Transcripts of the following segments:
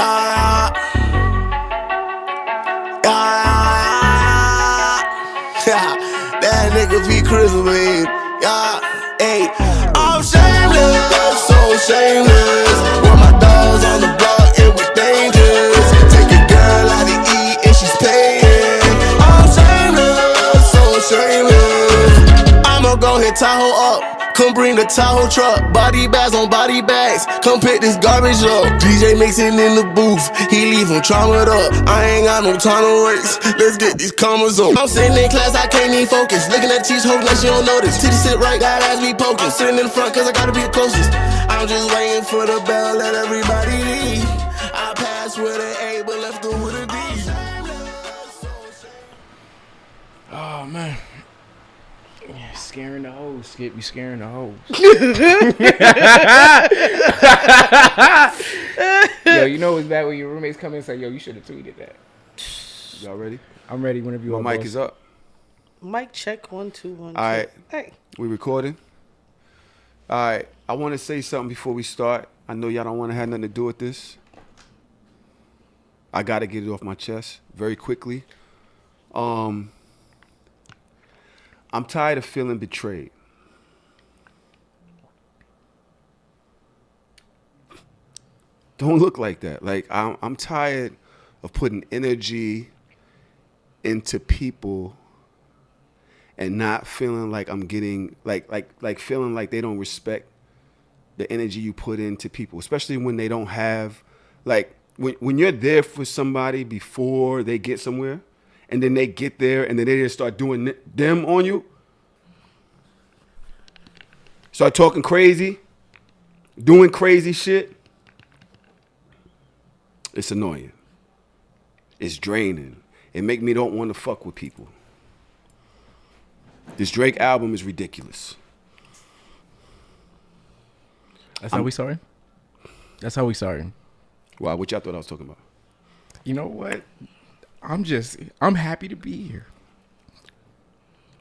Yeah, yeah. That nigga be crystal, man. Yeah, hey. I'm shameless, so shameless. When my dogs on the block, it was dangerous. Take your girl out to eat and she's paying. I'm shameless, so shameless. I'ma go hit Tahoe up. Come bring the Tahoe truck, body bags on body bags. Come pick this garbage up. DJ mixing in the booth, he leave him traumatized up. I ain't got no time to waste, let's get these commas up. I'm sitting in class, I can't even focus. Looking at cheese, hoping that she don't notice. Titty sit right, that ass be poking. I'm sitting in the front cause I gotta be the closest. I'm just waiting for the bell, let everybody leave. I passed with an A, but left her with a D. Oh, man. Yeah, scaring the hoes. Skip, you scaring the hoes. Yo, you know it's bad when your roommates come in and say, yo, you should have tweeted that. Y'all ready? I'm ready whenever you My are. mic boss. is up. Mic check 1 2 1 2. All right. Hey. We recording? All right. I want to say something before we start. I know y'all don't want to have nothing to do with this. I got to get it off my chest very quickly. I'm tired of feeling betrayed. Don't look like that. Like I'm tired of putting energy into people and not feeling like I'm getting like feeling like they don't respect the energy you put into people, especially when they don't have like when you're there for somebody before they get somewhere. And then they get there, and then they just start doing them on you. Start talking crazy, doing crazy shit. It's annoying. It's draining. It make me don't want to fuck with people. This Drake album is ridiculous. That's how we started? That's how we started. Wow, what y'all thought I was talking about? You know what? I'm happy to be here.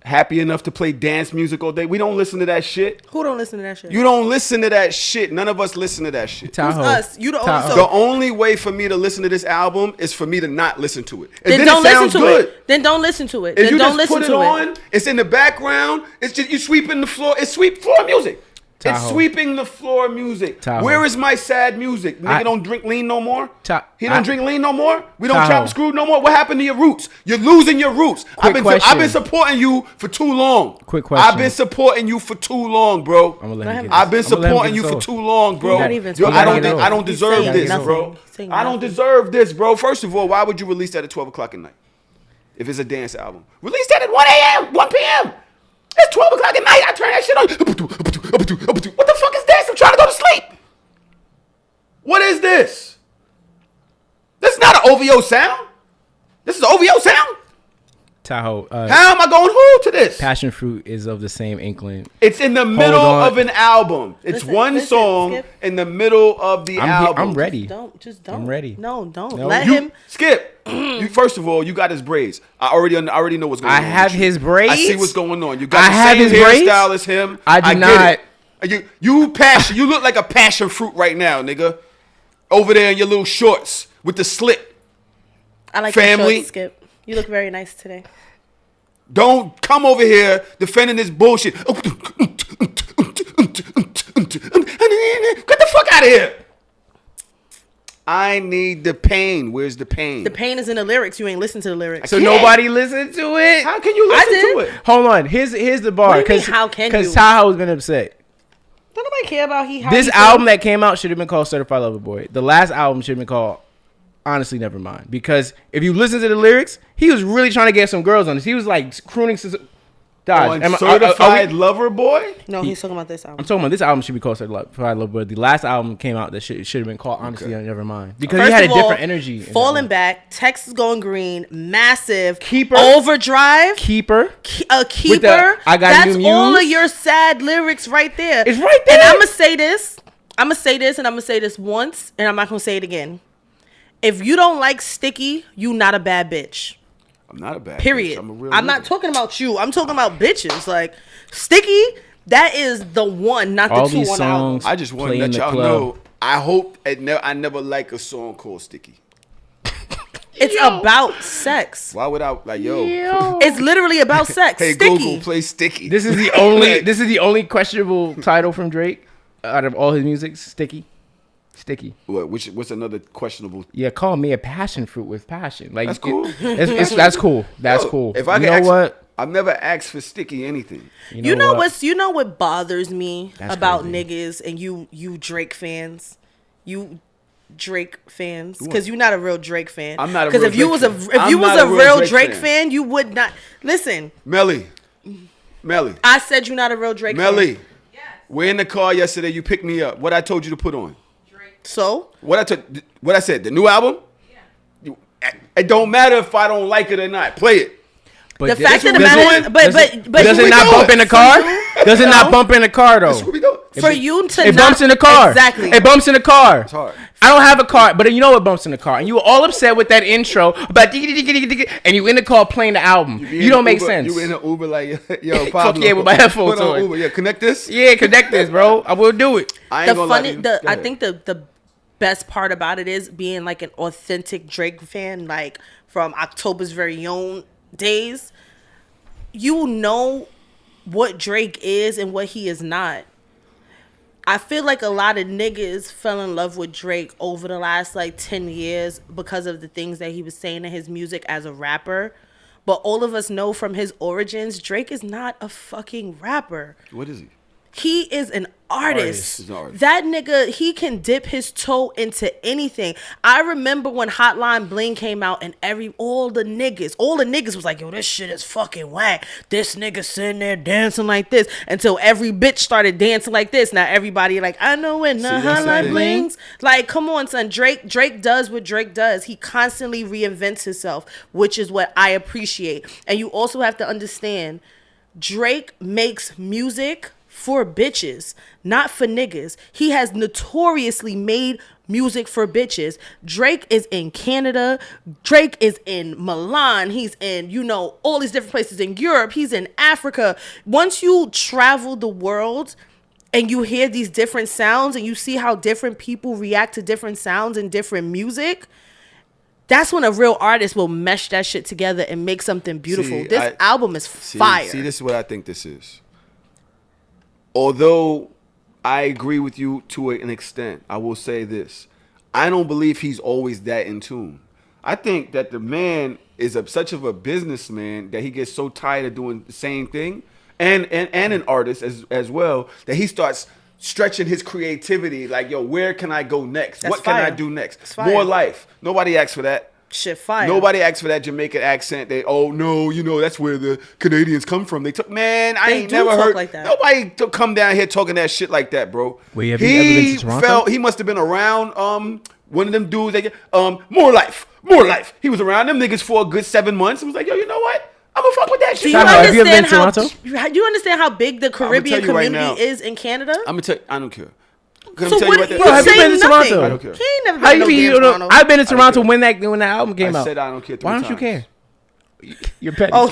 Happy enough to play dance music all day. We don't listen to that shit. Who don't listen to that shit? You don't listen to that shit. None of us listen to that shit. Tahoe. Who's us? You the only. Tahoe. So The only way for me to listen to this album is for me to not listen to it. And then then don't it sounds listen to good. it. Then don't listen to it. If Then you don't just listen put it to on, it. it's in the background. It's just you sweeping the floor. It's sweep floor music. It's Tahoe. sweeping the floor music. Tahoe. Where is my sad music? Nigga don't drink lean no more. He don't I- drink lean no more. We don't Tahoe. chop and screw no more. What happened to your roots? You're losing your roots. I've been question. supporting you for too long. Quick question. I've been supporting you for too long, bro. I'm gonna let him get I've been this. I'ma let him supporting get you this for off. too long, bro. He's not even Yo, speaking. I don't He's think I don't He's deserve saying this, nothing. bro. He's saying I don't nothing. deserve this, bro. First of all, why would you release that at 12 o'clock at night? If it's a dance album. Release that at 1 a.m., 1 p.m. It's 12 o'clock at night. I turn that shit on. What the fuck is this? I'm trying to go to sleep. What is this? This is not an OVO sound. This is an OVO sound. Tahoe. How am I going who to this? Passion Fruit is of the same inkling. It's in the middle on. of an album. It's Listen, one listen, song Skip. in the middle of the album. I'm ready. Don't. I'm ready. No, don't. No. Let You, him. Skip. First of all, you got his braids. I already know what's going on. I have with you. his braids? I see what's going on. You got I the have same his braids? hairstyle as him. I do get not. it. You passion. You look like a passion fruit right now, nigga. Over there in your little shorts with the slit. I like Family. your shorts, Skip. You look very nice today. Don't come over here defending this bullshit. Get the fuck out of here. I need the pain. Where's the pain? The pain is in the lyrics. You ain't listen to the lyrics. So nobody listened to it? How can you listen did. to it? Hold on. Here's the bar. What do you mean, how can you? Because Tahoe's been upset. Don't nobody care about how This he album feel. that came out should have been called Certified Lover Boy. The last album should have been called Honestly Never Mind. Because if you listen to the lyrics, he was really trying to get some girls on this. He was like crooning. Dodge. On Certified Lover Boy? No, he's talking about this album. I'm talking about this album should be called Certified Lover Boy. The last album came out that should have been called Honestly Never Mind. Because he First had a of all, different energy. in that Falling one. Back, Texas Going Green, Massive, Keeper. Overdrive, Keeper. a Keeper. I Got That's You all Muse. of your sad lyrics right there. It's right there. And I'm gonna say this. And I'm gonna say this once, and I'm not gonna say it again. If you don't like Sticky, you not a bad bitch. I'm not a bad Period. bitch. I'm a real I'm not nigga. talking about you. I'm talking about bitches. Like Sticky, that is the one, not All the two these on the album. songs I just want play to in let the y'all club. know I hope I never like a song called Sticky. It's about sex. Why would I like yo? It's literally about sex. Hey Sticky. Google, play Sticky. This is the only questionable title from Drake out of all his music. Sticky. What's another questionable? Yeah, call me a passion fruit with passion. Like That's cool. That's cool. That's cool. If I you can know what? I've never asked for Sticky anything. You know what bothers me That's about crazy. niggas and you Drake fans. You Drake fans, because you're not a real Drake fan. I'm not a because real if you Drake was fan. if you I'm was not a a real real Drake Drake fan. fan, you would not listen. Melly. I said you're not a real Drake Melly. fan. We're in the car yesterday. You picked me up. What I told you to put on? So What I said? The new album? Yeah. It don't matter if I don't like it or not. Play it. But the fact of the what we matter, doing? but does what it we not doing. bump in the car? Does it not bump in the car That's though? what we doing. for you to It not, bumps in the car. Exactly. It bumps in the car. It's hard. I don't have a car, but you know what bumps in the car. And you were all upset with that intro about and you in the car playing the album. You don't make Uber, sense. You in the Uber like, yo, Pablo. Fuck yeah, with my headphones Put on on. Uber. Yeah, connect this. Yeah, connect this, bro. I will do it. I ain't The gonna lie to funny, you. Go I ahead. think the best part about it is being like an authentic Drake fan, like from October's very own days. You know what Drake is and what he is not. I feel like a lot of niggas fell in love with Drake over the last like 10 years because of the things that he was saying in his music as a rapper. But all of us know from his origins, Drake is not a fucking rapper. What is he? He is an artist. He's an artist. That nigga, he can dip his toe into anything. I remember when Hotline Bling came out and all the niggas was like, yo, this shit is fucking whack. This nigga sitting there dancing like this until every bitch started dancing like this. Now everybody like, I know when the that's the Hotline thing. Blings. Like, come on, son. Drake does what Drake does. He constantly reinvents himself, which is what I appreciate. And you also have to understand, Drake makes music for bitches, not for niggas. He has notoriously made music for bitches. Drake is in Canada. Drake is in Milan. He's in, all these different places in Europe. He's in Africa. Once you travel the world and you hear these different sounds and you see how different people react to different sounds and different music, that's when a real artist will mesh that shit together and make something beautiful. This album is fire. See, this is what I think this is. Although I agree with you to an extent, I will say this. I don't believe he's always that in tune. I think that the man is such of a businessman that he gets so tired of doing the same thing, and an artist as well, that he starts stretching his creativity. Like, yo, where can I go next? That's What can fire. I do next? It's fire. More life. Nobody asked for that. Shit fire. Nobody asked for that Jamaican accent. That's where the Canadians come from. I They ain't do never talk heard like that. nobody come down here talking that shit like that, bro. Wait, have you ever been to Toronto? He must have been around one of them dudes more life. He was around them niggas for a good 7 months and was like, yo, you know what? I'm gonna fuck with that Do shit. you Have you ever been understand to how? Toronto? Do you understand how big the Caribbean tell you right community now. is in Canada? I'm gonna tell you, I don't care. So what? there. You Bro, have you say been to nothing. Toronto? I don't care. He ain't never How been you to mean? no damn Toronto. I've been to Toronto care. when that album came out. I said I don't care. Why don't you care? You're petty. Oh,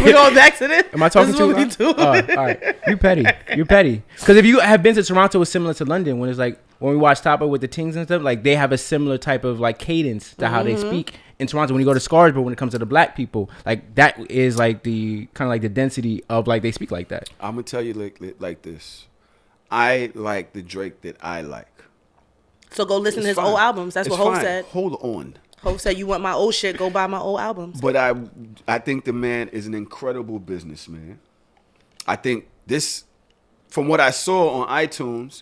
we're going back to this. Am I talking This to is what you? we do. All right. You're petty. You're petty. Because if you have been to Toronto, it's similar to London. When it's like when we watch Topper with the Tings and stuff, like they have a similar type of like cadence to how they speak in Toronto. When you go to Scarborough, when it comes to the black people, like that is like the kind of like the density of like they speak like that. I'm gonna tell you like this. I like the Drake that I like. So go listen to his It's old fine. albums. That's It's what Ho fine. said. Hold on. Ho said, you want my old shit, go buy my old albums. But I think the man is an incredible businessman. I think this, from what I saw on iTunes,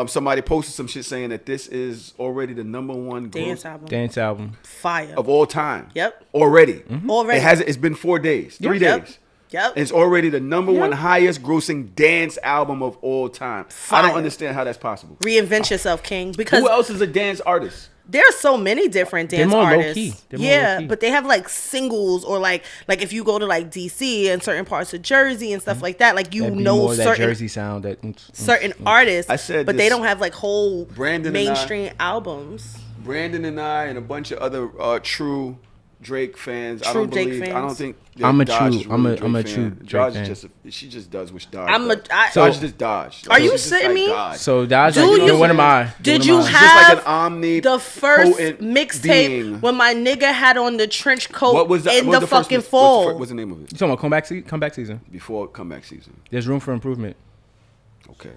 somebody posted some shit saying that this is already the #1 Dance album. Dance album. Fire. of all time. Yep. Already. Already. It's been 4 days, 3 Yep. days. Yep. It's already the #1 Yep. highest grossing dance album of all time. I don't Fire. understand how that's possible. Reinvent yourself, King. Because Who else is a dance artist? there are so many different They're dance more artists. low-key. They're more Yeah, low-key. but they have like singles or like if you go to like DC and certain parts of Jersey and stuff like that, like you That'd be know more that certain Jersey sound. certain artists. I said but this- they don't have like whole Brandon and I- mainstream albums. Brandon and I and a bunch of other true Drake fans. I True don't Drake believe. I don't fans. think I'm a Dodge true- is I'm a- really I'm a Drake true fan. Drake Dodge fan. is just she just does what Dodge I'm a- does. I- Dodge just Dodge. Are you She's just shitting me? God. So Dodge, Do like, you- what am I? Did What you am I? She's just like have an the first omnipotent mixtape being. when my nigga had on the trench coat What was in what was the first fucking mix- fall? What's the name of it? You talking about comeback season? Before comeback season. There's room for improvement. Okay.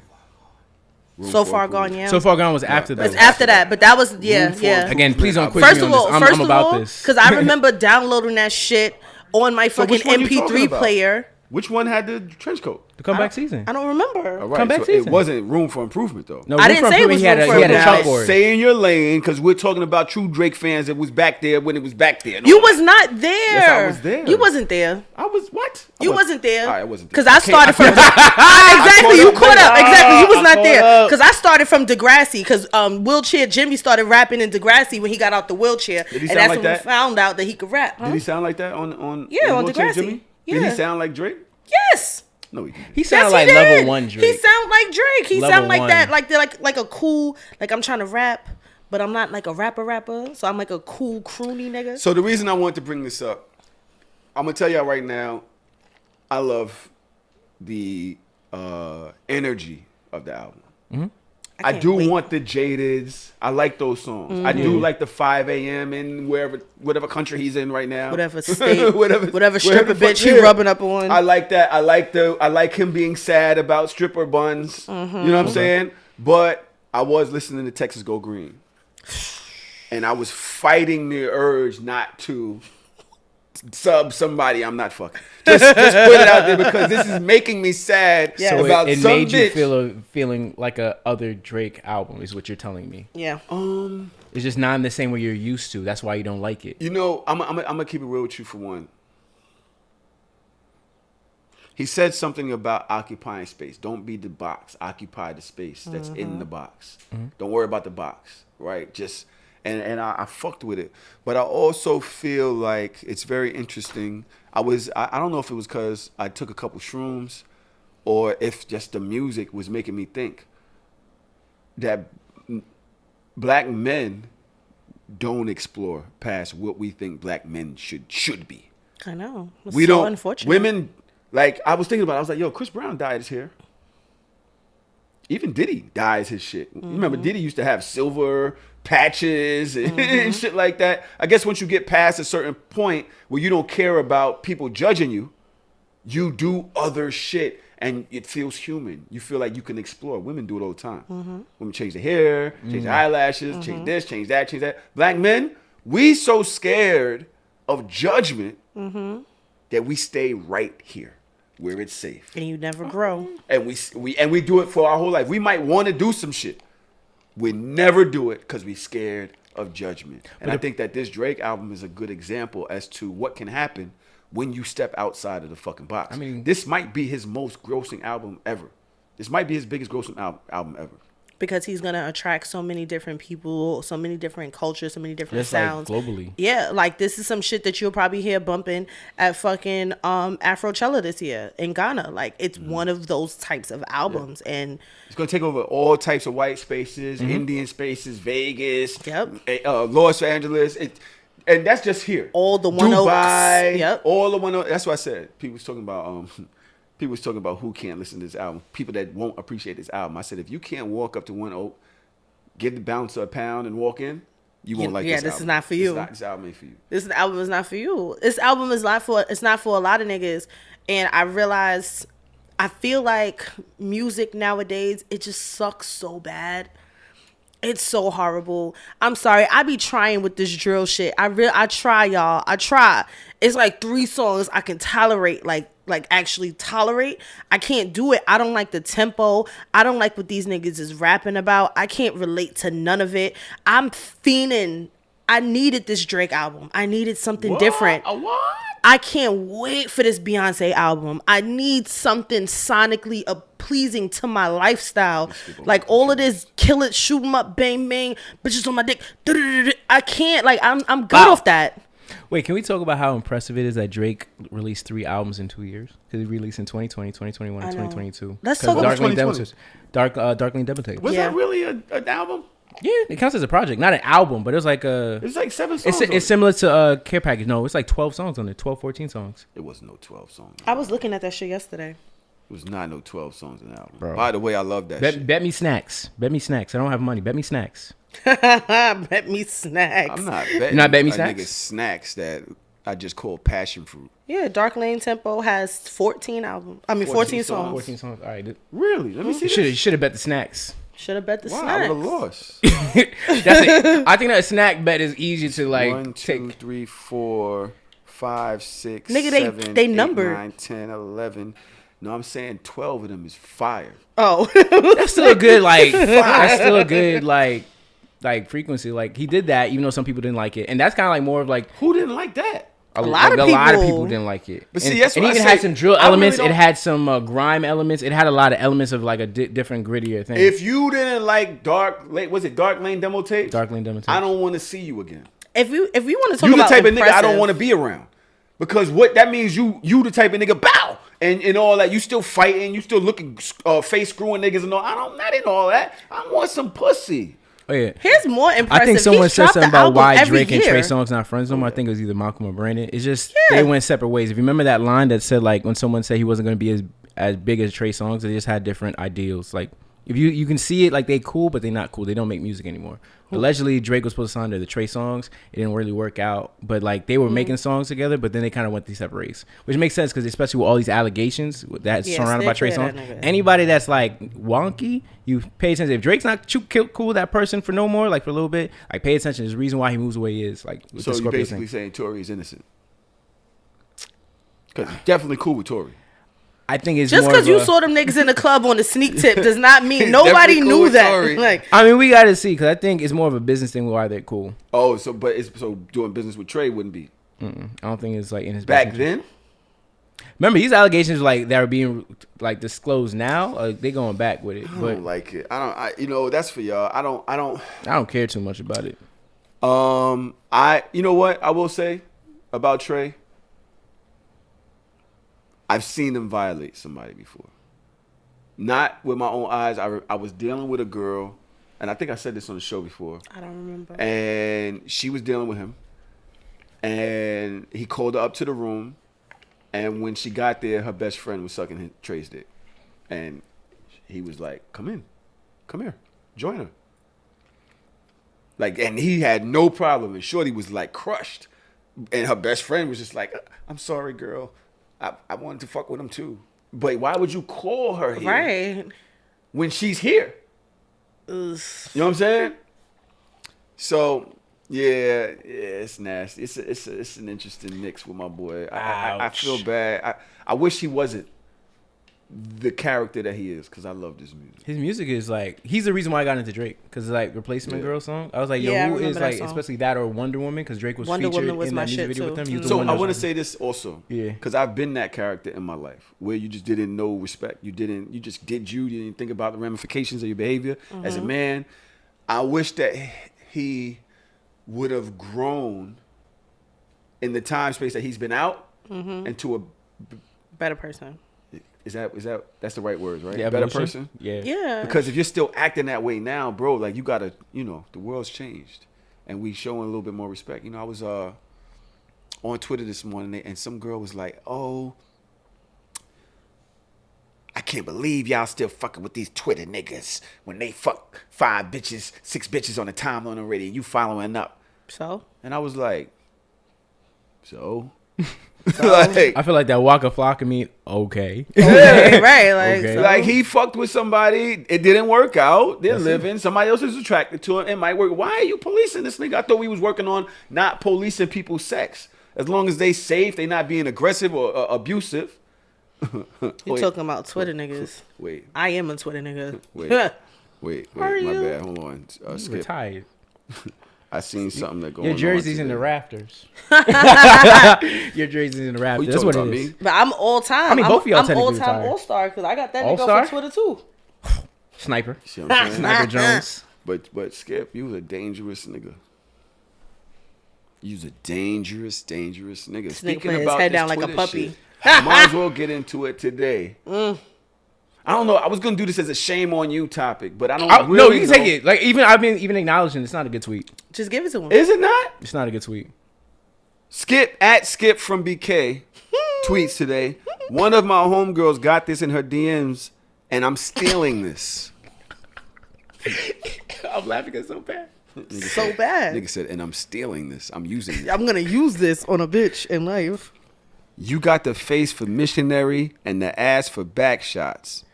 Room So for Far improvement. Gone, yeah. So Far Gone was after That's that. It's after that, but that was yeah, Room for yeah. Again, please don't quiz First me of on all, this. I'm about this. because I remember downloading that shit on my So fucking which one you talking MP3 about? player. Which one had the trench coat? The comeback season. I don't remember. All right, Comeback so season. it wasn't room for improvement though. No, I Room didn't for say it Improvement, was he had room a- for he had a improvement. chalkboard. Stay in your lane because we're talking about true Drake fans that was back there when it was back there. You was not there. Yes, I was there. You wasn't there. I was what? You wasn't there. All right, I wasn't there. Because I started from exactly. You caught up. Exactly. You was not there. Because I started from Degrassi. Because wheelchair Jimmy started rapping in Degrassi when he got out the wheelchair, Did he and sound that's like when that? we found out that he could rap. Huh? Did he sound like that on Yeah, on Wheelchair Degrassi. Jimmy? Yeah. Did he sound like Drake? Yes. No, he didn't. He Yes, sounded he like did. level 1 Drake. He sound like Drake. He Level sound like 1. that. Like a cool. Like I'm trying to rap, but I'm not like a rapper. So I'm like a cool croony nigga. So the reason I wanted to bring this up, I'm gonna tell y'all right now, I love the energy of the album. I can't do wait. want the Jadeds. I like those songs. I do like the 5 a.m. in whatever country he's in right now. Whatever state, whatever stripper fuck- bitch he yeah. rubbing up on. I like that. I like him being sad about stripper buns. You know what I'm saying? But I was listening to Texas Go Green, and I was fighting the urge not to sub somebody I'm not fucking. Just put it out there because this is making me sad Yeah. So about it some made you bitch. feeling like a other Drake album is what you're telling me. Yeah. It's just not in the same way you're used to. That's why you don't like it. You know, I'm gonna keep it real with you for one. He said something about occupying space. Don't be the box. Occupy the space that's in the box. Don't worry about the box, right? Just and I fucked with it. But I also feel like it's very interesting. I don't know if it was because I took a couple shrooms or if just the music was making me think that black men don't explore past what we think black men should be. I know. It's We so don't. unfortunate. Women, like I was thinking about it, I was like, yo, Chris Brown dyed his hair. Even Diddy dyes his shit. You remember Diddy used to have silver patches and shit like that. I guess once you get past a certain point where you don't care about people judging you, you do other shit and it feels human. You feel like you can explore. Women do it all the time. Women change their hair, change their eyelashes, change this, change that, change that. Black men, we so scared of judgment that we stay right here where it's safe. and you never grow. And we do it for our whole life. We might want to do some shit. We never do it because we're scared of judgment. And I think that this Drake album is a good example as to what can happen when you step outside of the fucking box. I mean, this might be his most grossing album ever. This might be his biggest grossing album ever. Because he's gonna attract so many different people, so many different cultures, so many different Just like sounds. globally. Yeah, like this is some shit that you'll probably hear bumping at fucking Afrochella this year in Ghana. Like it's one of those types of albums, and It's gonna take over all types of white spaces, Indian spaces, Vegas, Yep. Los Angeles. And that's just here. All the one Dubai, Oaks. Yep. all the one Oaks. That's what I said. People was talking about who can't listen to this album. People that won't appreciate this album. I said if you can't walk up to One Oak, get the bouncer a pound and walk in, you won't like this album. this is not for you. This album ain't for you. This album is not for you. This album is not for. It's not for a lot of niggas. And I realized, I feel like music nowadays, it just sucks so bad. It's so horrible. I'm sorry. I be trying with this drill shit. I try, y'all. I try. It's like 3 songs I can tolerate, like actually tolerate. I can't do it. I don't like the tempo. I don't like what these niggas is rapping about. I can't relate to none of it. I'm fiending. I needed this Drake album. I needed something different. What? I can't wait for this Beyonce album. I need something sonically pleasing to my lifestyle. Like all of this, kill it, shoot 'em up, bang bang, bitches on my dick. I can't. Like I'm good off that. Wait, can we talk about how impressive it is that Drake released 3 albums in 2 years? Because he released in 2020, 2021, and I know. 2022. Let's talk about Darkling 2020. Demonstrates. Darkling Demonstrates. Was Yeah. that really an album? Yeah, it counts as a project, not an album, but it was like a. It's like 7 songs. It's similar to Care Package. No, it's like 12 songs on it. 12, 14 songs. It wasn't no 12 songs. I was looking at that shit yesterday. It was not no 12 songs in the album. Bro. By the way, I love that shit. Bet me snacks. Bet me snacks. I don't have money. Bet me snacks. Bet me snacks. I'm not betting. You not bet me a snacks? nigga snacks that I just call passion fruit. Yeah, Dark Lane Tempo has 14 albums. I mean, 14 songs. 14 songs. All right. Really? Let me see You this. should have bet the snacks. Should have bet the Wow, I snacks. would have lost. That's it. I think that a snack bet is easy to like 1, 2, 3, 4, 5, 6, Nigga, 7, they 8, numbered. 9, 10, 11. No, I'm saying 12 of them is fire. Oh. That's still a good like. That's still a good like frequency. Like he did that, even though some people didn't like it, and that's kind of like more of like Who didn't like that? A lot of a lot of people. people didn't like it. But and, see, that's and what even I had say. some drill I really elements. don't- It had some grime elements. It had a lot of elements of like a different grittier thing. If you didn't like Dark Lane demo tape? Dark Lane demo tape. I don't want to see you again. If we want to talk You the about type of nigga I don't impressive- want to be around. Because what that means, you the type of nigga bow and all that. You still fighting, you still looking face screwing niggas and all. Not in all that. I want some pussy. Oh yeah. Here's more impressive. I think someone He's said dropped something the about album why every Drake and year. Trey Songz not friends no more. I think it was either Malcolm or Brandon. It's just Yeah. they went separate ways. If you remember that line that said like when someone said he wasn't going to be as big as Trey Songz, they just had different ideals. Like if you can see it like they cool, but they not cool. They don't make music anymore. Allegedly, Drake was supposed to sign to the Trey Songz. It didn't really work out, but like they were making songs together, but then they kind of went these separate ways, which makes sense because especially with all these allegations that's Yeah, surrounded by stay Trey clear of Songz. that nigga. Anybody that's like wonky, you pay attention. If Drake's not cool with that person for no more, like for a little bit, like pay attention. There's a reason why he moves the way he is. Like with So the you Scorpio basically thing. saying Tory is innocent. Because he's definitely cool with Tory. I think it's Just more because of you a- saw them niggas in the club on the sneak tip does not mean He's nobody definitely cool knew with that. Tory. Like, I mean, we got to see because I think it's more of a business thing why they're cool. Oh, so doing business with Trey wouldn't be I don't think it's like in his back best then. Remember, these allegations like that are being like disclosed now. They going back with it, I but don't like it. That's for y'all. I don't care too much about it. you know what I will say about Trey. I've seen him violate somebody before. Not with my own eyes. I was dealing with a girl, and I think I said this on the show before. I don't remember. And she was dealing with him, and he called her up to the room, and when she got there, her best friend was sucking Trey's dick, and he was like, come here, join her. Like, and he had no problem, and Shorty was like crushed, and her best friend was just like, I'm sorry, girl, I wanted to fuck with him too, but why would you call her here Right. when she's here? Ugh. You know what I'm saying? So yeah, it's nasty. It's an interesting mix with my boy. I feel bad. I wish he wasn't the character that he is because I love this music. His music is like he's the reason why I got into Drake because like Replacement Girl song. I was like, yo, Yeah, I who remember is that like song. especially that or Wonder Woman because Drake was Wonder featured Woman was in my that music shit, video too. with them. He was the So one I that want to was- say this also, Yeah. because I've been that character in my life where you just didn't know respect. You just did you didn't think about the ramifications of your behavior as a man. I wish that he would have grown in the time space that he's been out into a Better person. is that that's the right words, right? The Better evolution? person. Yeah. Yeah. Because if you're still acting that way now, bro, like you gotta, the world's changed, and we showing a little bit more respect. I was on Twitter this morning, and some girl was like, "Oh, I can't believe y'all still fucking with these Twitter niggas when they fuck 5 bitches, 6 bitches on the timeline already, and you following up." So? And I was like, "So." Like, I feel like that Waka Flocka me. Okay. Okay, right. Like, Okay. so? Like he fucked with somebody, it didn't work out. They're living. Somebody else is attracted to him. It might work. Why are you policing this nigga? I thought we was working on not policing people's sex. As long as they safe, they not being aggressive or abusive. You talking about Twitter niggas. Wait, I am a Twitter nigga. wait. Are My you? bad. Hold on. You Skip. retired. I seen something that going Your on. jersey's in the today. rafters. Your jersey's in the Who rafters. you That's talking what it about, is. me? But I'm all time. I mean, both of y'all I'm technically all time retired. all star because I got that nigga All-star? off of Twitter too. Sniper. See what I'm saying? Sniper Jones. But Skip, you was a dangerous nigga. You was a dangerous nigga. This nigga putting his head down like a puppy. shit, might as well get into it today. I don't know. I was gonna do this as a shame on you topic, but I don't. No, Really you can take it. Like I've been even acknowledging it's not a good tweet. Just give it to him. Is it not? It's not a good tweet. Skip from BK tweets today. One of my homegirls got this in her DMs, and I'm stealing this. I'm laughing at so bad. So bad. Nigga said, and I'm stealing this. I'm using it. I'm gonna use this on a bitch in life. You got the face for missionary and the ass for back shots.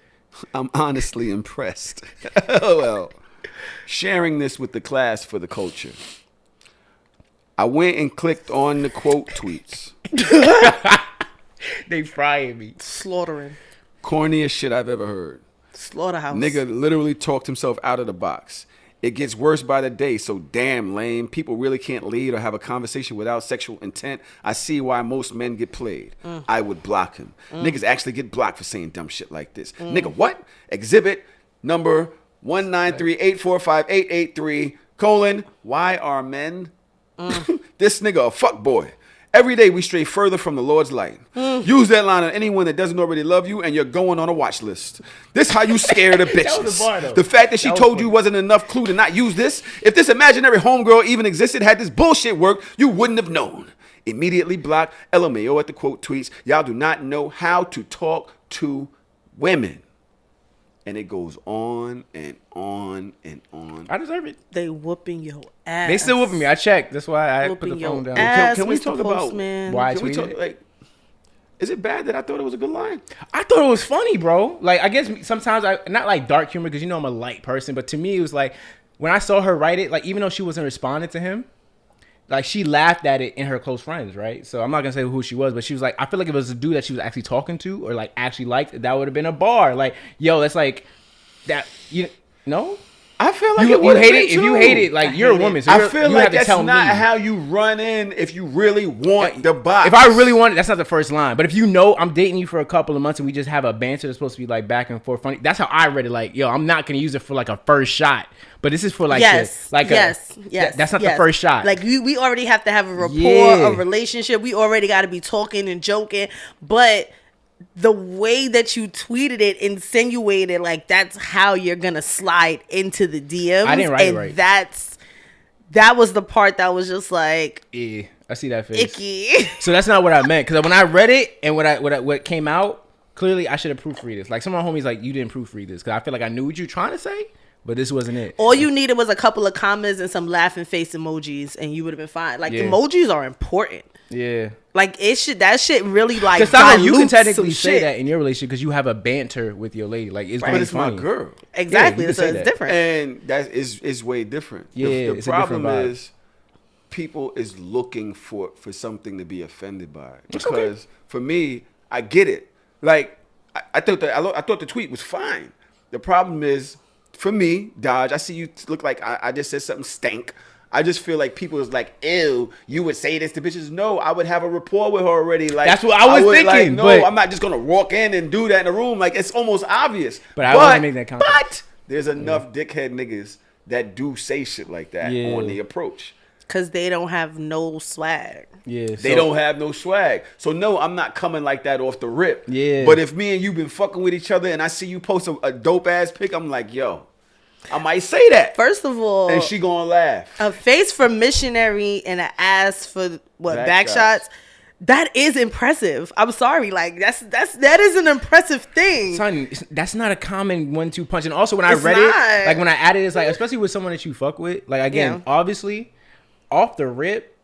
I'm honestly impressed. Well, sharing this with the class for the culture. I went and clicked on the quote tweets. They frying me. Slaughtering. Corniest shit I've ever heard. Slaughterhouse. Nigga literally talked himself out of the box. It gets worse by the day, so damn lame. People really can't lead or have a conversation without sexual intent. I see why most men get played. I would block him. Niggas actually get blocked for saying dumb shit like this. Nigga, what? Exhibit number 193845883, why are men? This nigga a fuck boy. Every day we stray further from the Lord's light. Use that line on anyone that doesn't already love you, and you're going on a watch list. This how you scare the bitches. That was a bar, though. The fact that she That was told funny. you wasn't enough clue to not use this. If this imaginary homegirl even existed, had this bullshit worked, you wouldn't have known. Immediately block LMAO at the quote tweets. Y'all do not know how to talk to women. And it goes on and on and on. I deserve it. They whooping your ass. They still whooping me. I checked. That's why I put Whooping the phone your down. ass, Can we Mr. talk about Postman. why I Can we tweeted talk, it? like, is it bad that I thought it was a good line? I thought it was funny, bro. Like, I guess sometimes not like dark humor, because you know I'm a light person, but to me it was like when I saw her write it, like even though she wasn't responding to him, like she laughed at it in her close friends, right? So I'm not gonna say who she was, but she was like, I feel like if it was a dude that she was actually talking to or like actually liked, that would have been a bar. Like, yo, that's like that. You know? I feel like You it hate it. If you hate it, like you're a woman, so I you're- feel you like have to that's tell not me. how you run in if you really want the box. If I really want it, that's not the first line. But if you know I'm dating you for a couple of months and we just have a banter that's supposed to be like back and forth funny, that's how I read it. Like, yo, I'm not gonna use it for like a first shot, but this is for like Yes. yes. That's not the first shot. Like we already have to have a rapport, Yeah. a relationship. We already got to be talking and joking. But the way that you tweeted it insinuated like that's how you're gonna slide into the DMs. I didn't write it and right. that was the part that was just like Yeah, I see that face. icky. So that's not what I meant, because when I read it and what came out, clearly I should have proofread this. Like some of my homies like, you didn't proofread this, because I feel like I knew what you were trying to say, but this wasn't it. All you needed was a couple of commas and some laughing face emojis, and you would have been fine. Like Yeah. emojis are important. Yeah. Like that shit really like Because you can dilutes technically some say shit. that in your relationship because you have a banter with your lady. Like it's Right. gonna But be it's my funny. girl. Exactly, Yeah, you can so say it's that. different. And that is way different. Yeah, the it's a different problem vibe. is people is looking for something to be offended by. It's Because okay. for me, I get it. Like I thought the tweet was fine. The problem is for me, Dodge. I see you look like I just said something stank. I just feel like people is like, ew, you would say this to bitches. No, I would have a rapport with her already. Like That's what I was would, like, thinking, no, but- I'm not just gonna walk in and do that in the room. Like it's almost obvious. But I wasn't making that contact. But there's enough dickhead niggas that do say shit like that Yeah. on the approach. Because they don't have no swag. Yeah. They don't have no swag. So no, I'm not coming like that off the rip. Yeah. But if me and you been fucking with each other and I see you post a dope ass pic, I'm like, yo, I might say that. First of all, And she gonna laugh. a face for missionary and an ass for what Back back shots. shots. That is impressive. I'm sorry, like that is an impressive thing. Son, that's not a common 1-2 punch. And also when I It's read not. it, like when I added it, it's like, especially with someone that you fuck with, like again, Yeah. obviously, off the rip,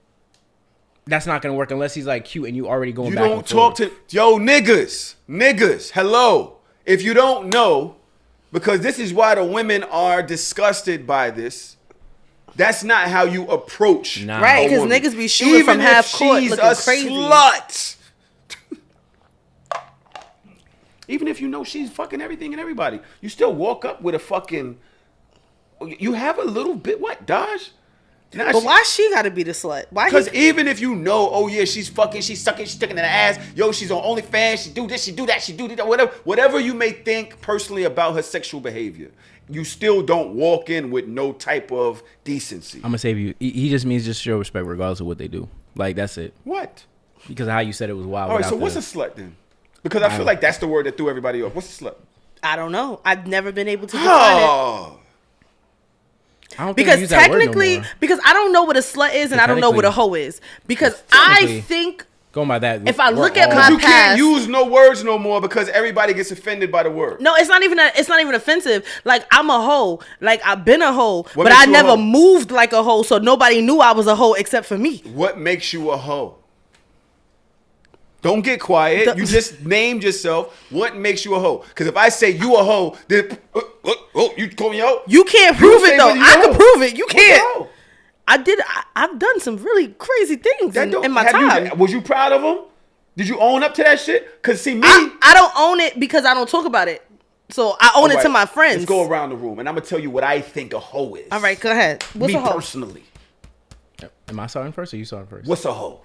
that's not gonna work unless he's like cute and you already going You back don't and talk forth. to niggas. Hello. If you don't know, because this is why the women are disgusted by this. That's not how you approach. Nah. Right, a 'cause woman. niggas be shooting from Even half if court she's looking a crazy. Slut. Even if you know she's fucking everything and everybody, you still walk up with a fucking. You have a little bit what, Dodge? Nah, But why she gotta be the slut? Why? Because even if you know, oh yeah, she's fucking, she's sucking, she's sticking in the ass. Yo, she's on OnlyFans. She do this, she do that, she do that. Whatever you may think personally about her sexual behavior, you still don't walk in with no type of decency. I'm gonna save you. He just means just show respect regardless of what they do. Like that's it. What? Because of how you said it was wild. All right, so without what's the- a slut then? Because I feel like that's the word that threw everybody off. What's a slut? I don't know. I've never been able to define it. Oh. I don't think we Because use that word no technically, more. because I don't know what a slut is and I don't know what a hoe is. Because I Technically. think Going by that, if I we're look at all- my You can't past, use no words no more because everybody gets offended by the word. no, it's not even offensive. Like I'm a hoe. Like I've been a hoe, What but makes I you a never hoe? moved like a hoe, so nobody knew I was a hoe except for me. What makes you a hoe? Don't get quiet. You just named yourself. What makes you a hoe? Because if I say you a hoe, then you call me a hoe? You can't prove say it though. what you I know. can prove it. You What's a can't. hoe? I've done some really crazy things That don't- in my have time. you- was you proud of them? Did you own up to that shit? Because see me. I don't own it because I don't talk about it. So I own it All to right, my friends. Let's go around the room and I'm going to tell you what I think a hoe is. All right, go ahead. What's me a hoe? personally. Am I starting first or you starting first? What's a hoe?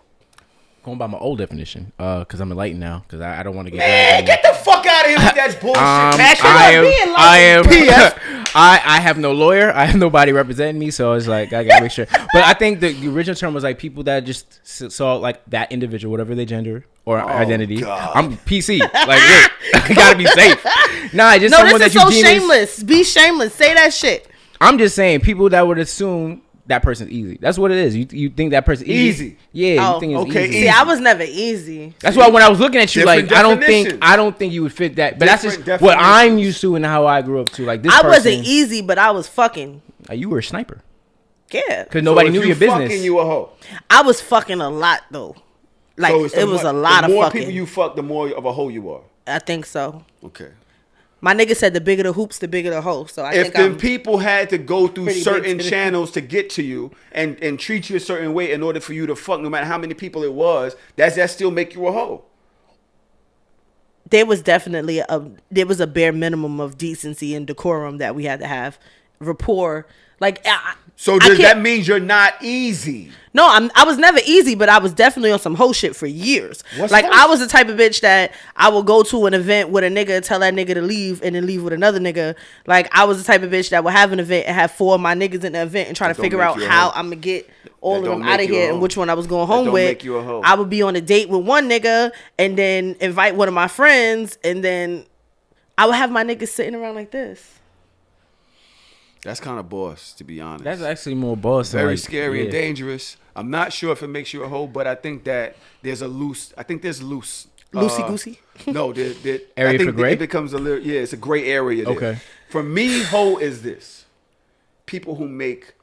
Going by my old definition, because I'm enlightened now, because I don't want to get. Man, get the fuck out of here with that bullshit. Mash it I up. am. I am. I have no lawyer. I have nobody representing me, so it's like I gotta make sure. But I think the original term was like people that just saw like that individual, whatever their gender or identity. God. I'm PC. Like, wait, I gotta be safe. Nah, just No, someone this is that so you deem as- shameless. Be shameless. Say that shit. I'm just saying people that would assume that person's easy. That's what it is. You think that person's easy? Easy. Yeah, Oh, you think it's okay, easy. easy. See, I was never easy. That's why when I was looking at you, Different like definitions. I don't think you would fit that. But that's just Different what I'm definitions. used to and how I grew up to. Like this I person, wasn't easy, but I was fucking. You were a sniper Yeah. because nobody So if knew you your business. Fucking you a hoe. I was fucking a lot though. Like So it's it was a lot the of more fucking. people you fuck, the more of a hoe you are. I think so. Okay. My nigga said the bigger the hoops, the bigger the hoe. So I If think them I'm people had to go through pretty big certain to the- channels to get to you and treat you a certain way in order for you to fuck, no matter how many people it was, that still make you a hoe. there was definitely a bare minimum of decency and decorum that we had to have, rapport. Like, So I does can't- that mean you're not easy? No, I was never easy, but I was definitely on some hoe shit for years. What's Like hoe? I was the type of bitch that I would go to an event with a nigga, tell that nigga to leave, and then leave with another nigga. Like I was the type of bitch that would have an event and have 4 of my niggas in the event and try to That don't figure make out you a how hoe. I'm gonna get all of That them don't out make of you a here hoe. and which one I was going That home don't with. make you a hoe. I would be on a date with one nigga and then invite one of my friends, and then I would have my niggas sitting around like this. That's kind of boss, to be honest. That's actually more boss. than, very like, scary and yeah. dangerous. I'm not sure if it makes you a hoe, but I think that there's loose. Loosey goosey. No, Area I think for gray? it becomes a little. Yeah, it's a gray area. There. Okay. For me, hoe is this: people who make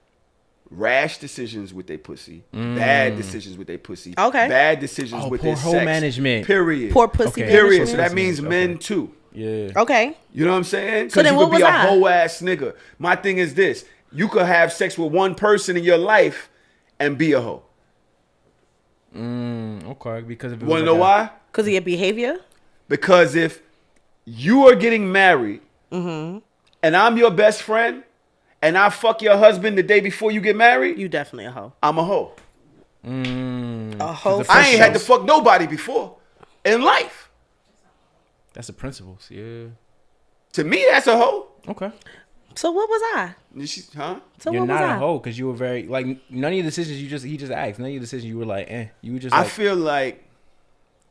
rash decisions with their pussy, bad decisions with their pussy, Okay. bad decisions Oh, with poor their hoe sex. management. Period. Poor pussy Okay. Period. management. So that means Okay. men too. Yeah. Okay. You know what I'm saying? So then you what could be was a I? hoe ass nigga. My thing is this: you could have sex with one person in your life and be a hoe. Okay. Because if it You want was to know like why? Because of your behavior? Because if you are getting married and I'm your best friend and I fuck your husband the day before you get married, You definitely a hoe. I'm a hoe. A hoe. I ain't had to fuck nobody before in life. That's the principles. Yeah. To me, that's a hoe. Okay. So what was I? Huh? So You're what was not I? a hoe because you were very like none of your decisions. He just asked. None of your decisions you were like, You were just. I Like, feel like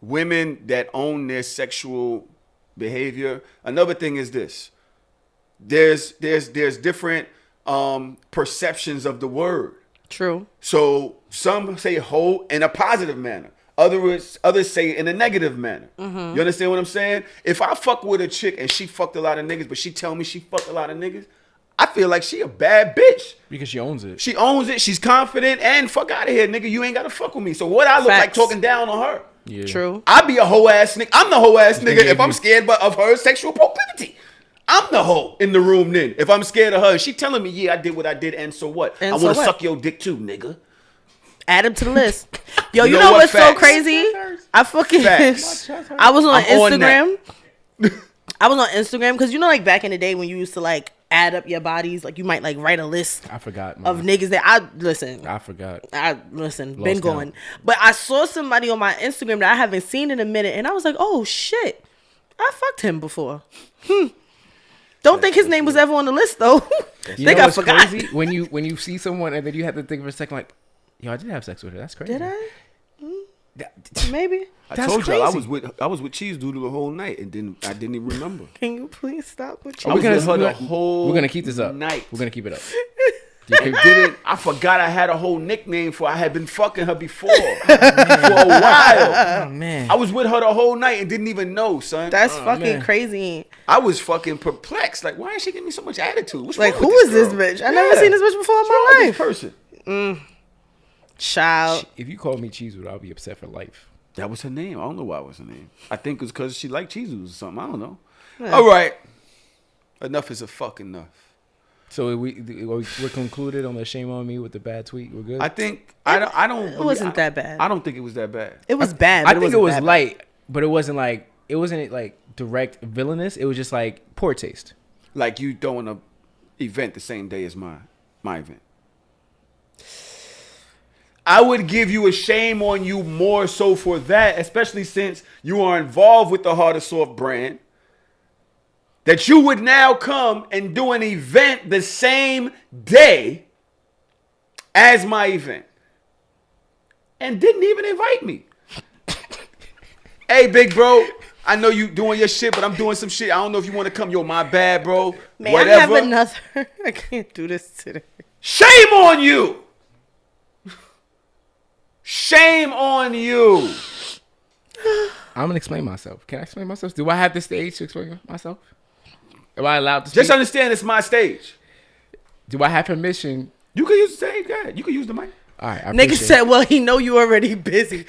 women that own their sexual behavior. Another thing is this: there's different perceptions of the word. True. So some say hoe in a positive manner. Others say in a negative manner. You understand what I'm saying? If I fuck with a chick and she fucked a lot of niggas, but she tell me she fucked a lot of niggas, I feel like she a bad bitch. because she owns it. She owns it. She's confident. And fuck out of here, nigga. You ain't got to fuck with me. So what I look like Facts. talking down on her? Yeah. True. I be a hoe ass nigga. I'm the hoe ass nigga gave if I'm you- scared of her sexual proclivity. I'm the hoe in the room then. If I'm scared of her, she telling me, yeah, I did what I did, and so what? And I so want to what? suck your dick too, nigga. Add him to the list. Yo, You you know know what? what's so Facts. crazy? I fucking Facts. I was on I'm on Instagram. I was on Instagram because you know, like back in the day when you used to like add up your bodies, like you might like write a list I forgot. of Man. niggas that I listen. I forgot. Been Lost going. count. But I saw somebody on my Instagram that I haven't seen in a minute, and I was like, oh shit, I fucked him before. Don't think his name was ever on the list though. You Think know I what's forgot. crazy? When you see someone and then you have to think for a second, like, yo, I did have sex with her. That's crazy. Did I? Maybe. I That's told y'all crazy. I was with Cheese Doodle the whole night and I didn't even remember. Can you please stop with I you? was with her the whole We're gonna keep this up. night. We're gonna keep it up. And did it. I forgot I had a whole nickname for. I had been fucking her before for a while. Oh man. I was with her the whole night and didn't even know, son. That's fucking man. crazy. I was fucking perplexed. Like, why is she giving me so much attitude? What's Like, wrong who with is this girl? bitch? I never seen this bitch before in What's wrong my with life. this person. Child. If you call me Cheesewood, I'll be upset for life. That was her name. I don't know why it was her name. I think it was because she liked Cheese Doodles or something. I don't know. All right. Enough is a fuck enough. So we're concluded on the shame on me with the bad tweet. We're good. I think I don't. It wasn't that bad. I don't think it was that bad. It was bad. I But think it wasn't was that bad. light, but it wasn't like direct villainous. It was just like poor taste. Like you throwing a event the same day as my event. I would give you a shame on you more so for that, especially since you are involved with the Hard or Soft brand. That you would now come and do an event the same day as my event. And didn't even invite me. Hey, big bro, I know you doing your shit, but I'm doing some shit. I don't know if you want to come. Yo, my bad, bro. Man, Whatever. I have another. I can't do this today. Shame on you. Shame on you. I'm gonna explain myself. Can I explain myself? Do I have the stage to explain myself? Am I allowed to speak? Just understand it's my stage. Do I have permission? You can use the stage. Go ahead. You can use the mic. All right. I Nigga appreciate said, well, he know you already busy.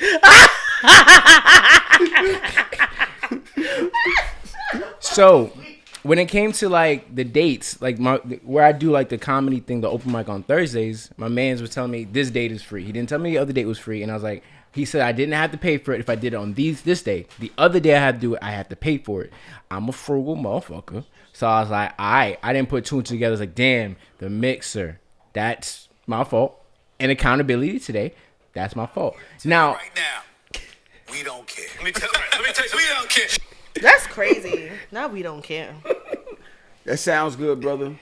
So when it came to like the dates, like where I do like the comedy thing, the open mic on Thursdays, my man's was telling me this date is free. He didn't tell me the other date was free, and I was like, he said I didn't have to pay for it if I did it on this day. The other day I had to do it, I had to pay for it. I'm a frugal motherfucker, so I was like, I didn't put two and two together. I was like, damn, the mixer, that's my fault. And accountability today, that's my fault. Now, Right now, we don't care. Let me tell you, we don't care. That's crazy. Now we don't care. That sounds good, brother.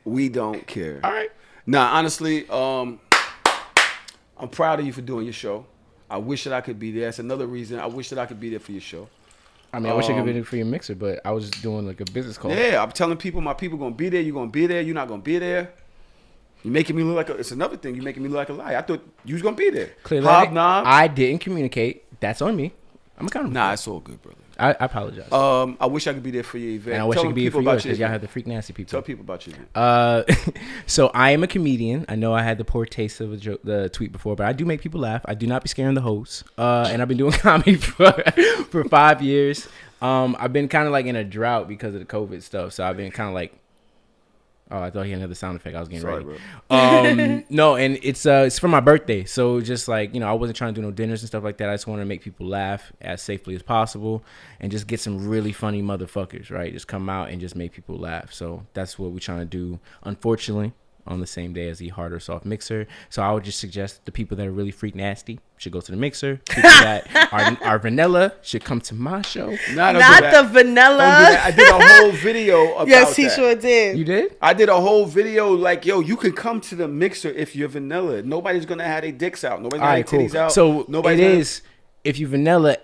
We don't care. all right. Nah, honestly, I'm proud of you for doing your show. I wish that I could be there. That's another reason. I wish that I could be there for your show. I mean, I wish I could be there for your mixer, but I was just doing like a business call. Yeah, I'm telling people, my people gonna be there. You gonna be there. You're not gonna be there. You making me look like it's another thing. You making me look like a lie. I thought you was gonna be there. Clearly, Hobnob. I didn't communicate. That's on me. I'm accountable. Nah, it's all good, brother. I apologize. I wish I could be there for your event. and I wish Tell I could be here for people yours your because y'all event. have the freak nasty people. Tell people about your event. So I am a comedian. I know I had the poor taste of the tweet before, but I do make people laugh. I do not be scaring the hosts. And I've been doing comedy for 5 years. I've been kind of like in a drought because of the COVID stuff. So I've been kind of like, oh, I thought he had another sound effect. I was getting Sorry, ready. No, and it's for my birthday. So just like, I wasn't trying to do no dinners and stuff like that. I just want to make people laugh as safely as possible and just get some really funny motherfuckers, right? Just come out and just make people laugh. So that's what we're trying to do. Unfortunately, on the same day as the hard or soft mixer. So I would just suggest the people that are really freak nasty should go to the mixer. People that are vanilla should come to my show. Nah, don't do Not that. the Don't do vanilla. that. I did a whole video about Yes, he that. sure did. You did? I did a whole video like, yo, you could come to the mixer if you're vanilla. Nobody's gonna have their dicks out. Nobody's All gonna right, have their cool. titties out. So Nobody's it gonna- is, if you vanilla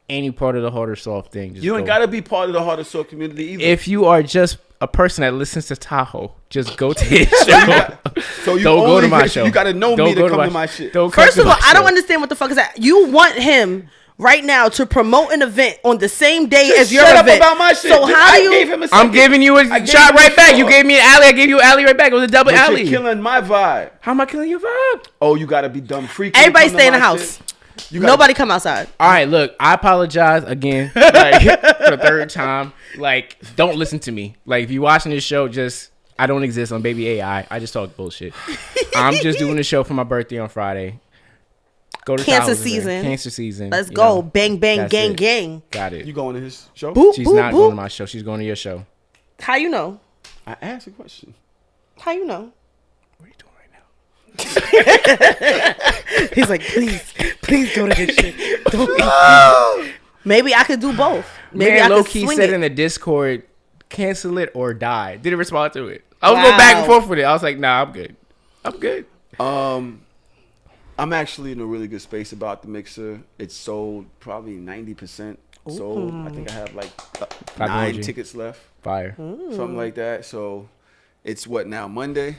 any part of the hard or soft thing, just You ain't go. gotta be part of the hard or soft community either. If you are just a person that listens to Tahoe, just go to his show. so you Don't go only to my get- show. You gotta know Don't me go to come to my shit. Don't come First to of all, my I don't show. understand what the fuck is that. You want him right now to promote an event on the same day Just as your shut up event. about my shit. So how I do you? gave him a I'm second. giving you a I gave shot him right a back. You shot. gave me an alley. I gave you an alley right back. It was a double But alley. you're killing my vibe. How am I killing your vibe? Oh, you gotta be dumb freaky. Everybody stay in the house. Nobody come outside. All right, look, I apologize again, like, for the third time. Like, don't listen to me. Like, if you're watching this show, I don't exist on Baby AI. I just talk bullshit. I'm just doing the show for my birthday on Friday. Go to Cancer Tahoe's event. season. Cancer season. Let's you go. know. Bang, bang, That's gang, it. gang. Got it. You going to his show? Boop, She's boop, not boop. going to my show. She's going to your show. How you know? I asked a question. How you know? What are you doing right now? He's like, please go to his shit. Don't. Maybe I could do both. Maybe Man, I low could key swing said it. in the Discord, cancel it or die. Didn't respond to it. I was going back and Wow. forth with it. I was like, nah, I'm good. I'm good. I'm actually in a really good space about the mixer. It's sold probably 90% sold. I think I have like 9 tickets left. Fire. Something like that. So it's what now, Monday?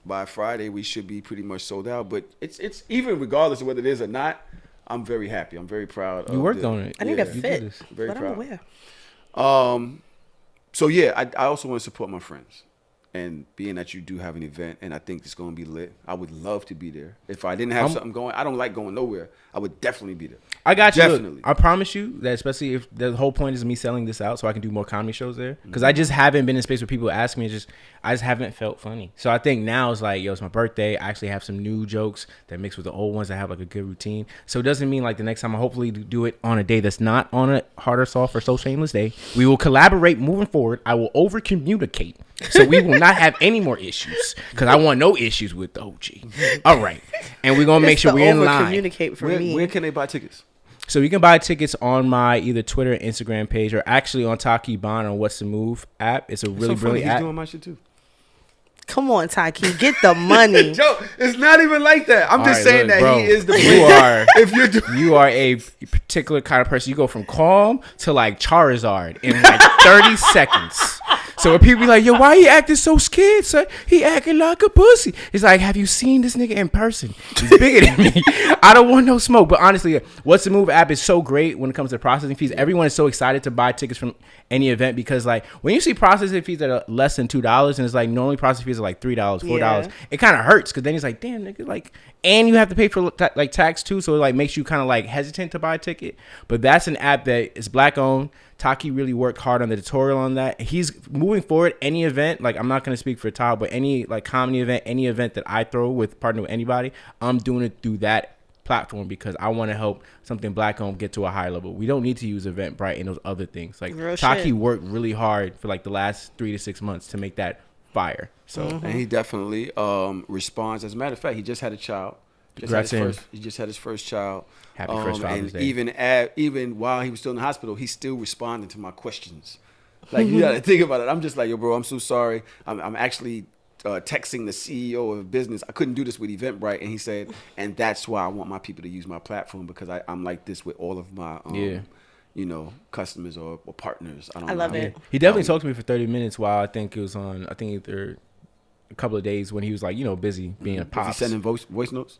By Friday, we should be pretty much sold out. But it's even regardless of whether it is or not, I'm very happy. I'm very proud. You worked on it. I need a You fit, did this. Very but proud. I'm aware. So yeah, I also want to support my friends. And being that you do have an event, and I think it's going to be lit, I would love to be there. If I didn't have something going, I don't like going nowhere. I would definitely be there. I got you. Definitely. Look, I promise you that, especially if the whole point is me selling this out so I can do more comedy shows there. Because I just haven't been in a space where people ask me. I just haven't felt funny. So I think now it's like, yo, it's my birthday. I actually have some new jokes that mix with the old ones that have like a good routine. So it doesn't mean like the next time I hopefully do it on a day that's not on a hard or soft or so shameless day. We will collaborate moving forward. I will over communicate. So we will not have any more issues because I want no issues with the OG. All right. And we're going to make sure we're in line. Communicate for me. Where can they buy tickets? So you can buy tickets on my either Twitter or Instagram page or actually on Taki Bond on What's the Move app. It's a really brilliant He's app. doing my shit too. Come on, Taki, get the money. Joe, it's not even like that. I'm just saying that bro, he is the you are if you're doing you are a particular kind of person. You go from calm to like Charizard in like 30 seconds. So when people be like, yo, why he acting so scared, son? He acting like a pussy. It's like, have you seen this nigga in person? He's bigger than me. I don't want no smoke. But honestly, What's the Move app is so great when it comes to processing fees. Everyone is so excited to buy tickets from any event because like when you see processing fees that are less than $2 and it's like normally processing fees are like $3, $4, it kind of hurts because then it's like, damn, nigga, like, and you have to pay for like tax too. So it like makes you kind of like hesitant to buy a ticket. But that's an app that is black owned. Taki really worked hard on the tutorial on that. He's moving forward. Any event, like I'm not going to speak for Tahoe, but any like comedy event, any event that I throw with partner with anybody, I'm doing it through that platform because I want to help something black owned get to a higher level. We don't need to use Eventbrite and those other things. Like Taki worked really hard for like the last 3 to 6 months to make that fire. So and he definitely responds. As a matter of fact, he just had a child. He just had his first child. Happy first Father's Day. Even while he was still in the hospital, he's still responding to my questions. Like you got to think about it. I'm just like, yo, bro, I'm so sorry. I'm actually texting the CEO of a business. I couldn't do this with Eventbrite, and he said, and that's why I want my people to use my platform because I'm like this with all of my customers or partners. I love it. He definitely talked to me for 30 minutes while I think it was on. I think either a couple of days when he was like, busy being a pops. Was he sending voice notes?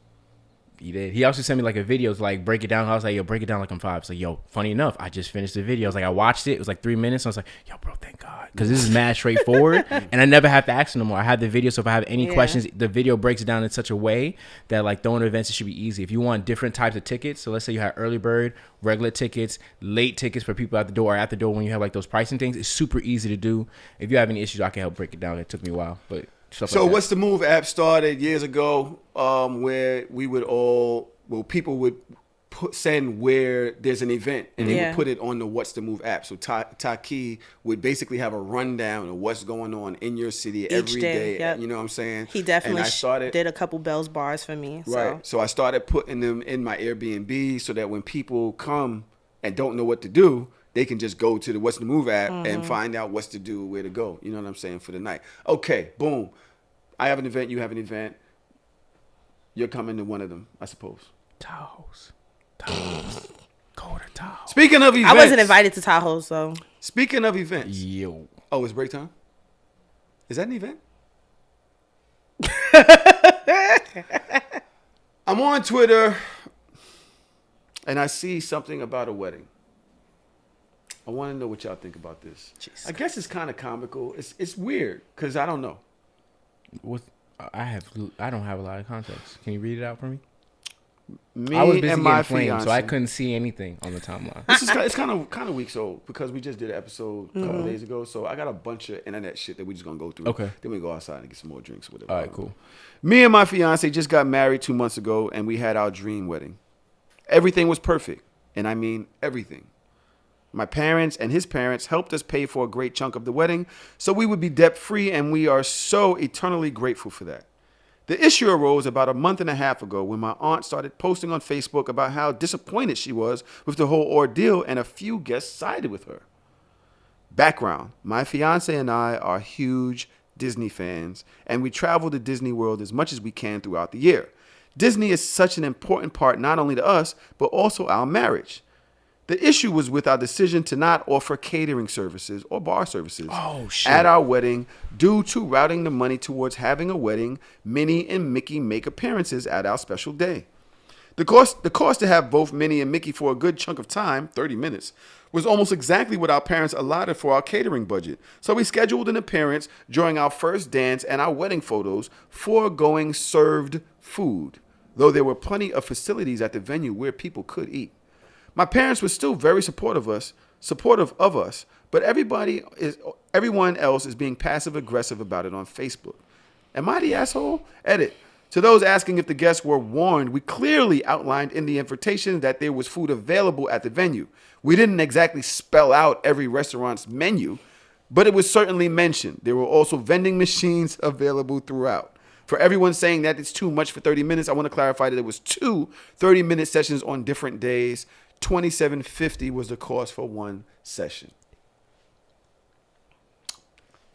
He did. He also sent me like a video to like break it down. I was like, yo, break it down like I'm 5. So, yo, funny enough, I just finished the video. I was like, I watched it. It was like 3 minutes. I was like, yo, bro, thank God. Because this is mad straightforward. And I never have to ask him no more. I have the video. So if I have any questions, the video breaks it down in such a way that like throwing events, it should be easy. If you want different types of tickets. So let's say you have early bird, regular tickets, late tickets for people at the door or at the door when you have like those pricing things. It's super easy to do. If you have any issues, I can help break it down. It took me a while, but so like What's the Move app started years ago where we would people would send where there's an event and they would put it on the What's the Move app. So Taki would basically have a rundown of what's going on in your city every day. Yep. You know what I'm saying? He definitely did a couple Bell's bars for me. Right. So I started putting them in my Airbnb so that when people come and don't know what to do, they can just go to the What's the Move app and find out what's to do, where to go. You know what I'm saying? For the night. Okay, boom. I have an event. You have an event. You're coming to one of them, I suppose. Tahoe's. Go to Tahoe. Speaking of events. I wasn't invited to Tahoe, so. Speaking of events. Yo. Oh, it's break time? Is that an event? I'm on Twitter and I see something about a wedding. I want to know what y'all think about this. Jesus. I guess it's kind of comical. It's weird because I don't know. I don't have a lot of context. Can you read it out for me? I was busy and my flamed, so I couldn't see anything on the timeline. It's kind of weeks old because we just did an episode a couple of days ago. So I got a bunch of internet shit that we're just gonna go through. Okay. Then we go outside and get some more drinks or whatever. All right, cool. Me and my fiance just got married 2 months ago, and we had our dream wedding. Everything was perfect, and I mean everything. My parents and his parents helped us pay for a great chunk of the wedding, so we would be debt-free, and we are so eternally grateful for that. The issue arose about a month and a half ago when my aunt started posting on Facebook about how disappointed she was with the whole ordeal, and a few guests sided with her. Background: my fiance and I are huge Disney fans, and we travel to Disney World as much as we can throughout the year. Disney is such an important part not only to us, but also our marriage. The issue was with our decision to not offer catering services or bar services at our wedding due to routing the money towards having a wedding, Minnie and Mickey make appearances at our special day. The cost to have both Minnie and Mickey for a good chunk of time, 30 minutes, was almost exactly what our parents allotted for our catering budget. So we scheduled an appearance during our first dance and our wedding photos, foregoing served food, though there were plenty of facilities at the venue where people could eat. My parents were still very supportive of us, but everyone else is being passive aggressive about it on Facebook. Am I the asshole? Edit. To those asking if the guests were warned, we clearly outlined in the invitation that there was food available at the venue. We didn't exactly spell out every restaurant's menu, but it was certainly mentioned. There were also vending machines available throughout. For everyone saying that it's too much for 30 minutes, I want to clarify that it was 2 30-minute sessions on different days. $27.50 was the cost for one session.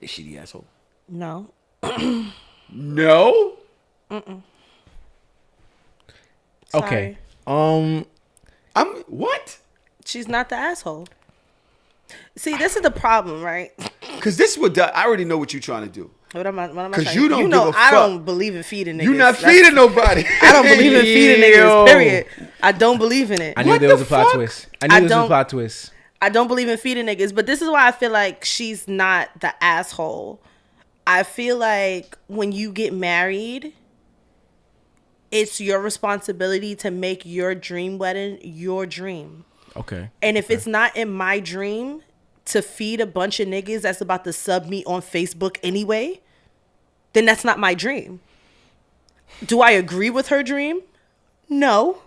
Is she the asshole? No. No? Okay. Sorry. I'm what? She's not the asshole. See, this is the problem, right? Because this would. I already know what you're trying to do. What am I trying Because to you do? don't know, give a I fuck. don't believe in feeding niggas. You're not feeding nobody. I don't believe in feeding Yo. niggas, period. I don't believe in it. I knew What there the was a plot fuck? twist. I knew there was a plot twist. I don't believe in feeding niggas, but this is why I feel like she's not the asshole. I feel like when you get married, it's your responsibility to make your dream wedding your dream. Okay. And if it's not in my dream to feed a bunch of niggas that's about to sub me on Facebook anyway, then that's not my dream. Do I agree with her dream? No.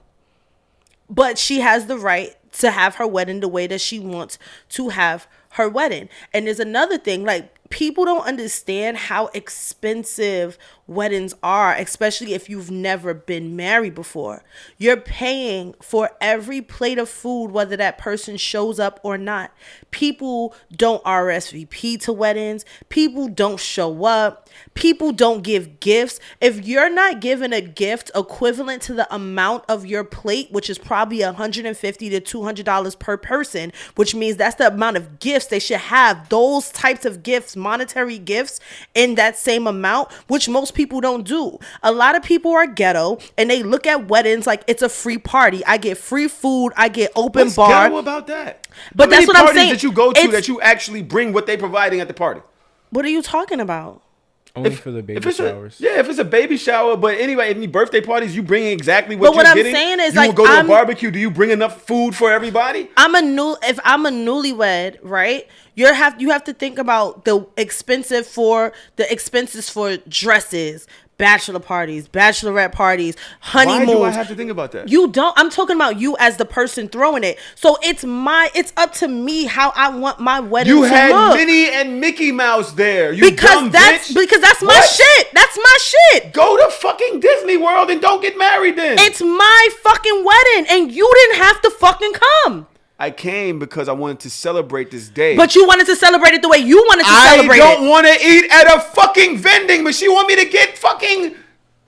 But she has the right to have her wedding the way that she wants to have her wedding. And there's another thing, like, people don't understand how expensive weddings are, especially if you've never been married before. You're paying for every plate of food, whether that person shows up or not. People don't RSVP to weddings. People don't show up. People don't give gifts. If you're not giving a gift equivalent to the amount of your plate, which is probably $150 to $200 per person, which means that's the amount of gifts they should have, those types of gifts, monetary gifts in that same amount, which most people don't do. A lot of people are ghetto and they look at weddings like it's a free party. I get free food. I get open What's bar. ghetto about that? But How many that's what I'm parties saying. that you go to It's- that you actually bring what they providing at the party? What are you talking about? Only for the baby If it's showers. if it's a baby shower, but anyway, any birthday parties, you bring exactly what But you're what I'm getting. saying is, you like, will go to I'm- a barbecue. Do you bring enough food for everybody? If I'm a newlywed, right? You have to think about the expenses for dresses, bachelor parties, bachelorette parties, honeymoons. Why do I have to think about that? You don't. I'm talking about you as the person throwing it. So it's up to me how I want my wedding You to had look. Minnie and Mickey Mouse there. You dumb because bitch. that's my What? shit. That's my shit. Go to fucking Disney World and don't get married then. It's my fucking wedding, and you didn't have to fucking come. I came because I wanted to celebrate this day. But you wanted to celebrate it the way you wanted to celebrate I don't it. want to eat at a fucking vending machine. Want me to get fucking...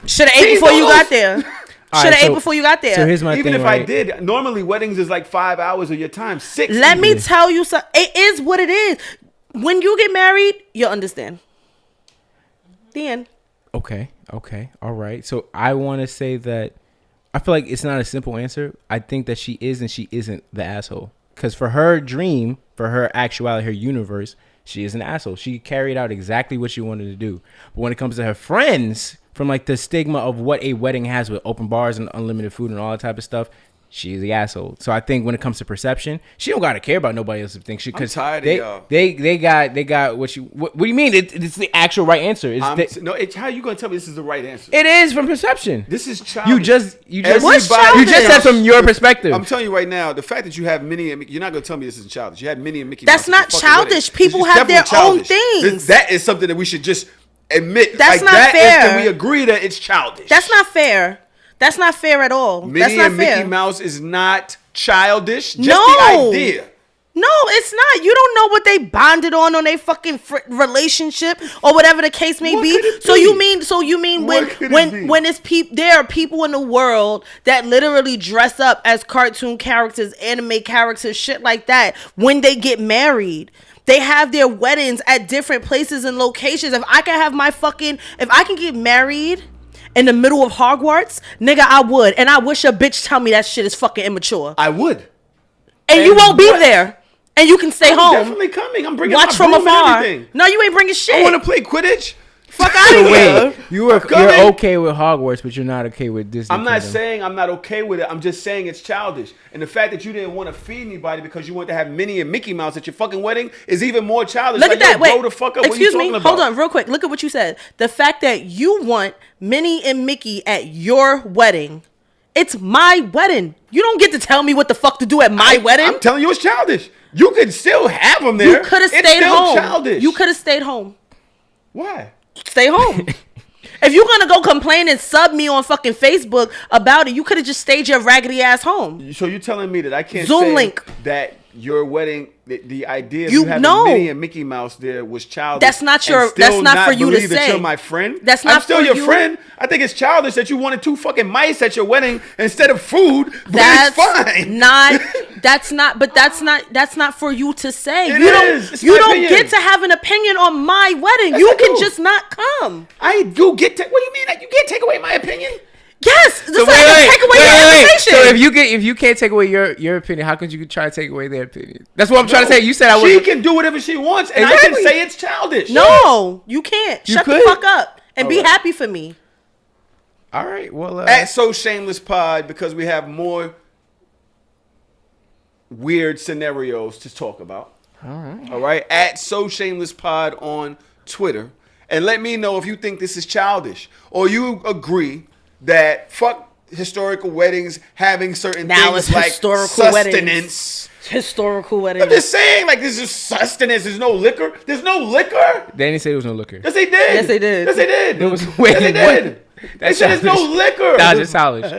Should have ate before you noodles? got there. All Should have right, ate so- before you got there. So here's my Even thing, if right? I did, normally weddings is like 5 hours of your time. 6. Let me even. tell you something. It is what it is. When you get married, you'll understand. The end. Okay. All right. So I want to say that I feel like it's not a simple answer. I think that she is and she isn't the asshole. Because for her dream, for her actuality, her universe, she is an asshole. She carried out exactly what she wanted to do. But when it comes to her friends, from like the stigma of what a wedding has with open bars and unlimited food and all that type of stuff, she's the asshole. So I think when it comes to perception, she don't gotta care about nobody else's thing. I'm tired they, of y'all. They got what you. What do you mean? It's the actual right answer. How you gonna tell me this is the right answer? It is from perception. This is childish. You just What's you just said childish? from your perspective. I'm telling you right now, the fact that you have Minnie and Mickey, you're not gonna tell me this is childish. You had Minnie and Mickey. That's Mouse at not the fucking childish. wedding. People This is have their definitely own childish. things. That is something that we should just admit. That's like, not that is fair. that we agree that it's childish. That's not fair. That's not fair at all. Minnie That's not and fair. Mickey Mouse is not childish. Just No. the idea. No, it's not. You don't know what they bonded on their fucking relationship or whatever the case may What be. could it So be? you mean What could it be? when it's there are people in the world that literally dress up as cartoon characters, anime characters, shit like that. When they get married, they have their weddings at different places and locations. If I can get married in the middle of Hogwarts, nigga, I would. And I wish a bitch tell me that shit is fucking immature. I would. And you won't be what? there. And you can stay I'm home. definitely coming. I'm bringing Watch my from broom and afar. everything. No, you ain't bringing shit. I want to play Quidditch. Fuck out of here. Wait, you're okay with Hogwarts, but you're not okay with Disney. I'm not Kingdom. saying I'm not okay with it. I'm just saying it's childish. And the fact that you didn't want to feed anybody because you want to have Minnie and Mickey Mouse at your fucking wedding is even more childish. Look Like, at that. yo, Wait. grow the fuck up. What are you Excuse me. talking about? Hold on, real quick. Look at what you said. The fact that you want Minnie and Mickey at your wedding. It's my wedding. You don't get to tell me what the fuck to do at my wedding. I'm telling you, it's childish. You could still have them there. You could have It's stayed still home. Childish. You could have stayed home. Why? Stay home. If you're gonna go complain and sub me on fucking Facebook about it, you could have just stayed your raggedy ass home. So you're telling me that I can't Zoom say link. that your wedding, the idea of You you having know. Minnie and Mickey Mouse there was childish. That's not your- and still that's not for you to believe that say. you're my friend. That's I'm not still for your you. friend. I think it's childish that you wanted 2 fucking mice at your wedding instead of food. But That's it's fine. That's not for you to say. It you is. It's you my don't opinion. get to have an opinion on my wedding. Yes, You I can do. just not come. I do get to. What do you mean? You can't take away my opinion? Yes, just So like take away your information. So if you can't take away your opinion, how could you try to take away their opinion? That's what I'm trying to say. You said I She was. can do whatever she wants, and I Exactly. can say it's childish. No, you can't. You Shut could. the fuck up and be Alright. happy for me. All right. Well, At So Shameless Pod, because we have more weird scenarios to talk about. All right. At So Shameless Pod on Twitter. And let me know if you think this is childish or you agree that fuck historical weddings having certain Now things it's like historical weddings. sustenance. Historical I'm wedding. just saying, like, this is sustenance. There's no liquor. There's no liquor. they didn't say there was no liquor. Yes, they did. Yes, they did. Yes, they did. There was- yes, wait, they did. They That's said there's no childish. liquor. Nah, just childish.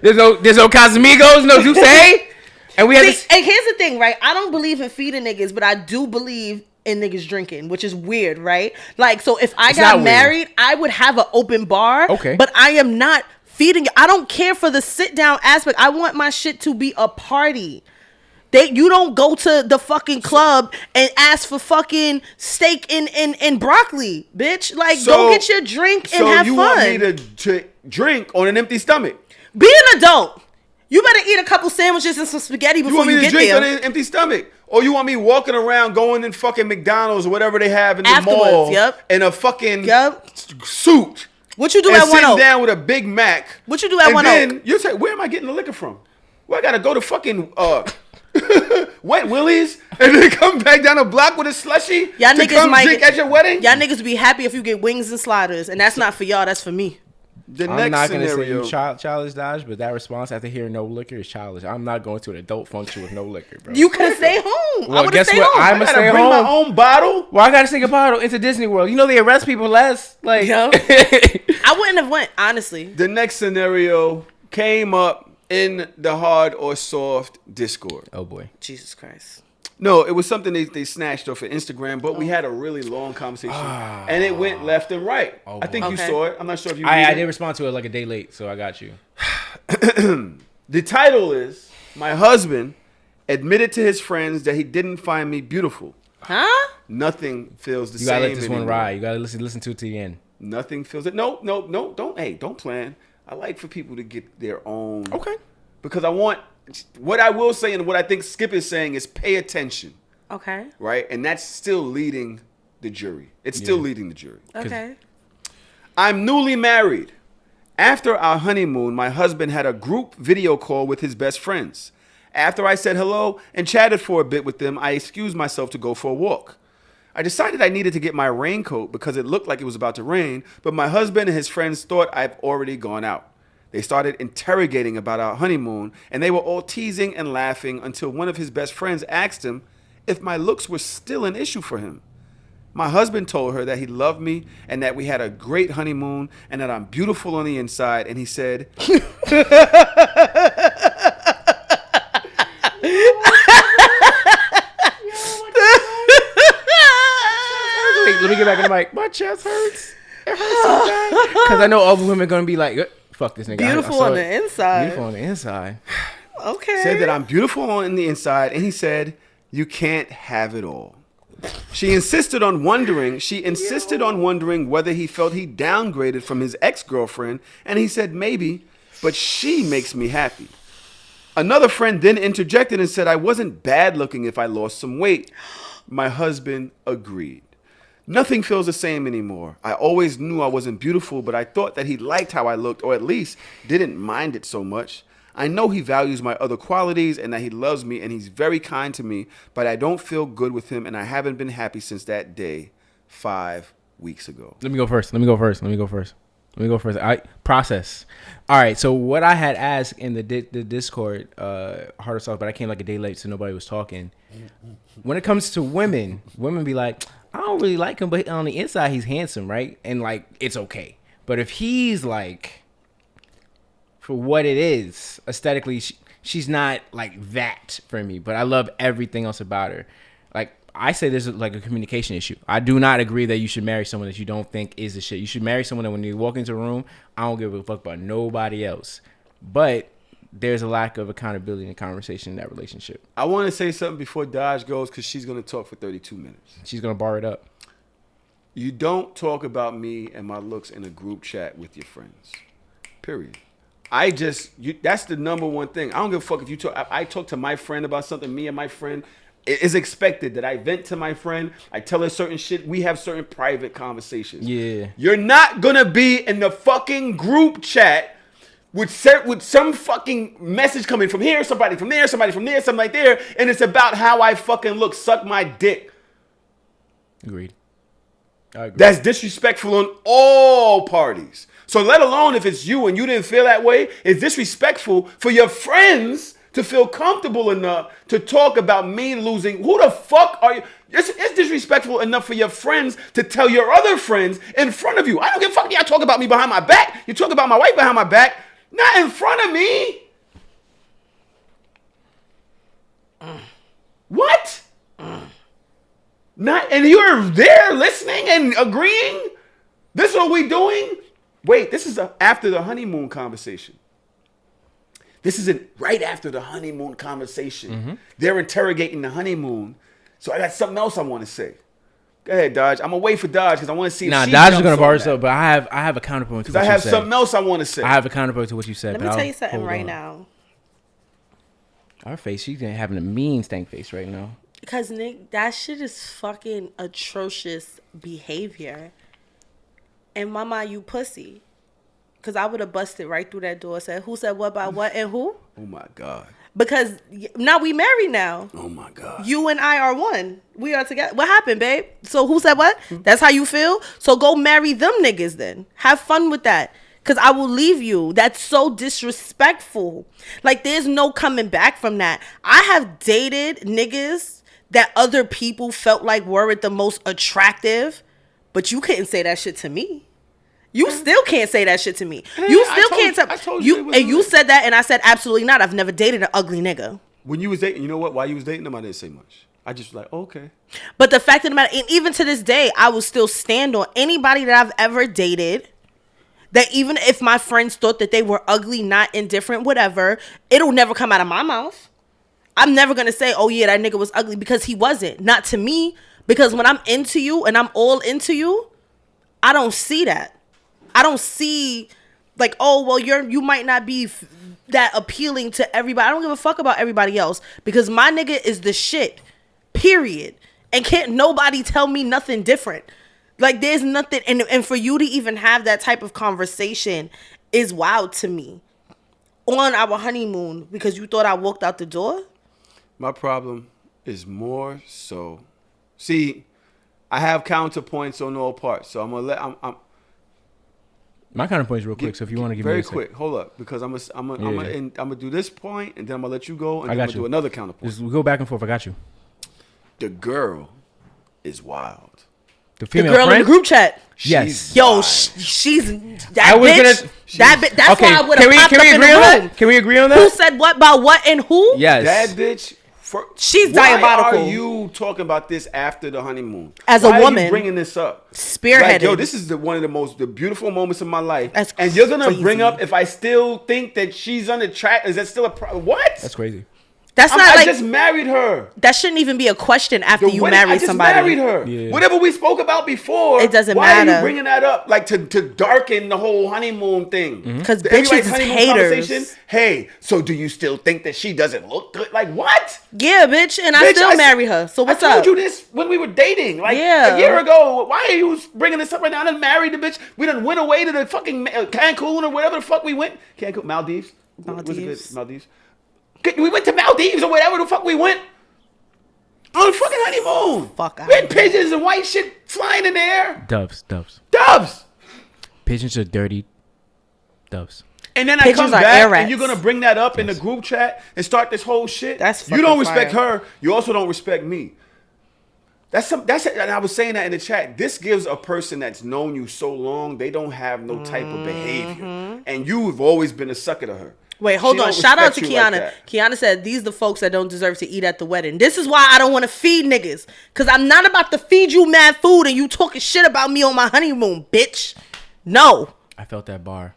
There's no Casamigos, no Douce, and we had See, this. and here's the thing, right? I don't believe in feeding niggas, but I do believe in niggas drinking, which is weird, right? Like, so if I It's not got weird. married, I would have an open bar. Okay. But I am not feeding. I don't care for the sit down aspect. I want my shit to be a party. You don't go to the fucking club and ask for fucking steak and broccoli, bitch. Like, go get your drink and have you fun. want me to drink on an empty stomach? Be an adult. You better eat a couple sandwiches and some spaghetti You before want me you to get drink there. on an empty stomach? Or you want me walking around going in fucking McDonald's or whatever they have in the Afterwards, mall yep. in a fucking Yep. suit? What you do And at 1 sitting Oak? down with a Big Mac. What you do at and 1 then Oak? you say, where am I getting the liquor from? Well, I gotta go to fucking Wet Willie's and then come back down the block with a slushie Y'all to niggas come might drink get- at your wedding? Y'all niggas be happy if you get wings and sliders, and that's not for y'all. That's for me. The I'm next not gonna say scenario. you childish Dodge, but that response after hearing no liquor is childish. I'm not going to an adult function with no liquor, bro. You could have stayed home. Well, I would have guess stayed what? home. I'm I a gotta stay bring my home. own bottle. Well, I gotta take a bottle into Disney World. You know they arrest people less. Like, Yo. I wouldn't have went, honestly. The next scenario came up in the hard or soft Discord. oh boy. Jesus Christ. No, it was something they snatched off of Instagram, but we had a really long conversation, and it went left and right. Oh, I think boy. you Okay. saw it. I'm not sure if you. I read it. did respond to it like a day late, so I got you. The title is "My husband admitted to his friends that he didn't find me beautiful. Huh? Nothing feels the You same gotta let this one anymore. ride. You gotta listen to it to the end. Nothing feels it. No, don't plan. I like for people to get their own. Okay. Because I want what I will say and what I think Skip is saying is pay attention, Okay. right? And that's still leading the jury. It's still leading the jury. Okay. I'm newly married. After our honeymoon, my husband had a group video call with his best friends. After I said hello and chatted for a bit with them, I excused myself to go for a walk. I decided I needed to get my raincoat because it looked like it was about to rain, but my husband and his friends thought I've already gone out. They started interrogating about our honeymoon, and they were all teasing and laughing until one of his best friends asked him if my looks were still an issue for him. My husband told her that he loved me and that we had a great honeymoon and that I'm beautiful on the inside, and he said, get back in the mic. My chest hurts. It hurts so bad. Because I know all the women going to be like, fuck this nigga. Beautiful on the inside. Beautiful on the inside. Okay. Said that I'm beautiful on the inside, and he said, you can't have it all. She insisted on wondering whether he felt he downgraded from his ex-girlfriend, and he said maybe, but she makes me happy. Another friend then interjected and said I wasn't bad looking if I lost some weight. My husband agreed. Nothing feels the same anymore. I always knew I wasn't beautiful, but I thought that he liked how I looked, or at least didn't mind it so much. I know he values my other qualities and that he loves me and he's very kind to me, but I don't feel good with him and I haven't been happy since that day 5 weeks ago. Let me go first. I process. All right. So what I had asked in the Discord, harder stuff, but I came like a day late, so nobody was talking. When it comes to women be like, I don't really like him, but on the inside he's handsome, right? And like it's okay. But if he's like, for what it is, aesthetically, she's not like that for me. But I love everything else about her. Like I say, there's like a communication issue. I do not agree that you should marry someone that you don't think is the shit. You should marry someone that when you walk into a room, I don't give a fuck about nobody else. But there's a lack of accountability and conversation in that relationship. I want to say something before Dodge goes because she's going to talk for 32 minutes. She's going to bar it up. You don't talk about me and my looks in a group chat with your friends. Period. That's the number one thing. I don't give a fuck if you talk. I talk to my friend about something, me and my friend. It is expected that I vent to my friend. I tell her certain shit. We have certain private conversations. Yeah. You're not going to be in the fucking group chat with some fucking message coming from here, somebody from there, somebody from there, somebody there, and it's about how I fucking look. Suck my dick. Agreed. I agree. That's disrespectful on all parties. So let alone if it's you and you didn't feel that way, it's disrespectful for your friends to feel comfortable enough to talk about me losing. Who the fuck are you? It's disrespectful enough for your friends to tell your other friends in front of you. I don't give a fuck. Y'all talk about me behind my back. You talk about my wife behind my back. Not in front of me. What? Not, and you're there listening and agreeing? This is what we doing? Wait, this is after the honeymoon conversation. This isn't right after the honeymoon conversation. Mm-hmm. They're interrogating the honeymoon. So I got something else I want to say. Go ahead, Dodge. I'm gonna wait for Dodge because I want to see. Nah, if she Dodge is gonna jumps bar on herself, that. but I have a counterpoint to what you said. I have something else I want to say. I have a counterpoint to what you said. Let me tell you something right now. Our face, she's having a mean stank face right now. Because Nick, that shit is fucking atrocious behavior. And mama, you pussy. Because I would have busted right through that door. Said who said what about what and who? Oh my God. Because now we married now. Oh my God. You and I are one. We are together. What happened, babe? So who said what? That's how you feel? So go marry them niggas then. Have fun with that. Because I will leave you. That's so disrespectful. Like, there's no coming back from that. I have dated niggas that other people felt like were the most attractive, but you couldn't say that shit to me. You still can't say that shit to me. You still can't tell. I told you. And you said that, and I said absolutely not. I've never dated an ugly nigga. When you was dating, you know what? While you was dating them, I didn't say much. I just was like, oh, okay. But the fact of the matter, and even to this day, I will still stand on anybody that I've ever dated. That even if my friends thought that they were ugly, not indifferent, whatever, it'll never come out of my mouth. I'm never going to say, oh yeah, that nigga was ugly, because he wasn't. Not to me. Because when I'm into you and I'm all into you, I don't see that. I don't see like, oh, well, you might not be that appealing to everybody. I don't give a fuck about everybody else, because my nigga is the shit, period. And can't nobody tell me nothing different. Like, there's nothing. And for you to even have that type of conversation is wild to me on our honeymoon because you thought I walked out the door. My problem is more so. See, I have counterpoints on all parts, so I'm gonna let. My counterpoint is real quick, so if you want to give me very quick, hold up, because I'm gonna do this point, and then I'm gonna let you go, and then I'm gonna do another counterpoint. Just go back and forth. I got you. The girl is wild. The female girl friend? in the group chat. Yes. Yo, she's that I was bitch. That bitch. That's Okay, why I would have popped can we up in agree the on room. that? Can we agree on that? Who said what about what and who? Yes. That bitch She's why diabolical. Are you talking about this after the honeymoon? As why a woman, are you bringing this up? Spearheaded. Like, yo, this is one of the beautiful moments of my life. That's and you're gonna crazy. bring up if I still think that she's unattractive. Is that still a problem? What? That's crazy. That's not I like just married her. that shouldn't even be a question after you Wedding, marry I just somebody. married her. Yeah. Whatever we spoke about before, It doesn't why matter. are you bringing that up? Like to darken the whole honeymoon thing. Because Everybody's bitches is honeymoon haters. conversation. Hey, so do you still think that she doesn't look good? Like what? Yeah, bitch, and I Bitch, still marry her. So what's I told up? you this when we were dating, like Yeah. a year ago. Why are you bringing this up right now? I done married the bitch. We done went away to the fucking Cancun or whatever the fuck we went. Cancun, Maldives. Was it good? Maldives. We went to Maldives or whatever the fuck we went. On a fucking honeymoon. Fuck We had outta here. pigeons and white shit flying in the air. Doves. Doves. Pigeons are dirty. Doves. And then I Pigeons come are back air and rats. you're gonna bring that up in the group chat and start this whole shit. That's you don't fucking respect fire. her. You also don't respect me. That's and I was saying that in the chat. This gives a person that's known you so long, they don't have no type of behavior, and you've always been a sucker to her. Wait, hold She on. don't Shout out to respect you like Kiana. that. Kiana said, these the folks that don't deserve to eat at the wedding. This is why I don't want to feed niggas. Because I'm not about to feed you mad food and you talking shit about me on my honeymoon, bitch. No. I felt that bar.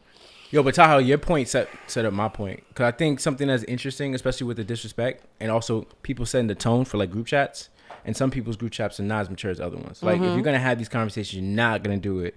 Yo, but Tahoe, your point set up my point. Because I think something that's interesting, especially with the disrespect, and also people setting the tone for like group chats, and some people's group chats are not as mature as other ones. Like, if you're going to have these conversations, you're not going to do it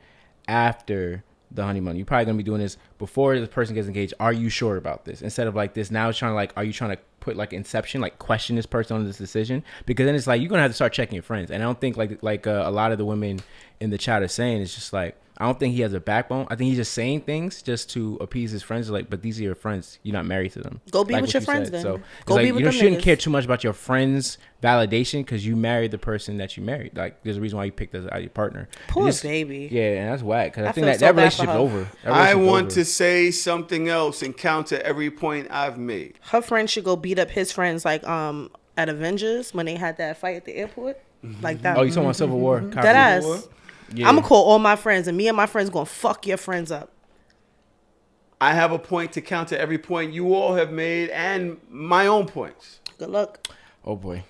after the honeymoon. You're probably going to be doing this before the person gets engaged. Are you sure about this? Instead of like this, now it's trying to like, are you trying to put like inception, like question this person on this decision? Because then it's like, you're going to have to start checking your friends. And I don't think like a lot of the women in the chat are saying, it's just like, I don't think he has a backbone. I think he's just saying things just to appease his friends. Like, but these are your friends. You're not married to them. Go be Like with what your you friends said. then. So Go it's like, be with you them shouldn't niggas. care too much about your friends' validation because you married the person that you married. Like, there's a reason why you picked as your partner. Poor Just- baby. Yeah, and that's whack. Because I think feel that so bad for relationship's her. over. That I relationship's want over. to say something else and counter every point I've made. Her friend should go beat up his friends like at Avengers when they had that fight at the airport. Like that. Oh, you talking about Civil War? That ass. Yeah. I'm gonna call all my friends and me and my friends gonna fuck your friends up. I have a point to counter every point you all have made and my own points. Good luck. Oh boy.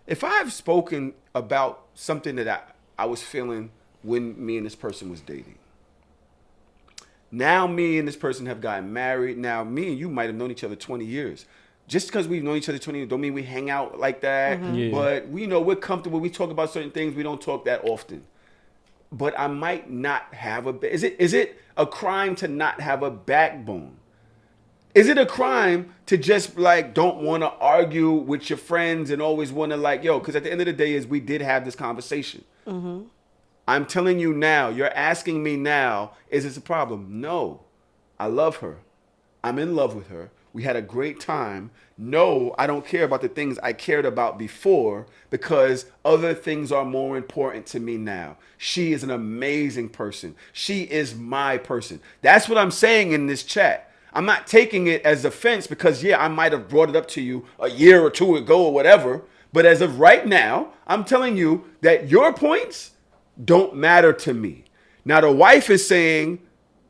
If I've spoken about something that I was feeling when me and this person was dating, now me and this person have gotten married. Now me and you might have known each other 20 years. Just because we've known each other 20 years don't mean we hang out like that. Yeah. But we know we're comfortable. We talk about certain things. We don't talk that often. But I might not have is it a crime to not have a backbone? Is it a crime to just like don't want to argue with your friends and always want to like, yo, because at the end of the day is we did have this conversation. I'm telling you now, you're asking me now, is this a problem? No, I love her. I'm in love with her. We had a great time. No, I don't care about the things I cared about before because other things are more important to me now. She is an amazing person. She is my person. That's what I'm saying in this chat. I'm not taking it as offense because, yeah, I might have brought it up to you a year or two ago or whatever. But as of right now, I'm telling you that your points don't matter to me. Now, the wife is saying,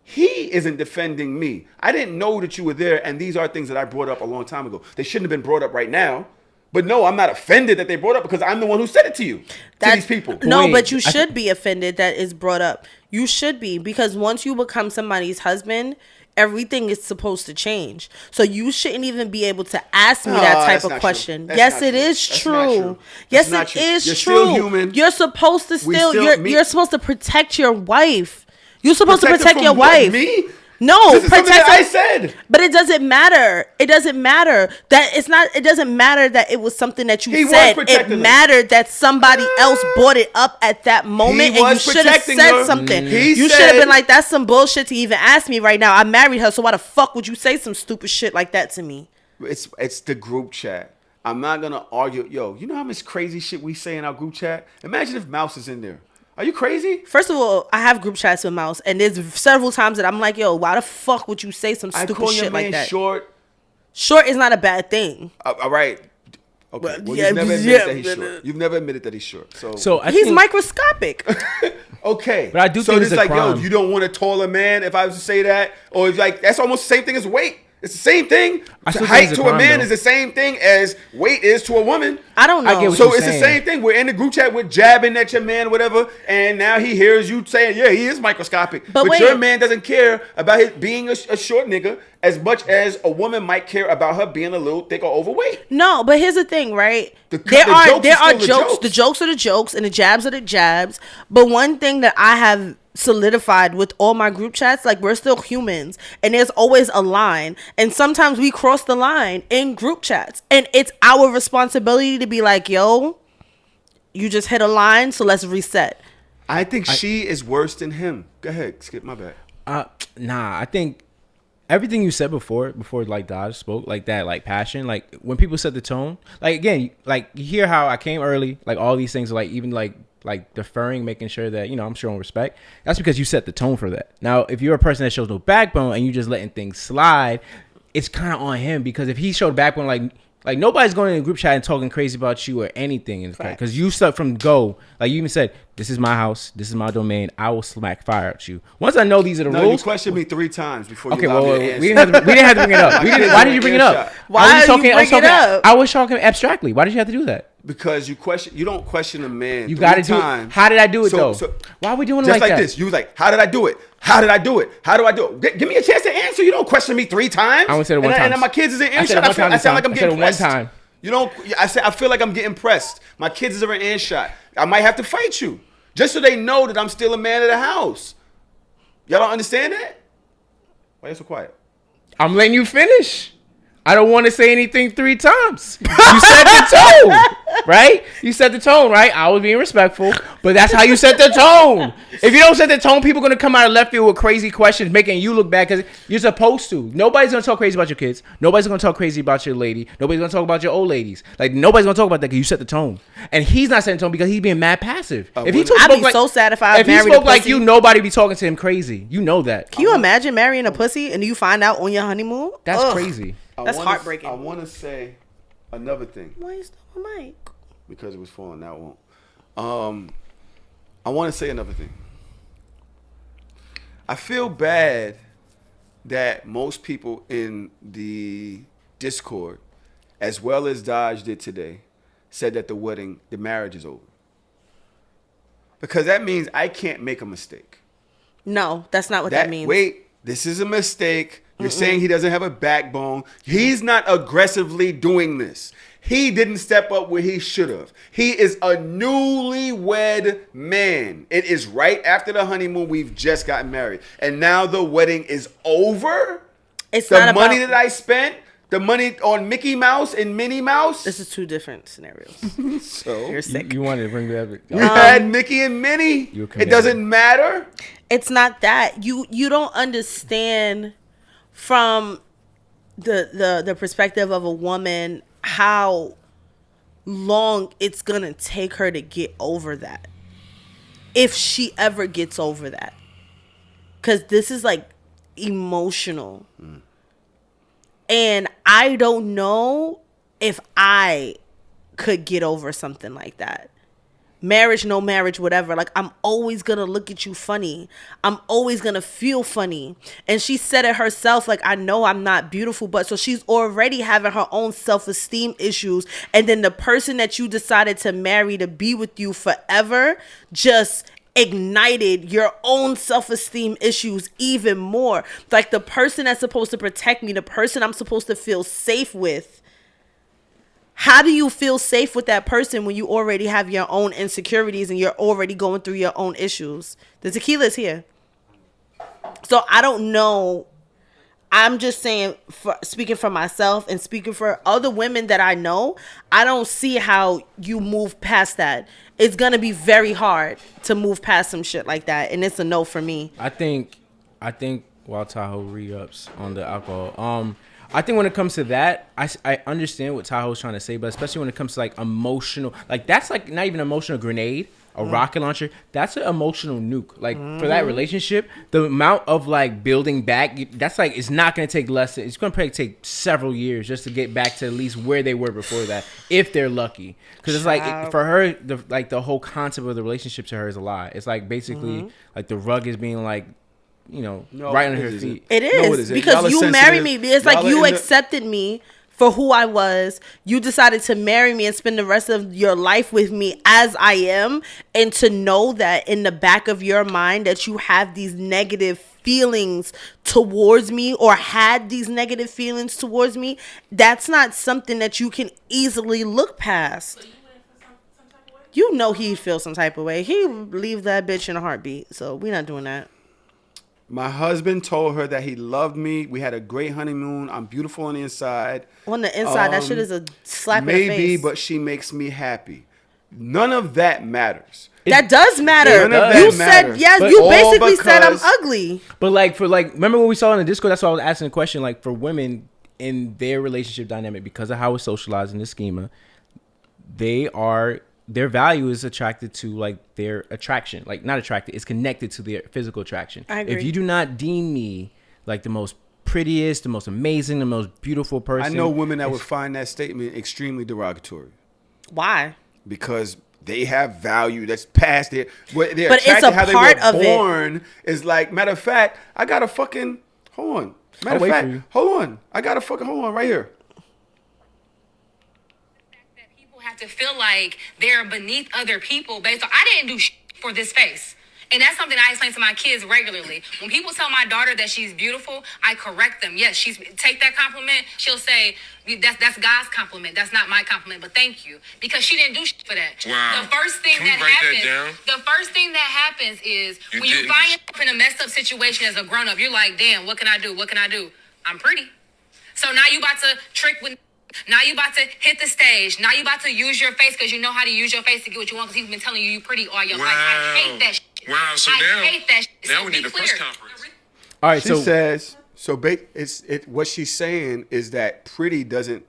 he isn't defending me. I didn't know that you were there, and these are things that I brought up a long time ago. They shouldn't have been brought up right now. But no, I'm not offended that they brought up because I'm the one who said it to you, to these people. No, Wait, but you should be offended that it's brought up. You should be, because once you become somebody's husband, everything is supposed to change. So you shouldn't even be able to ask me that type that's of not question. true. That's Yes, not it true. is That's true. not true. Yes, That's not it true. is You're true. still human. You're supposed to We still, still- you're supposed to protect your wife. You're supposed to her protect from your what, wife. Me? No, This is something protect that her. I said. But it doesn't matter. It doesn't matter that it's not. It doesn't matter that it was something that you He was said. It protecting her. mattered that somebody else brought it up at that moment, He and you was should have protecting said her. something. He You should have said- been like, "That's some bullshit to even ask me right now. I married her, so why the fuck would you say some stupid shit like that to me?" It's the group chat. I'm not gonna argue. Yo, you know how much crazy shit we say in our group chat? Imagine if Mouse is in there. Are you crazy? First of all, I have group chats with Mouse, and there's several times that I'm like, "Yo, why the fuck would you say some I stupid call your shit man like that?" short. Short is not a bad thing. All right. Okay. Well, yeah, you've never admitted yeah, that he's yeah. short. You've never admitted that he's short. So I He's think, microscopic. Okay. But I do so think it's it's a like, yo, crime. you don't want a taller man if I was to say that? Or it's like, that's almost the same thing as weight. It's the same thing. I still think Height it's a to a crime, man though. is the same thing as weight is to a woman. I don't know. I get what So you're it's saying. the same thing. We're in the group chat, we're jabbing at your man, whatever, and now he hears you saying, yeah, he is microscopic. But wait. your man doesn't care about his being a short nigga as much as a woman might care about her being a little thick or overweight. No, but here's the thing, right? The there are jokes are still the jokes. jokes. The jokes are the jokes, and the jabs are the jabs. But one thing that I have solidified with all my group chats, like, we're still humans, and there's always a line, and sometimes we cross the line in group chats, and it's our responsibility to be like, yo, you just hit a line, so let's reset. I think she is worse than him. Go ahead, Skip, my bad. Nah, I think everything you said before like Dodge spoke, like that, like passion, like when people set the tone, like again, like you hear how I came early, like all these things, like even like deferring, making sure that, you know, I'm showing respect. That's because you set the tone for that. Now, if you're a person that shows no backbone and you just letting things slide, it's kind of on him, because if he showed backbone, like nobody's going in a group chat and talking crazy about you or anything, because you stuck from go. Like you even said, this is my house, this is my domain. I will smack fire at you. Once I know these are the No, rules. you questioned me 3 times before you Okay, allowed well, me to we answer. didn't have to bring it up. Why did you bring it up? Why did you bring it up? I was talking abstractly. Why did you have to do that? Because you don't question a man. You 3 got to do it. times. How did I do it, So- though? so- Why are we doing it Just like that? this. You was like, how did I do it? How did I do it? How do I do it? Give me a chance to answer. You don't question me 3 times. I only said it one time. And my kids is in I said it earshot. one time I sound like I'm I said getting it one pressed. time. You don't. I feel like I'm getting pressed. My kids are in earshot. I might have to fight you just so they know that I'm still a man of the house. Y'all don't understand that? Why you so quiet? I'm letting you finish. I don't want to say anything 3 times. You set the tone, right? You set the tone, right? I was being respectful, but that's how you set the tone. If you don't set the tone, people are going to come out of left field with crazy questions, making you look bad, because you're supposed to. Nobody's going to talk crazy about your kids. Nobody's going to talk crazy about your lady. Nobody's going to talk about your old ladies. Like, nobody's going to talk about that because you set the tone. And he's not setting the tone because he's being mad passive. If he I'd be so sad if I if he married spoke a like pussy. you, nobody be talking to him crazy. You know that. Can you imagine marrying a pussy and you find out on your honeymoon? That's Ugh. crazy. That's heartbreaking. I want to say another thing. Why is the mic? Because it was falling. Now it won't. I want to say another thing. I feel bad that most people in the Discord, as well as Dodge did today, said that the marriage is over. Because that means I can't make a mistake. No, that's not what that means. Wait, this is a mistake. You're saying he doesn't have a backbone. He's not aggressively doing this. He didn't step up where he should have. He is a newlywed man. It is right after the honeymoon. We've just gotten married. And now the wedding is over? It's The not money about, that I spent, the money on Mickey Mouse and Minnie Mouse. This is 2 different scenarios. So You're sick. You wanted to bring that we had Mickey and Minnie. You're It committed. doesn't matter. It's not that. You don't understand from the perspective of a woman how long it's gonna take her to get over that, if she ever gets over that, because this is like emotional. And I don't know if I could get over something like that. Marriage, no marriage, whatever. Like, I'm always gonna look at you funny. I'm always gonna feel funny. And she said it herself, like, I know I'm not beautiful, but so she's already having her own self-esteem issues. And then the person that you decided to marry to be with you forever just ignited your own self-esteem issues even more. Like, the person that's supposed to protect me, the person I'm supposed to feel safe with, how do you feel safe with that person when you already have your own insecurities and you're already going through your own issues? The tequila's here. So I don't know. I'm just saying, speaking for myself and speaking for other women that I know, I don't see how you move past that. It's going to be very hard to move past some shit like that. And it's a no for me. I think while Tahoe re-ups on the alcohol, I think when it comes to that, I understand what Tahoe's trying to say, but especially when it comes to like emotional, like that's like not even an emotional grenade, a rocket launcher. That's an emotional nuke. Like for that relationship, the amount of like building back, that's like, it's not going to take less. It's going to probably take several years just to get back to at least where they were before that, if they're lucky. Because it's like for her, the whole concept of the relationship to her is a lie. It's like basically like the rug is being like right under her isn't. feet. It No, is it isn't. because Y'all are you married me. sensitive. It's like Y'all are you in the- accepted me for who I was. You decided to marry me and spend the rest of your life with me as I am, and to know that in the back of your mind that you have these negative feelings towards me or had these negative feelings towards me, that's not something that you can easily look past. You know he'd feel some type of way. He'd leave that bitch in a heartbeat. So we're not doing that. My husband told her that he loved me. We had a great honeymoon. I'm beautiful on the inside. On the inside, that shit is a slap in the face. Maybe, but she makes me happy. None of that matters. That does matter. None of that You matter. said, yes, But you all basically said I'm because- ugly. But like remember what we saw in the Discord? That's why I was asking the question. Like for women in their relationship dynamic, because of how it's socialized in the schema, their value is attracted to like their attraction. Like not attracted, it's connected to their physical attraction. I agree. If you do not deem me like the most prettiest, the most amazing, the most beautiful I person, know women that would find that statement extremely derogatory Why? because they have value that's past their. What they're But it's attracted a how part they of were it. born is like. Matter of fact, I got a fucking hold on. Matter I'll of wait fact, for you. hold on. I got a fucking hold on right here. That people have to feel like they're beneath other people based on I didn't do for this face. And that's something I explain to my kids regularly. When people tell my daughter that she's beautiful, I correct them. Yes, take that compliment. She'll say that's God's compliment. That's not my compliment, but thank you because she didn't do for that. Wow. The first thing Can that we write that happens, down? the first thing that happens is You when you didn't- find yourself in a messed up situation as a grown up, you're like, damn, what can I do? What can I do? I'm pretty. So now you about to trick with. Now you about to hit the stage. Now you about to use your face because you know how to use your face to get what you want because he's been telling you you pretty all your life. I hate that shit. Wow, so I now- hate that shit. now So we be need a clear. press conference. all right. She So says so. What she's saying is that pretty doesn't.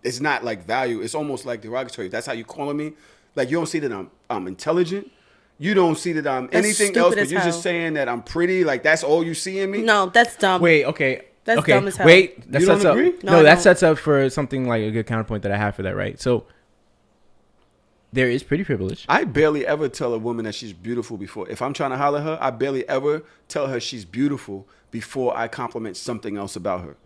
It's not like value. It's almost like derogatory. That's how you calling me. Like you don't see that I'm intelligent. You don't see that I'm That's anything stupid else. But as you're hell. just saying that I'm pretty. Like that's all you see in me. No, that's dumb. wait, okay. That's okay. dumb as hell. Wait, that You sets don't up. agree? No, No, I that don't. sets up for something like a good counterpoint that I have for that, right? So there is pretty privilege. I barely ever tell a woman that she's beautiful before. If I'm trying to holler at her, I barely ever tell her she's beautiful before I compliment something else about her.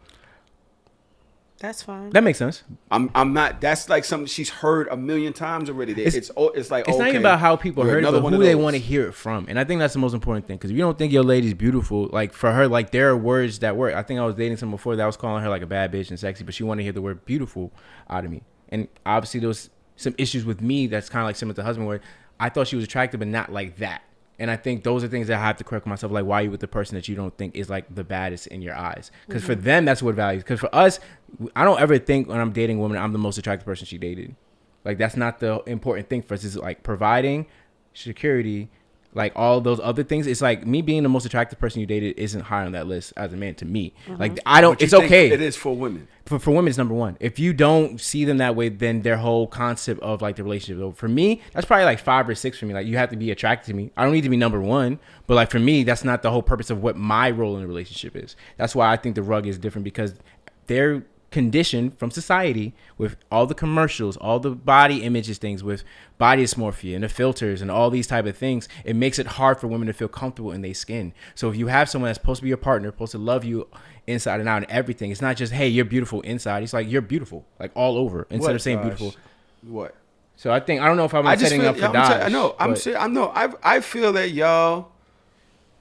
That's fine. That makes sense. I'm not. That's like something she's heard a million times already. It's like It's okay, not even about how people you're heard it, another but one who of they those. want to hear it from. And I think that's the most important thing. Because if you don't think your lady's beautiful, like for her, like there are words that work. I think I was dating someone before that was calling her like a bad bitch and sexy, but she wanted to hear the word beautiful out of me. And obviously there was some issues with me that's kind of like similar to husband where I thought she was attractive, but not like that. And I think those are things that I have to correct myself. Like, why are you with the person that you don't think is like the baddest in your eyes? Because for them, that's what values. Because for us, I don't ever think when I'm dating a woman, I'm the most attractive person she dated. Like, that's not the important thing for us. It's like providing security, like all those other things. It's like me being the most attractive person you dated isn't high on that list as a man to me. Like, I don't, But you it's think okay. It is for women. For women, it's number one. If you don't see them that way, then their whole concept of like the relationship is over. For me, that's probably like 5 or 6 for me. Like you have to be attracted to me. I don't need to be number one, but like for me, that's not the whole purpose of what my role in the relationship is. That's why I think the rug is different because they're conditioned from society with all the commercials, all the body images things with body dysmorphia and the filters and all these type of things. It makes it hard for women to feel comfortable in their skin. So if you have someone that's supposed to be your partner, supposed to love you inside and out and everything, it's not just, hey, you're beautiful inside. It's like, you're beautiful, like all over instead What, of saying Josh? beautiful. What? So I think, I don't know if I'm I just setting feel, up for I'm Dodge. I know. I'm but- saying. I know. I feel that y'all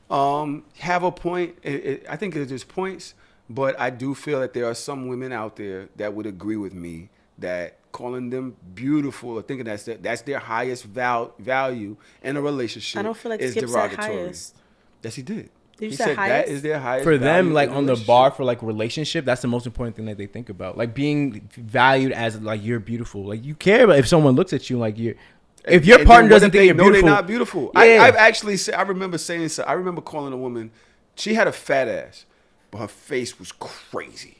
have a point. I think there's points, but I do feel that there are some women out there that would agree with me that calling them beautiful or thinking that's their highest value in a relationship. I don't feel like is Skip said derogatory. highest. Yes, he did. Did you He say said highest? that is their highest For them, value like in a on the relationship. bar for like relationship, that's the most important thing that they think about. Like being valued as like you're beautiful. Like you care about if someone looks at you like you're. If your And partner then what doesn't if think they you're know beautiful, they're not beautiful. Yeah. I've actually said. I remember saying so. I remember calling a woman. She had a fat ass, but her face was crazy.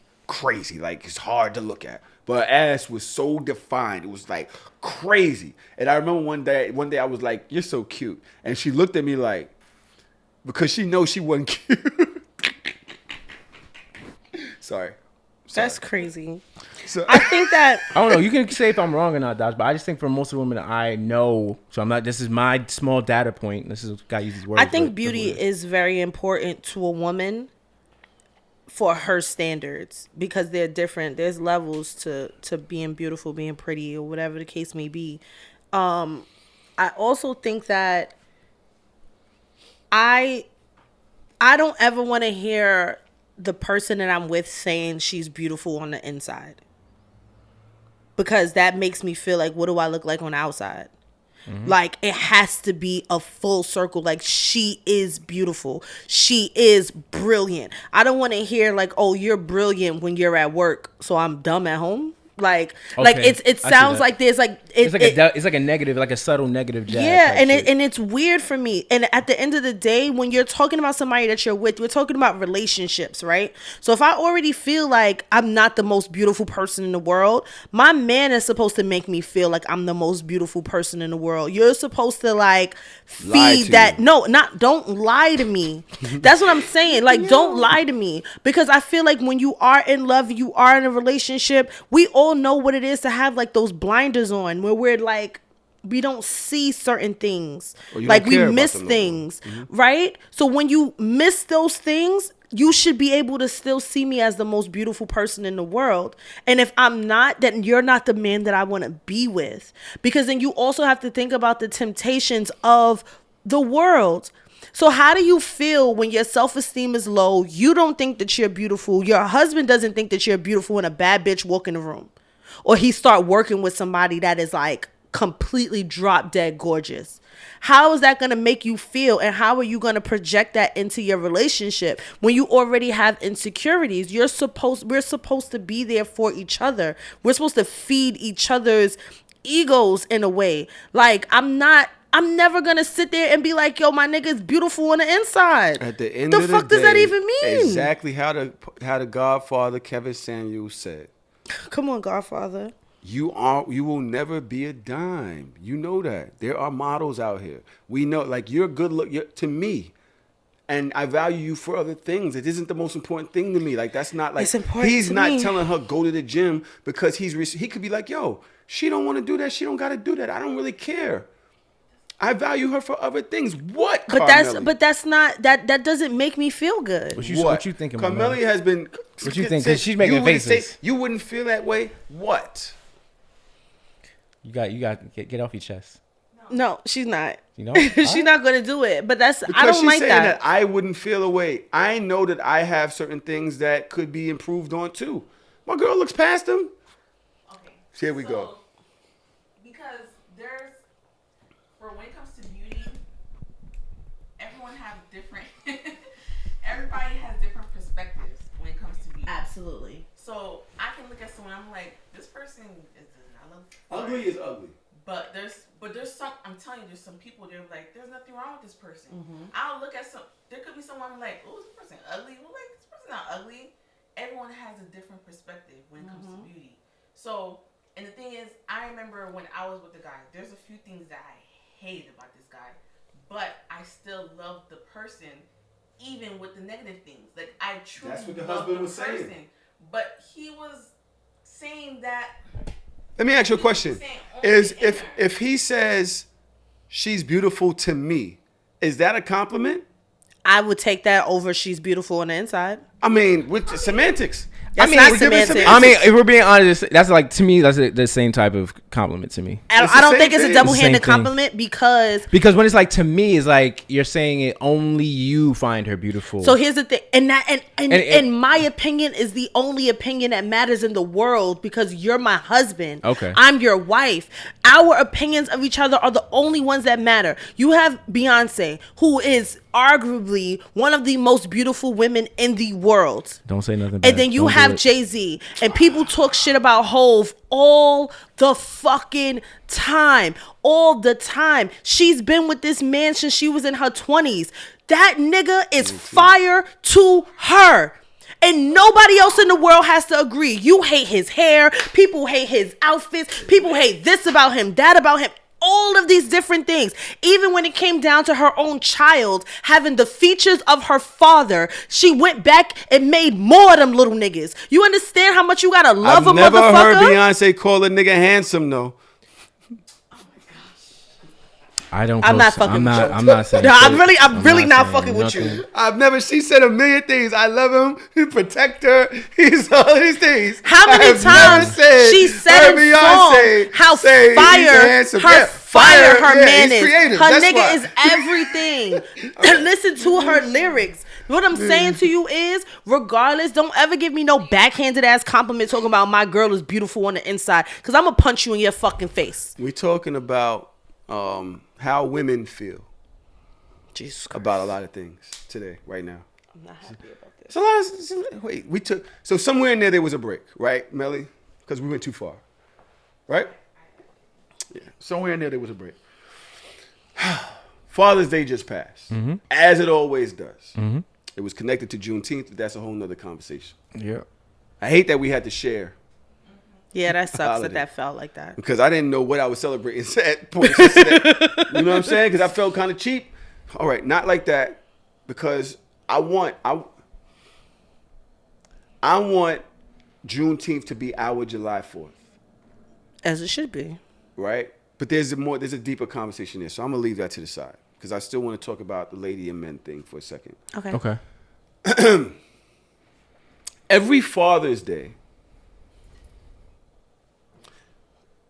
Like it's hard to look at. But her ass was so defined. It was like crazy. And I remember one day I was like, "You're so cute," and she looked at me like, because she knows she wasn't cute. Sorry. That's crazy. So, I think that I don't know. You can say if I'm wrong or not, Dodge, but I just think for most of the women that I know, so I'm not. This is my small data point. This is gotta use these words. I think beauty is very important to a woman for her standards because they're different. There's levels to being beautiful, being pretty, or whatever the case may be. I also think that I don't ever want to hear the person that I'm with saying she's beautiful on the inside. Because that makes me feel like, what do I look like on the outside? Mm-hmm. Like, it has to be a full circle. Like, she is beautiful. She is brilliant. I don't want to hear like, oh, you're brilliant when you're at work, so I'm dumb at home. Like it sounds like there's like it's like a negative, like a subtle negative jab. Yeah, and it's weird for me. And at the end of the day, when you're talking about somebody that you're with, we're talking about relationships, right? So if I already feel like I'm not the most beautiful person in the world, my man is supposed to make me feel like I'm the most beautiful person in the world. You're supposed to like feed that. No, don't lie to me. That's what I'm saying. Like, don't lie to me, because I feel like when you are in love, you are in a relationship, we all know what it is to have like those blinders on where we're like, we don't see certain things, like we miss things, right? So when you miss those things, you should be able to still see me as the most beautiful person in the world. And if I'm not, then you're not the man that I want to be with, because then you also have to think about the temptations of the world. So how do you feel when your self-esteem is low? You don't think that you're beautiful. Your husband doesn't think that you're beautiful, and a bad bitch walk in the room. Or he start working with somebody that is like completely drop dead gorgeous. How is that going to make you feel? And how are you going to project that into your relationship when you already have insecurities? We're supposed to be there for each other. We're supposed to feed each other's egos in a way. Like, I'm never going to sit there and be like, yo, my nigga is beautiful on the inside. At the end of the day, fuck does that even mean? Exactly how the Godfather Kevin Samuels said. Come on, Godfather. You will never be a dime. You know that. There are models out here. We know, like, you're good look to me, and I value you for other things. It isn't the most important thing to me. Like, that's not like, he's not telling her go to the gym because he could be like, yo, she don't want to do that. She don't got to do that. I don't really care. I value her for other things. What? But that's not that doesn't make me feel good. What you thinking about? Carmeli has been. What you think? Because she's making faces. You wouldn't feel that way. What? You got to get off your chest. No, she's not. You know, she's not gonna do it. But that's because I don't like that. I wouldn't feel a way. I know that I have certain things that could be improved on too. My girl looks past them. Okay. Here we go. Because when it comes to beauty, everyone has different. Everybody has different perspectives when it comes to beauty. Absolutely. So I can look at someone, I'm like, this person is not look Ugly is ugly. But there's some. I'm telling you, there's some people. They're like, there's nothing wrong with this person. Mm-hmm. I'll look at some. There could be someone I'm like, oh, is this person ugly? Well, like, this person not ugly. Everyone has a different perspective when it comes to beauty. So, and the thing is, I remember when I was with the guy. There's a few things that I hated about this guy, but I still loved the person, even with the negative things. Like, I truly That's what the loved husband the was saying. person, but he was saying that. Let me ask you a question. If he says she's beautiful to me, is that a compliment? I would take that over she's beautiful on the inside. I mean, with semantics. That's not semantics. I mean, if we're being honest, that's like, to me, that's the same type of compliment to me. I don't think it's a double-handed compliment because when it's like, to me, it's like you're saying it only you find her beautiful. So here's the thing, and my opinion is the only opinion that matters in the world because you're my husband. Okay, I'm your wife. Our opinions of each other are the only ones that matter. You have Beyonce, who is arguably one of the most beautiful women in the world. Don't say nothing bad. And then you have Jay-Z, and people talk shit about Hove all the fucking time. All the time. She's been with this man since she was in her 20s. That nigga is fire to her. And nobody else in the world has to agree. You hate his hair. People hate his outfits. People hate this about him, that about him. all of these different things. Even when it came down to her own child having the features of her father, she went back and made more of them little niggas. You understand how much you gotta love a motherfucker? I've never heard Beyonce call a nigga handsome though. I don't. I'm not fucking. I'm not saying. No, I'm really not fucking with you. I've never. She said a million things. I love him. He protect her. He's all these things. How many times she said in song how fire her man is. Her nigga is everything. Listen to her lyrics. What I'm saying to you is, regardless, don't ever give me no backhanded ass compliment talking about my girl is beautiful on the inside, because I'm gonna punch you in your fucking face. We talking about how women feel Jesus Christ. about a lot of things today, right now. I'm not happy about this. So somewhere in there was a break, right, Melly? Because we went too far, right? Yeah, somewhere in there was a break. Father's Day just passed, as it always does. It was connected to Juneteenth, but that's a whole nother conversation. Yeah. I hate that we had to share. Yeah, that sucks Holiday. that felt like that. Because I didn't know what I was celebrating at points yesterday. You know what I'm saying? Because I felt kind of cheap. All right, not like that. Because I want Juneteenth to be our July 4th. As it should be. Right? But there's a deeper conversation there. So I'm going to leave that to the side. Because I still want to talk about the lady and men thing for a second. Okay. Every Father's Day,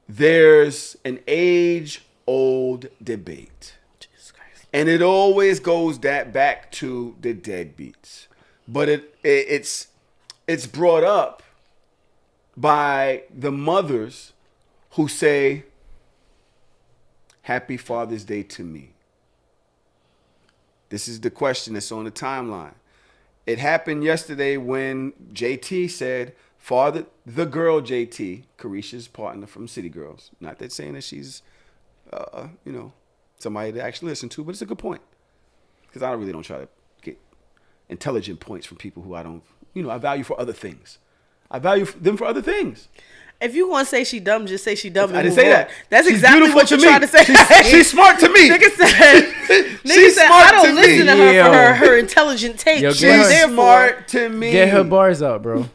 there's an age-old debate. Jesus Christ. And it always goes back to the deadbeats. But it's brought up by the mothers who say, Happy Father's Day to me. This is the question that's on the timeline. It happened yesterday when JT said, the girl JT, Carisha's partner from City Girls. Not that saying that she's, somebody to actually listen to, but it's a good point. Because I really don't try to get intelligent points from people who I don't, I value for other things. I value them for other things. If you want to say she dumb, just say she dumb. I didn't say that. That's She's exactly what you're trying to say. She's smart to me. Nigga said, I don't listen to her for her intelligent take. Yo, She's smart to me. Get her bars up, bro.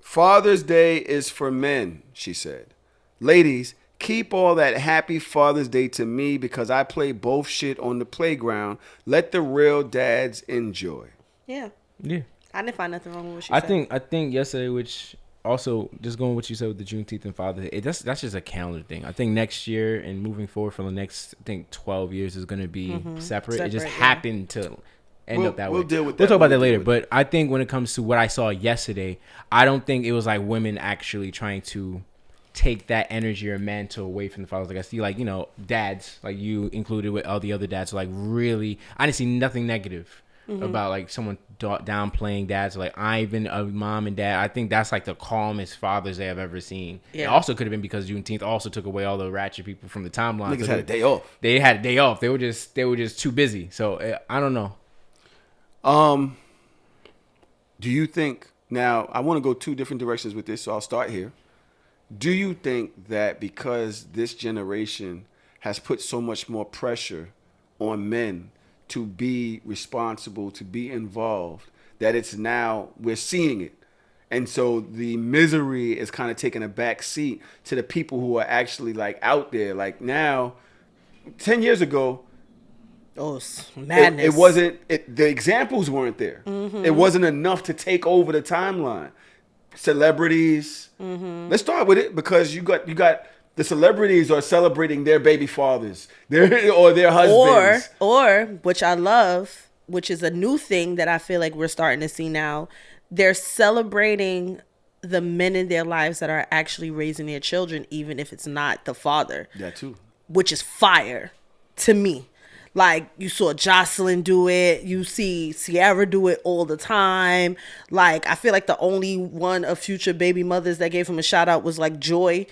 Father's Day is for men, she said. Ladies, keep all that happy Father's Day to me because I play both shit on the playground. Let the real dads enjoy. Yeah. Yeah. I didn't find nothing wrong with what she said. I think yesterday, which also just going with what you said with the Juneteenth and Father's Day, that's just a calendar thing. I think next year and moving forward for the next 12 years is going to be separate. It just happened to end up that way. We'll talk about that later. But I think when it comes to what I saw yesterday, I don't think it was like women actually trying to take that energy or mantle away from the fathers. Like I see, like, dads, like you included with all the other dads, like really, I didn't see nothing negative about like someone downplaying dads. Like Ivan, a mom and dad. I think that's like the calmest Father's Day I've ever seen. Yeah. It also could have been because Juneteenth also took away all the ratchet people from the timeline. Niggas had a day off. They had a day off. They were just too busy. So I don't know. Do you think, now I want to go two different directions with this, so I'll start here. Do you think that because this generation has put so much more pressure on men to be responsible, to be involved, that it's now, we're seeing it. And so the misery is kind of taking a back seat to the people who are actually like out there. Like now, 10 years ago, madness. It wasn't, the examples weren't there. It wasn't enough to take over the timeline. Celebrities. Let's start with it because you got the celebrities are celebrating their baby fathers, or their husbands, or which I love, which is a new thing that I feel like we're starting to see now. They're celebrating the men in their lives that are actually raising their children, even if it's not the father. That too, which is fire to me. Like, you saw Jocelyn do it. You see Sierra do it all the time. Like, I feel like the only one of future baby mothers that gave him a shout out was like Joy.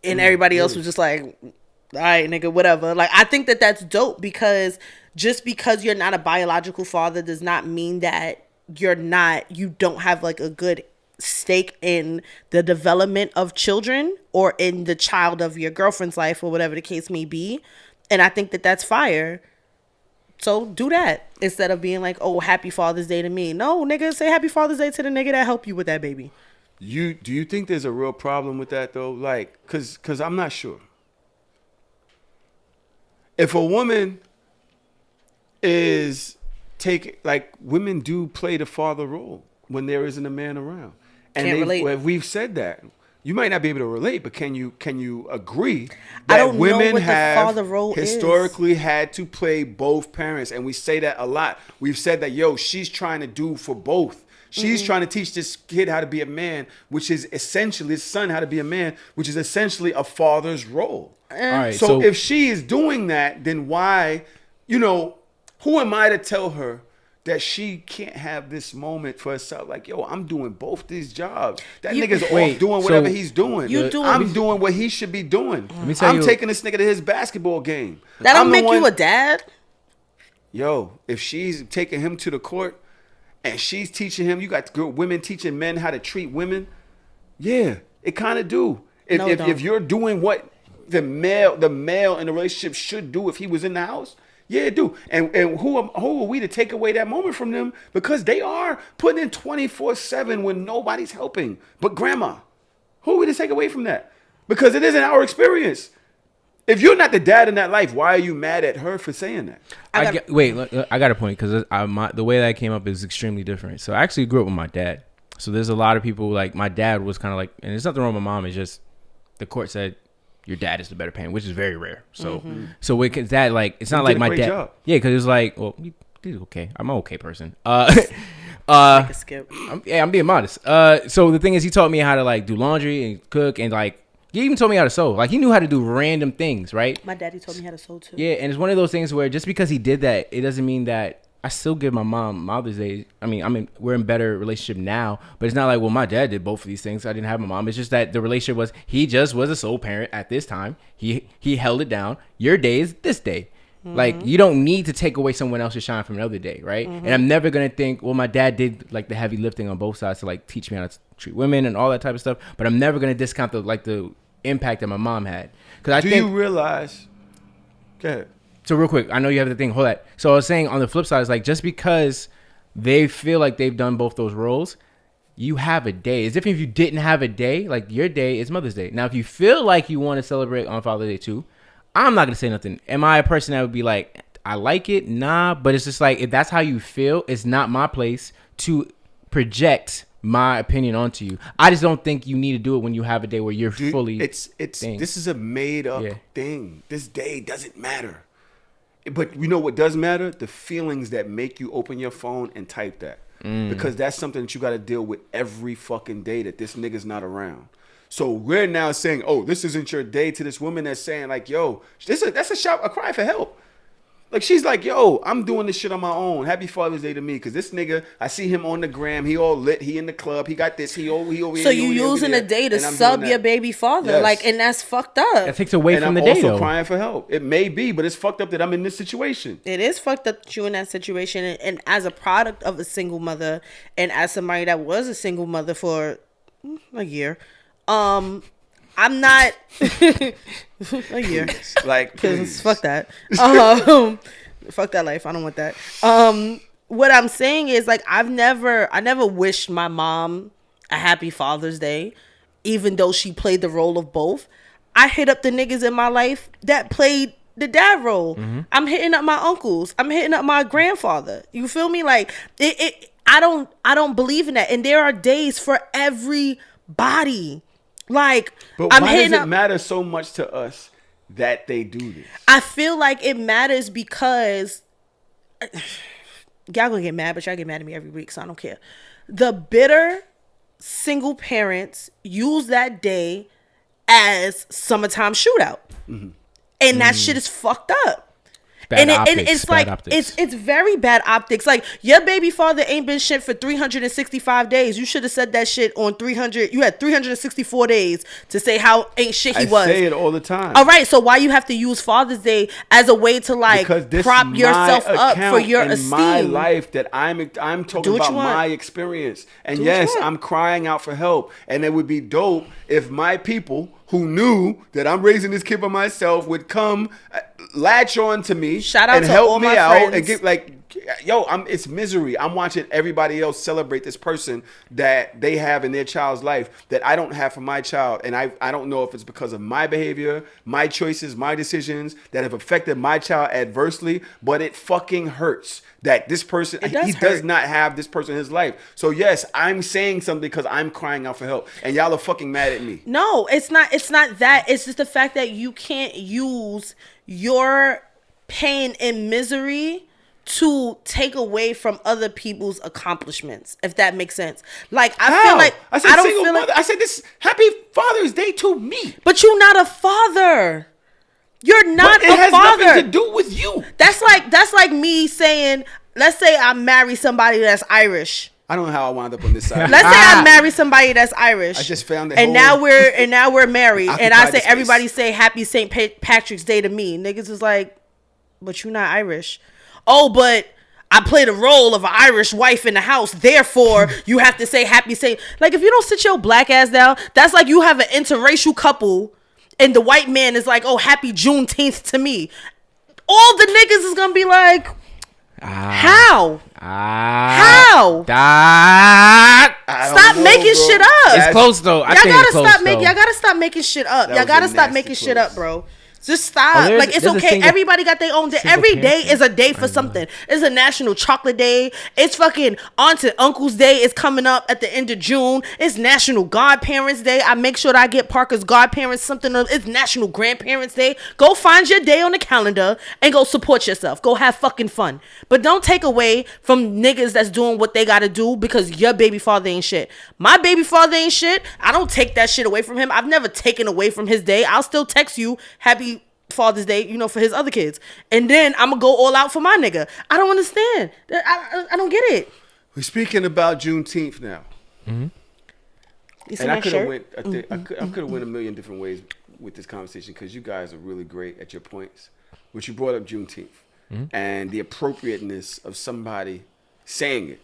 And everybody else was just like, all right, nigga, whatever. Like, I think that that's dope because just because you're not a biological father does not mean that you don't have like a good stake in the development of children or in the child of your girlfriend's life or whatever the case may be. And I think that that's fire. So do that instead of being like, oh, happy Father's Day to me. No, nigga, say happy Father's Day to the nigga that helped you with that baby. Do you think there's a real problem with that though? Like, cause I'm not sure. If a woman is women do play the father role when there isn't a man around. And Can't relate. We've said that. You might not be able to relate, but can you agree I that don't know women what the have father role is. historically had to play both parents? And we say that a lot. We've said that, she's trying to do for both. She's trying to teach this kid how to be a man, which is essentially his son how to be a man, which is essentially a father's role. All right, So if she is doing that, then why, who am I to tell her that she can't have this moment for herself? Like, I'm doing both these jobs. That nigga's off doing whatever he's doing. I'm doing what he should be doing. I'm taking this nigga to his basketball game. That don't make you a dad? If she's taking him to the court and she's teaching him, you got women teaching men how to treat women. Yeah, it kind of do. If you're doing what the male in the relationship should do if he was in the house, yeah, it do. And who are we to take away that moment from them? Because they are putting in 24/7 when nobody's helping but grandma. Who are we to take away from that? Because it isn't our experience. If you're not the dad in that life, why are you mad at her for saying that? I got a point because the way that came up is extremely different. So I actually grew up with my dad. So there's a lot of people like my dad was kind of like, and there's nothing wrong with my mom. It's just the court said your dad is the better parent, which is very rare. So it's that like it's not like my dad. Job. Yeah, because it's like, well, he's okay. I'm an okay person. Make a skip. I'm being modest. So the thing is, he taught me how to like do laundry and cook and like. He even told me how to sew. Like, he knew how to do random things, right? My daddy told me how to sew, too. Yeah, and it's one of those things where just because he did that, it doesn't mean that I still give my mom Mother's Day. We're in better relationship now, but it's not like, well, my dad did both of these things. I didn't have my mom. It's just that the relationship was, he just was a sole parent at this time. He held it down. Your day is this day. Mm-hmm. Like, you don't need to take away someone else's shine from another day, right? Mm-hmm. And I'm never going to think, well, my dad did, like, the heavy lifting on both sides to, like, teach me how to treat women and all that type of stuff, but I'm never going to discount the impact that my mom had. Because you realize? Go ahead. So real quick, I know you have the thing. Hold that. So I was saying on the flip side, it's like just because they feel like they've done both those roles, you have a day. As if you didn't have a day, like your day is Mother's Day. Now, if you feel like you want to celebrate on Father's Day too, I'm not gonna say nothing. Am I a person that would be like, I like it? Nah, but it's just like if that's how you feel, it's not my place to project my opinion onto you. I just don't think you need to do it when you have a day where you're fully. This is a made up thing. This day doesn't matter. But you know what does matter? The feelings that make you open your phone and type that. Because that's something that you got to deal with every fucking day that this nigga's not around. So we're now saying, oh, this isn't your day, to this woman that's saying like, yo, that's a cry for help. Like, she's like, yo, I'm doing this shit on my own. Happy Father's Day to me. Because this nigga, I see him on the gram. He all lit. He in the club. He got this. He over here. So you using a day to sub your baby father. Yes. Like, and that's fucked up. That takes away from the day, though. I'm also crying for help. It may be, but it's fucked up that I'm in this situation. It is fucked up that you're in that situation. And as a product of a single mother, and as somebody that was a single mother for a year, I'm not a year. Like, because fuck that. Fuck that life. I don't want that. What I'm saying is like I never wished my mom a happy Father's Day, even though she played the role of both. I hit up the niggas in my life that played the dad role. Mm-hmm. I'm hitting up my uncles. I'm hitting up my grandfather. You feel me? Like I don't believe in that. And there are days for everybody. Like, but why does it matter so much to us that they do this? I feel like it matters because y'all gonna get mad, but y'all get mad at me every week, so I don't care. The bitter single parents use that day as summertime shootout, and that shit is fucked up. Bad and optics, it's bad like optics. it's very bad optics. Like your baby father ain't been shit for 365 days. You should have said that shit on 300. You had 364 days to say how ain't shit he I was. say it all the time. All right, so why you have to use Father's Day as a way to like Because this prop my yourself up for account your and esteem? my life that I'm talking Do what about you want. my experience. And Do what you yes, want. I'm crying out for help. And it would be dope if my people who knew that I'm raising this kid by myself would come latch on to me Shout out and to help all me my out friends. and get like, yo, it's misery. I'm watching everybody else celebrate this person that they have in their child's life that I don't have for my child. And I don't know if it's because of my behavior, my choices, my decisions that have affected my child adversely, but it fucking hurts that this person, It does he hurt. does not have this person in his life. So yes, I'm saying something because I'm crying out for help. And y'all are fucking mad at me. No, it's not. It's not that. It's just the fact that you can't use your pain and misery to take away from other people's accomplishments. If that makes sense. Like I How? feel like I said don't single feel mother. like. I said this Happy Father's Day to me. But you're not a father. You're not But it a has father. nothing to do with you. That's like me saying, let's say I marry somebody that's Irish. I don't know how I wound up on this side. Let's say I marry somebody that's Irish. I just found the and whole- now we're married, and I Occupied say the space. everybody say Happy St. Patrick's Day to me. Niggas is like, but you're not Irish. Oh, but I play the role of an Irish wife in the house. Therefore, you have to say Happy St. Like if you don't sit your black ass down, that's like you have an interracial couple, and the white man is like, oh, Happy Juneteenth to me. All the niggas is gonna be like, how? How? Stop making shit up. It's close though. I Y'all think gotta it's close, stop making. though. Y'all gotta stop making shit up. That Y'all was gotta a stop nasty making shit close. up, bro. Just stop. there's- Like it's there's a okay. single- Everybody got their own day. single Every day parent is a day for something. It's a National Chocolate Day. It's fucking Aunts and Uncles Day is coming up at the end of June. It's National Godparents Day. I make sure that I get Parker's godparents something. It's National Grandparents Day. Go find your day on the calendar and go support yourself. Go have fucking fun. But don't take away from niggas that's doing what they gotta do because your baby father ain't shit. My baby father ain't shit. I don't take that shit away from him. I've never taken away from his day. I'll still text you Happy Father's Day, you know, for his other kids. And then I'm gonna go all out for my nigga. I don't understand. I don't get it. We're speaking about Juneteenth now. You see And I my could have shirt? went. I could have went a million different ways with this conversation because you guys are really great at your points. But you brought up Juneteenth and the appropriateness of somebody saying it.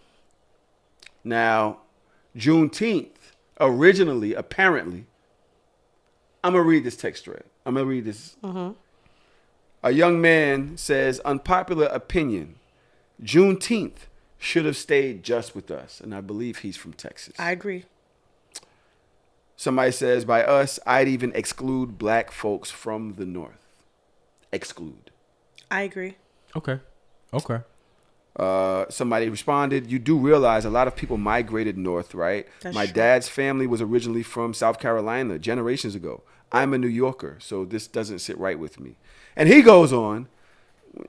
Now, Juneteenth originally, apparently, I'm gonna read this text thread. I'm gonna read this. A young man says, unpopular opinion, Juneteenth should have stayed just with us. And I believe he's from Texas. I agree. Somebody says, by us, I'd even exclude black folks from the North. Exclude. I agree. Okay. Somebody responded, you do realize a lot of people migrated north, right? That's My true. dad's family was originally from South Carolina generations ago. I'm a New Yorker, so this doesn't sit right with me. And he goes on,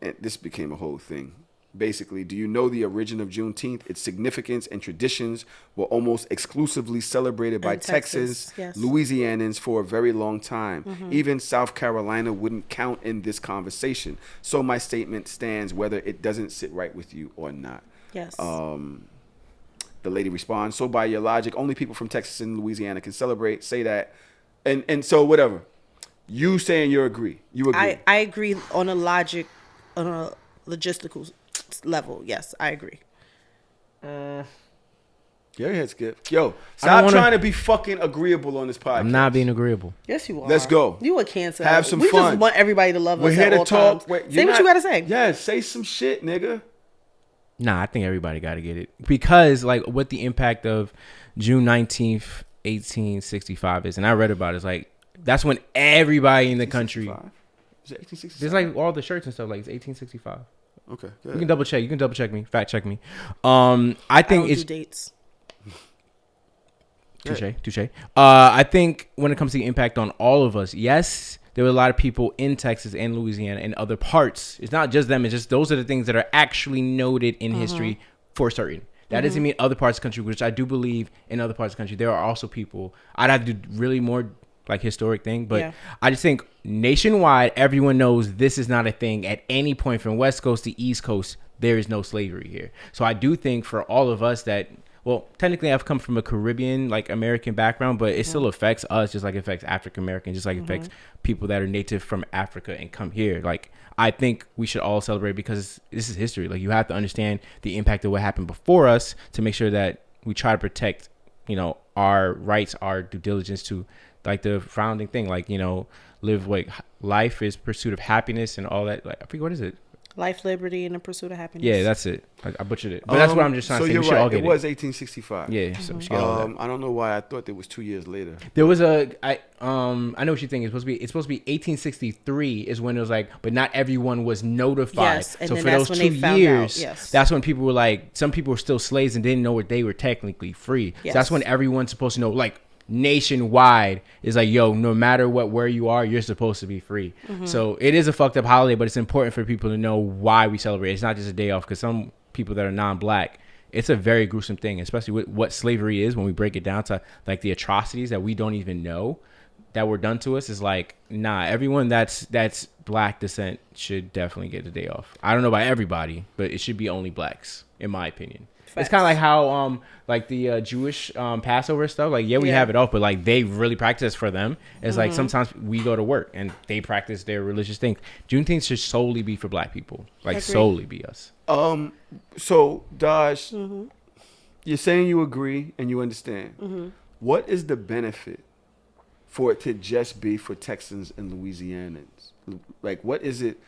and this became a whole thing. Basically, do you know the origin of Juneteenth? Its significance and traditions were almost exclusively celebrated by In Texas, Texas, yes. Louisianans for a very long time. Even South Carolina wouldn't count in this conversation. So my statement stands whether it doesn't sit right with you or not. Yes. The lady responds, so by your logic, only people from Texas and Louisiana can celebrate, say that. And so whatever. You saying you agree. You agree. I agree on a logistical level. Yes, I agree. Go ahead, Skip. Yo, stop wanna- trying to be fucking agreeable on this podcast. I'm not being agreeable. Yes, you are. Let's go. You a cancer. Have some we fun. just want everybody to love We're us here at to all talk. times. Wait, Say you're what not- you gotta say. Yeah, say some shit, nigga. Nah, I think everybody got to get it because like what the impact of June 19th, 1865 is, and I read about it. It's like that's when everybody in the country. 65? Is it 1865? There's like all the shirts and stuff. Like it's 1865. Okay, go You ahead. can double check. You can double check me. Fact check me. I I think don't it's do dates. touche. I think when it comes to the impact on all of us, yes, there were a lot of people in Texas and Louisiana and other parts. It's not just them. It's just those are the things that are actually noted in history for certain. That doesn't mean other parts of the country, which I do believe in other parts of the country. There are also people. I'd have to do really more like historic thing. But Yeah. I just think nationwide, everyone knows this is not a thing. At any point from West Coast to East Coast, there is no slavery here. So I do think for all of us that, well, technically I've come from a Caribbean, like American background, but it still affects us just like it affects African Americans, just like it affects people that are native from Africa and come here. Like, I think we should all celebrate because this is history. Like, you have to understand the impact of what happened before us to make sure that we try to protect, you know, our rights, our due diligence to, like, the founding thing, like, you know, live like life is pursuit of happiness and all that. Like, I forget, what is it? Life, liberty, and the pursuit of happiness. Yeah, that's it. I butchered it, but that's what I'm just trying to say. You're We should right. all get It was 1865. Yeah, so we should get all that. I don't know why I thought it was 2 years later. There was I know what you think. It's supposed to be 1863 is when it was like, but not everyone was notified. Yes, and so then for that's those when 2 they found years, out, yes. that's when people were like, some people were still slaves and didn't know what they were technically free. Yes. So that's when everyone's supposed to know, like, nationwide is like, yo, no matter where you are, you're supposed to be free. So it is a fucked up holiday, but it's important for people to know why we celebrate. It's not just a day off, because some people that are non-black, it's a very gruesome thing, especially with what slavery is. When we break it down to like the atrocities that we don't even know that were done to us, is like, nah, everyone that's black descent should definitely get a day off. I don't know about everybody, but it should be only blacks, in my opinion. It's kind of like how like the Jewish Passover stuff, like, we have it off, but like they really practice for them. It's like sometimes we go to work and they practice their religious thing. Juneteenth should solely be for black people, like solely be us. So Daj, you're saying you agree and you understand. What is the benefit for it to just be for Texans and Louisianans? Like, what is it?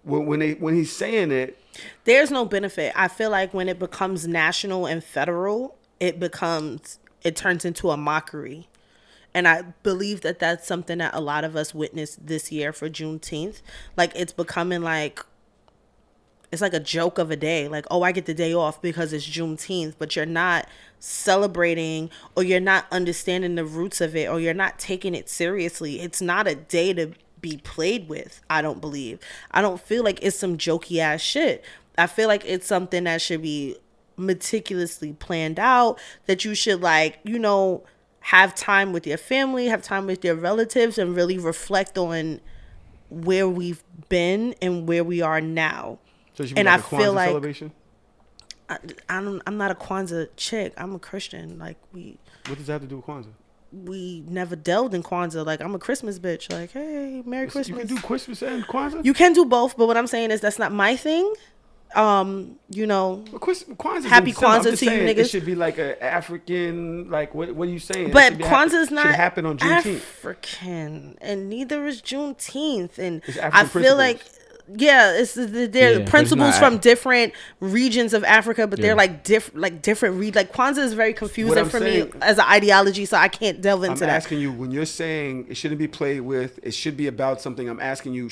When he's saying it, There's no benefit. I feel like when it becomes national and federal, it turns into a mockery. And I believe that that's something that a lot of us witnessed this year for Juneteenth. Like, it's becoming like, it's like a joke of a day. Like, oh, I get the day off because it's Juneteenth, but you're not celebrating, or you're not understanding the roots of it, or you're not taking it seriously. It's not a day to be played with. I don't believe. I don't feel like it's some jokey ass shit. I feel like it's something that should be meticulously planned out, that you should, like, you know, have time with your family, have time with your relatives, and really reflect on where we've been and where we are now. so it should be And like I a feel Kwanzaa like celebration. I'm not a Kwanzaa chick. I'm a Christian. Like, What does that have to do with Kwanzaa? we never delved in Kwanzaa. Like, I'm a Christmas bitch. Like, hey, Merry Christmas. You can do Christmas and Kwanzaa. You can do both, but what I'm saying is that's not my thing. You know, Kwanzaa's Happy in December. I'm Kwanzaa just to you saying, niggas. It should be like an African, like, what are you saying? but It should be Kwanzaa's not should happen on Juneteenth. African, and neither is Juneteenth. And It's I African feel like, it's they're but it's principles not- from different regions of Africa, but they're Yeah. like different. Like, Kwanzaa is very confusing I'm for saying- me as an ideology, so I can't delve into I'm that. asking you, when you're saying it shouldn't be played with, it should be about something. I'm asking you,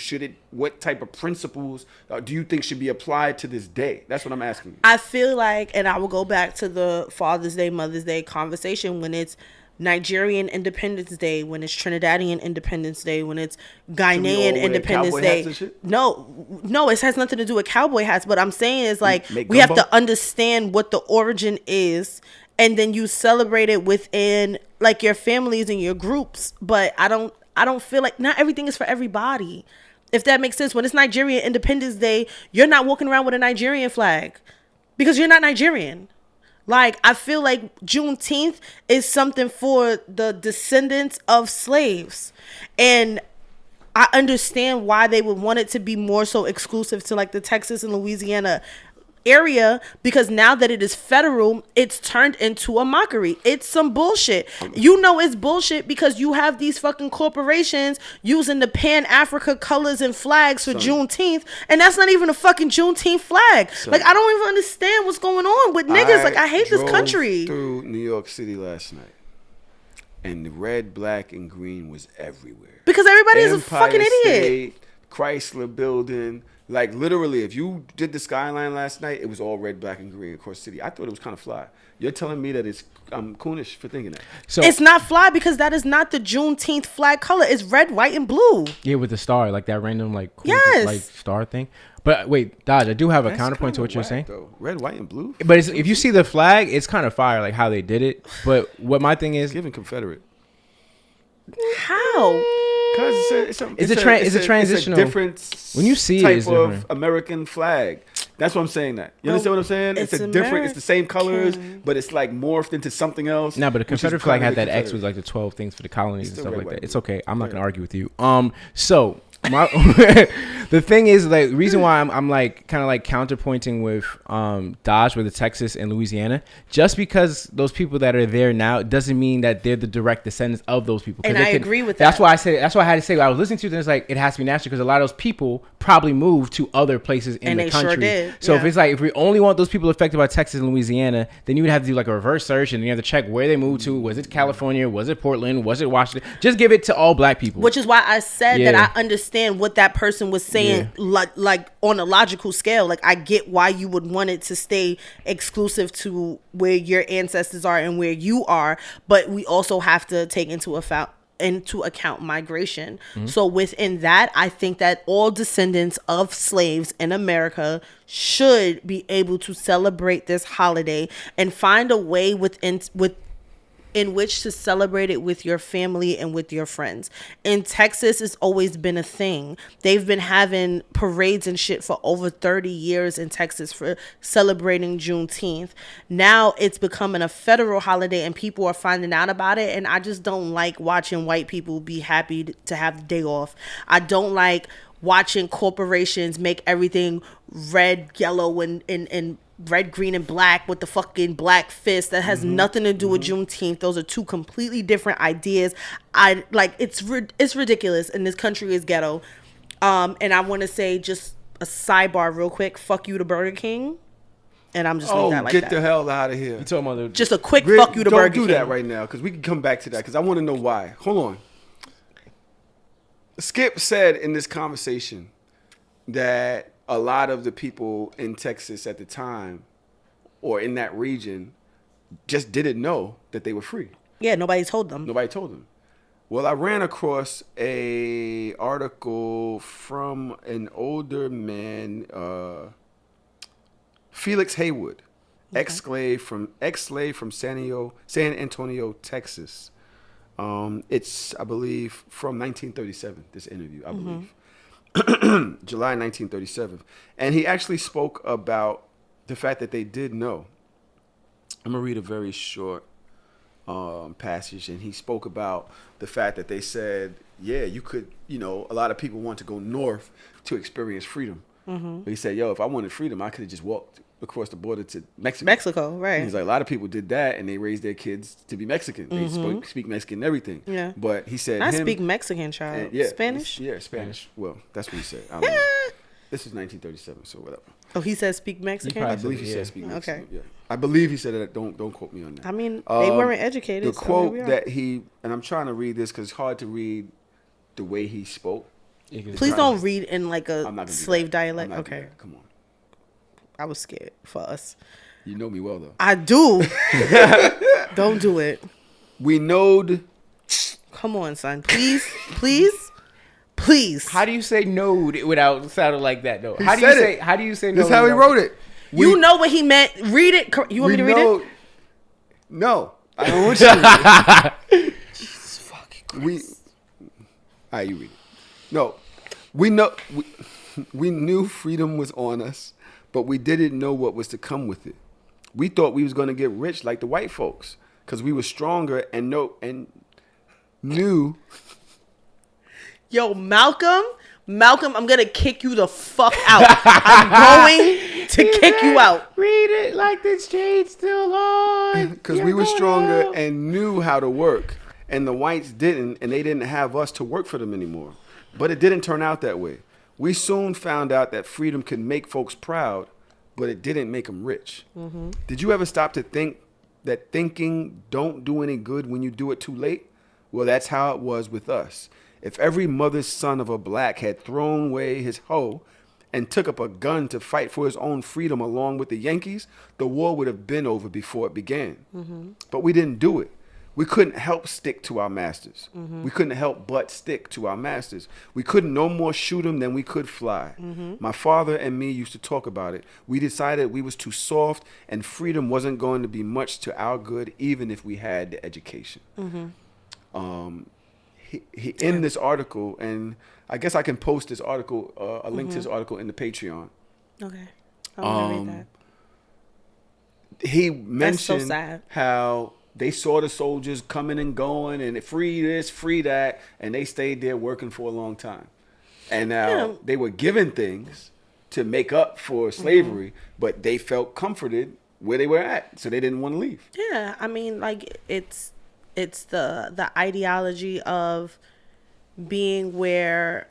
what type of principles do you think should be applied to this day? That's what I'm asking you. I feel like, and I will go back to the Father's Day, Mother's Day conversation, when it's Nigerian Independence Day, when it's Trinidadian Independence Day, when it's Ghanaian wear Independence cowboy Day. hats and shit? No, it has nothing to do with cowboy hats. But I'm saying is, like, Make we have gumbo? to understand what the origin is, and then you celebrate it within, like, your families and your groups. But I don't feel like, not everything is for everybody. If that makes sense. When it's Nigerian Independence Day, you're not walking around with a Nigerian flag because you're not Nigerian. Like, I feel like Juneteenth is something for the descendants of slaves. And I understand why they would want it to be more so exclusive to, like, the Texas and Louisiana area, because now that it is federal, it's turned into a mockery. It's some bullshit. You know it's bullshit because you have these fucking corporations using the Pan-Africa colors and flags for Juneteenth, and that's not even a fucking Juneteenth flag. Like, I don't even understand what's going on with niggas. Like, I hate this drove country. Through New York City last night, and the red, black, and green was everywhere. Because everybody is a Empire fucking idiot. State, Chrysler Building. Like, literally, if you did the skyline last night, it was all red, black, and green across the city. I thought it was kind of fly. You're telling me that I'm coonish for thinking that. So It's not fly because that is not the Juneteenth flag color. It's red, white, and blue. yeah, with the star, like that random, like, cool, Yes. like, star thing. But wait, Dodge, I do have a That's counterpoint to kinda what you're whack, saying. though. Red, white, and blue. But if you see the flag, it's kind of fire, like how they did it. But what my thing is, Giving Confederate. How? Because It's a transitional. It's a different when you see type it, it's of different. American flag. That's what I'm saying. That you understand what I'm saying? It's it's a different. It's the same colors, American. but it's like morphed into something else. No, but the which is Confederate flag kinda had the that X with Confederate. like the 12 things for the colonies and Still stuff red, like white, that. It's blue. okay. I'm not Yeah. gonna argue with you. So my the thing is, like, the reason why I'm like kind of like counterpointing with Dodge with the Texas and Louisiana, just because those people that are there now doesn't mean that they're the direct descendants of those people. 'Cause And they I agree with that's that. why I said that's why I had to say what I was listening to. Then it's like it has to be natural because a lot of those people probably moved to other places in And the they country. sure did, So if yeah. it's like if we only want those people affected by Texas and Louisiana, then you would have to do like a reverse search and you have to check where they moved to. Was it California? Was it Portland? Was it Washington? Just give it to all black people. Which is why I said Yeah. that I understand what that person was saying, like on a logical scale. Like I get why you would want it to stay exclusive to where your ancestors are and where you are, but we also have to take into account migration. So within that, I think that all descendants of slaves in America should be able to celebrate this holiday and find a way in which to celebrate it with your family and with your friends. In Texas, it's always been a thing. They've been having parades and shit for over 30 years in Texas for celebrating Juneteenth. Now it's becoming a federal holiday and people are finding out about it. And I just don't like watching white people be happy to have the day off. I don't like watching corporations make everything red, yellow, and red, green, and black with the fucking black fist that has nothing to do with Juneteenth. Those are two completely different ideas. I like it's ridiculous, and this country is ghetto. And I want to say just a sidebar real quick. Fuck you to Burger King, and I'm just leave that like get that. the hell out of here. You talking about Just a quick Rick, fuck you to don't Burger do King. that right now because we can come back to that because I want to know why. Hold on. Skip said in this conversation that a lot of the people in Texas at the time or in that region just didn't know that they were free. Yeah, nobody told them. Nobody told them. Well, I ran across a article from an older man, Felix Haywood, ex-slave from San Antonio, Texas. It's, I believe, from 1937, this interview, I believe. July 1937. And he actually spoke about the fact that they did know. I'm going to read a very short passage. And he spoke about the fact that they said, yeah, you could, a lot of people want to go north to experience freedom. But he said, yo, if I wanted freedom, I could have just walked across the border to Mexico. Right. And he's like, a lot of people did that, and they raised their kids to be Mexican. They speak Mexican and everything. Yeah. But he said, I speak Mexican, child. Spanish? Yeah, Spanish. Well, that's what he said. I don't know. This is 1937, so whatever. Oh, he said speak Mexican? I believe he Yeah. said speak Mexican. Okay. Yeah. I believe he said that. Don't quote me on that. I mean, they weren't educated. The so quote here we are. that and I'm trying to read this because it's hard to read the way he spoke. Please don't read in like I'm a not gonna do slave that. dialect. I'm not gonna Okay. do that. Come on. I was scared for us. You know me well, though. I do. Don't do it. We knowed. Come on, son. Please. How do you say node without sounding like that though? How do said you say? it. How do you say? This is node how he without- wrote it. You know what he meant. Read it. You want me to read it? No, I don't want you to read it. All right, you read it. No, we knew freedom was on us, but we didn't know what was to come with it. We thought we was going to get rich like the white folks because we were stronger and knew. Yo, Malcolm, I'm going to kick you the fuck out. I'm going to kick you out. Read it like the shade still on. Because we were stronger and knew how to work. And the whites didn't, and they didn't have us to work for them anymore. But it didn't turn out that way. We soon found out that freedom could make folks proud, but it didn't make them rich. Did you ever stop to think that thinking don't do any good when you do it too late? Well, that's how it was with us. If every mother's son of a black had thrown away his hoe and took up a gun to fight for his own freedom along with the Yankees, the war would have been over before it began. But we didn't do it. We couldn't help stick to our masters. We couldn't help but stick to our masters. We couldn't no more shoot them than we could fly. My father and me used to talk about it. We decided we was too soft and freedom wasn't going to be much to our good even if we had the education. he in this article, and I guess I can post this article, a link to this article in the Patreon. Okay. I want to read that. He That's so mentioned sad. how they saw the soldiers coming and going and free this, free that, and they stayed there working for a long time. And now they were given things to make up for slavery, but they felt comforted where they were at, so they didn't want to leave. Yeah, I mean, like it's the ideology of being where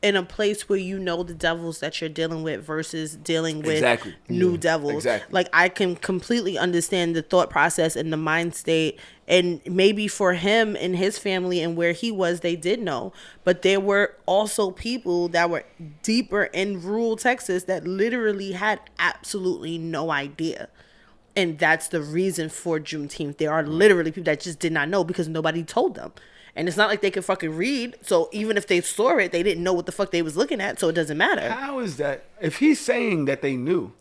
in a place where you know the devils that you're dealing with versus dealing with new devils. Exactly. Like I can completely understand the thought process and the mind state, and maybe for him and his family and where he was, they did know. But there were also people that were deeper in rural Texas that literally had absolutely no idea. And that's the reason for Juneteenth. There are literally people that just did not know because nobody told them. And it's not like they could fucking read. So even if they saw it, they didn't know what the fuck they was looking at. So it doesn't matter. How is that? If he's saying that they knew.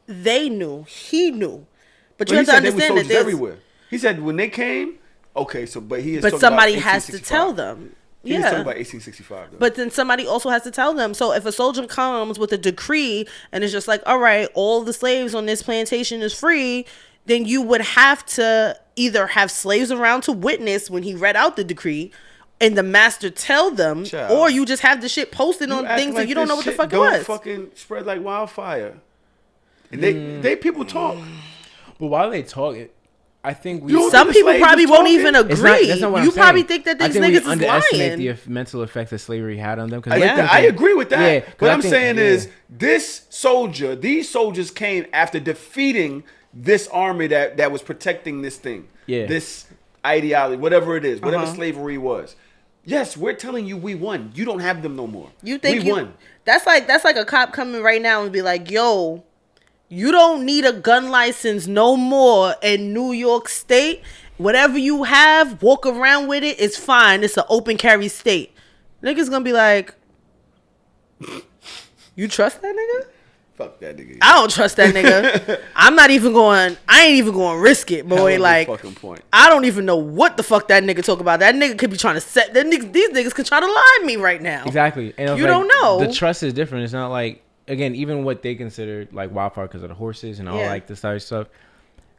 They knew. He knew. But you But have he to said there was understand that soldiers there's... everywhere. He said when they came, okay, so, but he is But talking somebody about has to 1865. tell them. He was talking about 1865, though. But then somebody also has to tell them. So if a soldier comes with a decree and it's just like, all right, all the slaves on this plantation is free, then you would have to either have slaves around to witness when he read out the decree and the master tell them, Child. or you just have the shit posted on acting things like and you don't this know what the shit fuck it don't was. fucking spread like wildfire. And they people talk. But while they talk, I think we. You don't Some think the people slaves probably was won't talking? even It's agree. that's not what You I'm probably saying. think that I these think we niggas is underestimate lying. the mental effects that slavery had on them. Cause I agree with that. Yeah, 'cause what I I'm think- saying yeah. is these soldiers came after defeating this army that was protecting this thing. Yeah. This ideology, whatever it is, whatever slavery was. Yes, we're telling you we won. You don't have them no more. You think we won? That's like a cop coming right now and be like, yo, you don't need a gun license no more in New York State. Whatever you have, walk around with it. It's fine. It's an open carry state. Niggas gonna be like, you trust that nigga? Fuck that nigga. I don't trust that nigga. I ain't even going to risk it, boy. Hell Like, of a fucking point. I don't even know what the fuck that nigga talk about. That nigga could be trying to set these niggas could try to lie me right now. Exactly. And You don't know. The trust is different. It's not like, again, even what they consider like wildfire because of the horses and all like this type of stuff.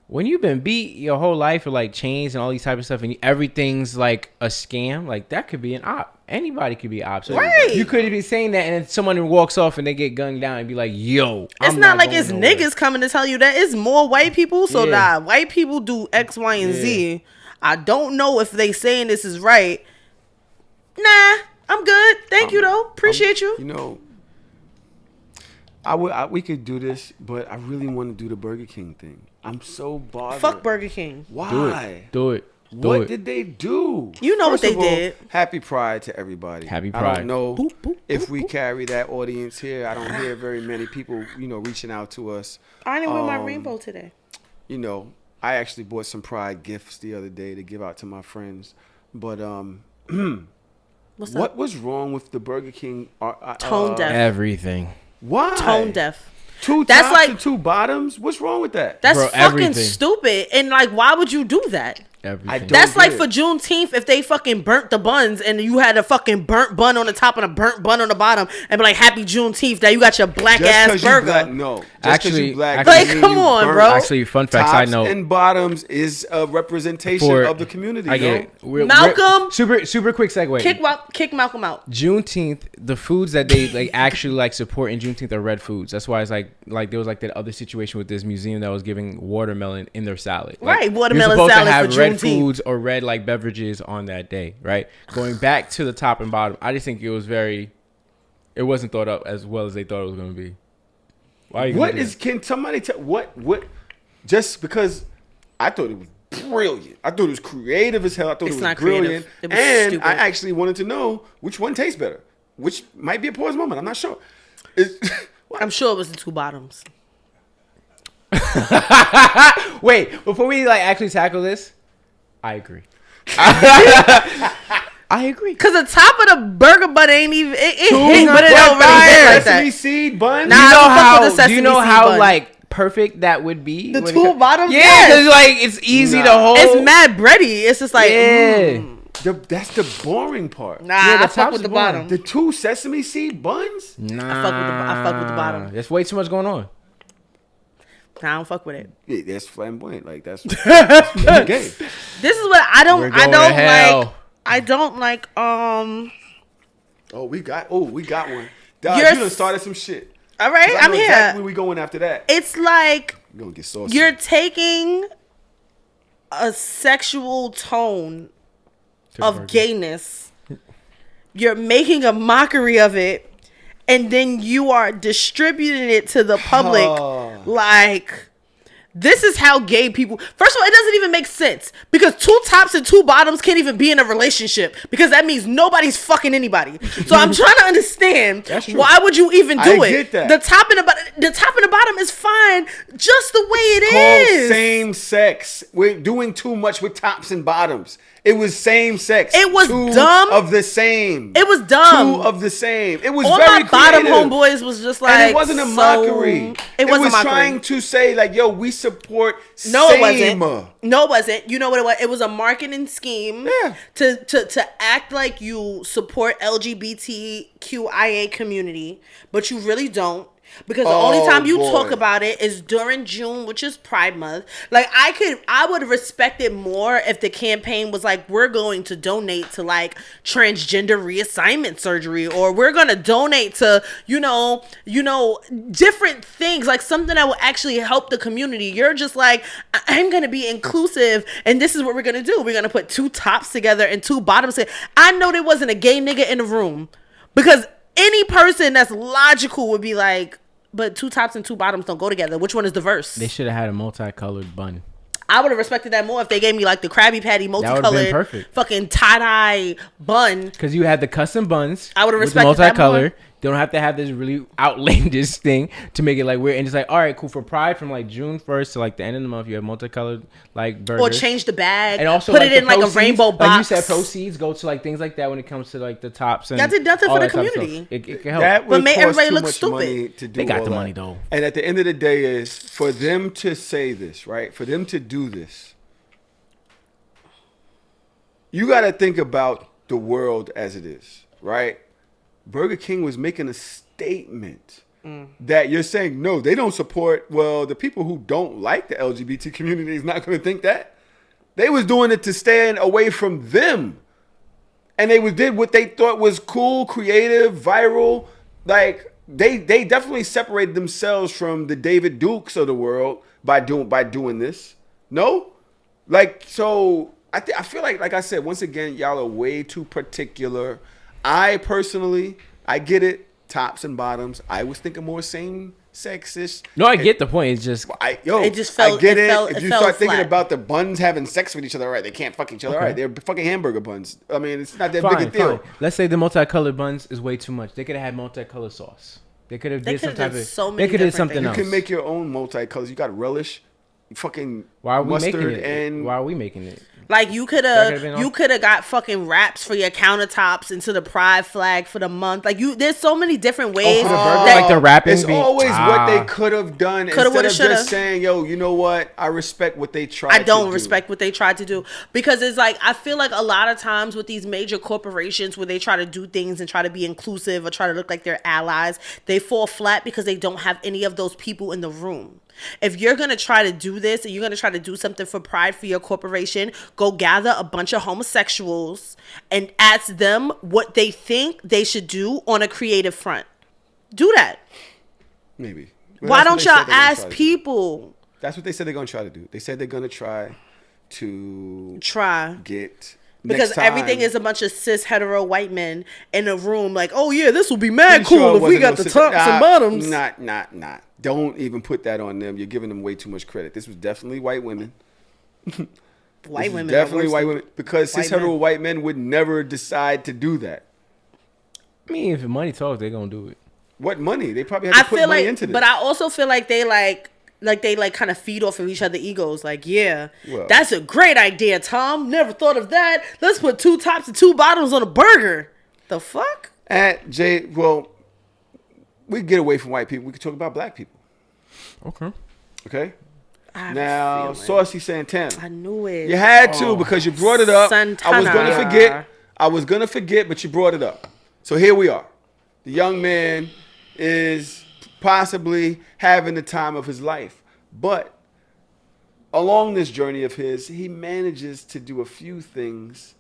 When you've been beat your whole life with like chains and all these type of stuff and everything's like a scam, like that could be an op. Anybody could be op. So Right. you could be saying that and then someone walks off and they get gunned down and be like, yo, It's I'm not like going it's nowhere. niggas coming to tell you that. It's more white people. So Yeah. white people do X, Y, and Z. I don't know if they saying this is right. Nah, I'm good. Thank you though. Appreciate you. You know, we could do this, but I really want to do the Burger King thing. I'm so bothered. Fuck Burger King. Why? Do it. What did they do? You know what First they of all, did. Happy Pride to everybody. Happy I Pride. don't know Boop, boop, if boop, we boop. carry that audience here. I don't hear very many people, reaching out to us. I didn't wear my rainbow today. I actually bought some Pride gifts the other day to give out to my friends. But What's what up? was wrong with the Burger King? Tone deaf. Everything. Why? Tone deaf. Two That's tops like- and two bottoms. What's wrong with that? That's Bro, fucking everything. stupid. And like, why would you do that? Everything. I don't That's like get for it. Juneteenth if they fucking burnt the buns and you had a fucking burnt bun on the top and a burnt bun on the bottom and be like, Happy Juneteenth. Now you got your black Just ass 'cause you burger. black, no. Just 'cause Actually- you black, actually- doesn't Like, mean come you on, burnt. bro. Actually, fun fact, Tops side note. and bottoms is a representation of the community. I get it. Malcolm! Super quick segue. Kick Malcolm out. Juneteenth, the foods that they like actually like support in Juneteenth are red foods. That's why it's like there was like that other situation with this museum that was giving watermelon in their salad. Like, Right, watermelon you're supposed salad to have for red Juneteenth. foods or red like beverages on that day, right? Going back to the top and bottom, I just think it wasn't thought up as well as they thought it was going to be. Why are you gonna do that? Can somebody tell what just because I thought it was brilliant. I thought it was creative as hell. I thought It's it was not brilliant. creative. It was And stupid. I actually wanted to know which one tastes better, which might be a pause moment. I'm not sure. What? I'm sure it was the two bottoms. Wait, before we like actually tackle this, I agree. I agree. Cause the top of the burger bun ain't even it hit, Tuna but it don't really fire. hit like Sesame that. seed bun? Nah, Do you know I fuck with the how? Do you know sesame seed how bun. like perfect that would be? The when it two comes- bottoms? Yeah, Yes. because like it's easy to Nah. hold. It's mad bready. It's just like Yeah. That's the boring part. Nah, Yeah, the I fuck tops with is the boring. bottom. The 2 sesame seed buns. Nah, I fuck with the bottom. There's way too much going on. Nah, I don't fuck with it. Yeah, that's flamboyant. Like that's gay. This is what I don't. We're I going to don't hell. like. I don't like. Oh, we got one. Dog, You're you done started some shit. All right, 'Cause I I'm know here. exactly where we going after that. It's like We're gonna get saucy. you're taking a sexual tone of gayness. You're making a mockery of it, and then you are distributing it to the public like this is how gay people. First of all, it doesn't even make sense because 2 tops and 2 bottoms can't even be in a relationship because that means nobody's fucking anybody. So I'm trying to understand why would you even do it? Get that. The top and the bottom is fine, just the way it Called is. same sex. We're doing too much with tops and bottoms. It was same sex. It was 2 dumb. of the same. It was dumb. 2 of the same. It was All very my bottom creative. homeboys was just like, And it wasn't a mockery. It wasn't was a mockery. trying to say like, yo, we support No, same. it wasn't. No, it wasn't. You know what it was? It was a marketing scheme Yeah. to act like you support LGBTQIA community, but you really don't. Because the only time you talk about it is during June, which is Pride Month. Like I would respect it more if the campaign was like, we're going to donate to like transgender reassignment surgery, or we're going to donate to, you know, different things, like something that will actually help the community. You're just like, I'm going to be inclusive, and this is what we're going to do. We're going to put 2 tops together and 2 bottoms together. I know there wasn't a gay nigga in the room because any person that's logical would be like, but 2 tops and 2 bottoms don't go together. Which one is diverse? They should have had a multicolored bun. I would have respected that more if they gave me like the Krabby Patty multicolored perfect. fucking tie-dye bun. Because you had the custom buns. I would have with the respected that more. multicolor. They don't have to have this really outlandish thing to make it like weird. And it's like, all right, cool. For Pride, from like June 1st to like the end of the month, you have multicolored like burgers. Or change the bag. And also put like, it in the like a proceeds, rainbow box. Like you said, proceeds go to like things like that when it comes to like the tops. And That did nothing all for the that type of stuff. community. It can help. That would made cost everybody too look much stupid. money to do They got all the that. money, though. And at the end of the day is for them to say this, right? For them to do this, you got to think about the world as it is, right? Burger King was making a statement that you're saying, no, they don't support. Well, the people who don't like the LGBT community is not going to think that. They was doing it to stay away from them. And they did what they thought was cool, creative, viral. Like they definitely separated themselves from the David Dukes of the world by doing this. No? Like, so I feel like I said, once again, y'all are way too particular. I personally, I get it. Tops and bottoms. I was thinking more same sexist. No, I get the point. It's just I get it. If you start thinking about the buns having sex with each other, right? They can't fuck each other, right? They're fucking hamburger buns. I mean, it's not that big a deal. fine. Let's say the multicolored buns is way too much. They could have had multicolored sauce. They could have did some type of. so many They could have did different something things. else. You can make your own multicolors. You got relish, fucking Why are we mustard, making it? and Why are we making it? Like you could That could've been have, you all- could have got fucking wraps for your countertops into the pride flag for the month. Like Oh, there's so many different ways. for the burger, that- like the wrapping. It's always what they could have done Coulda, instead woulda, of shoulda. just saying, "Yo, you know what? I respect what they tried." I don't to do. respect what they tried to do because it's like I feel like a lot of times with these major corporations where they try to do things and try to be inclusive or try to look like they're allies, they fall flat because they don't have any of those people in the room. If you're going to try to do this and you're going to try to do something for pride for your corporation, go gather a bunch of homosexuals and ask them what they think they should do on a creative front. Do that. Maybe. Well, Why that's what don't they y'all said they're gonna ask try to do. people? That's what they said they're going to try to do. They said they're going to try to Try. get Because next time- everything is a bunch of cis hetero white men in a room like, oh yeah, this will be mad Pretty sure cool it if we wasn't got no the cis- tops and bottoms. Not. Don't even put that on them. You're giving them way too much credit. This was definitely white women. White women. Definitely are white worse women. Because white cis hetero men. white men would never decide to do that. I mean, if money talks, they're gonna do it. What money? They probably than- had I to put feel money like, into this. but I also feel like they they kind of feed off of each other egos. Like, yeah, Well- that's a great idea, Tom. Never thought of that. Let's put 2 tops and 2 bottoms on a burger. The fuck? At Jay, well, we get away from white people. We can talk about black people. Okay. Okay? have a Now, feeling. Saucy Santana. I knew it. You had to because you brought it up. Santana. I was gonna forget, but you brought it up. So here we are. The young man is possibly having the time of his life, but along this journey of his, he manages to do a few things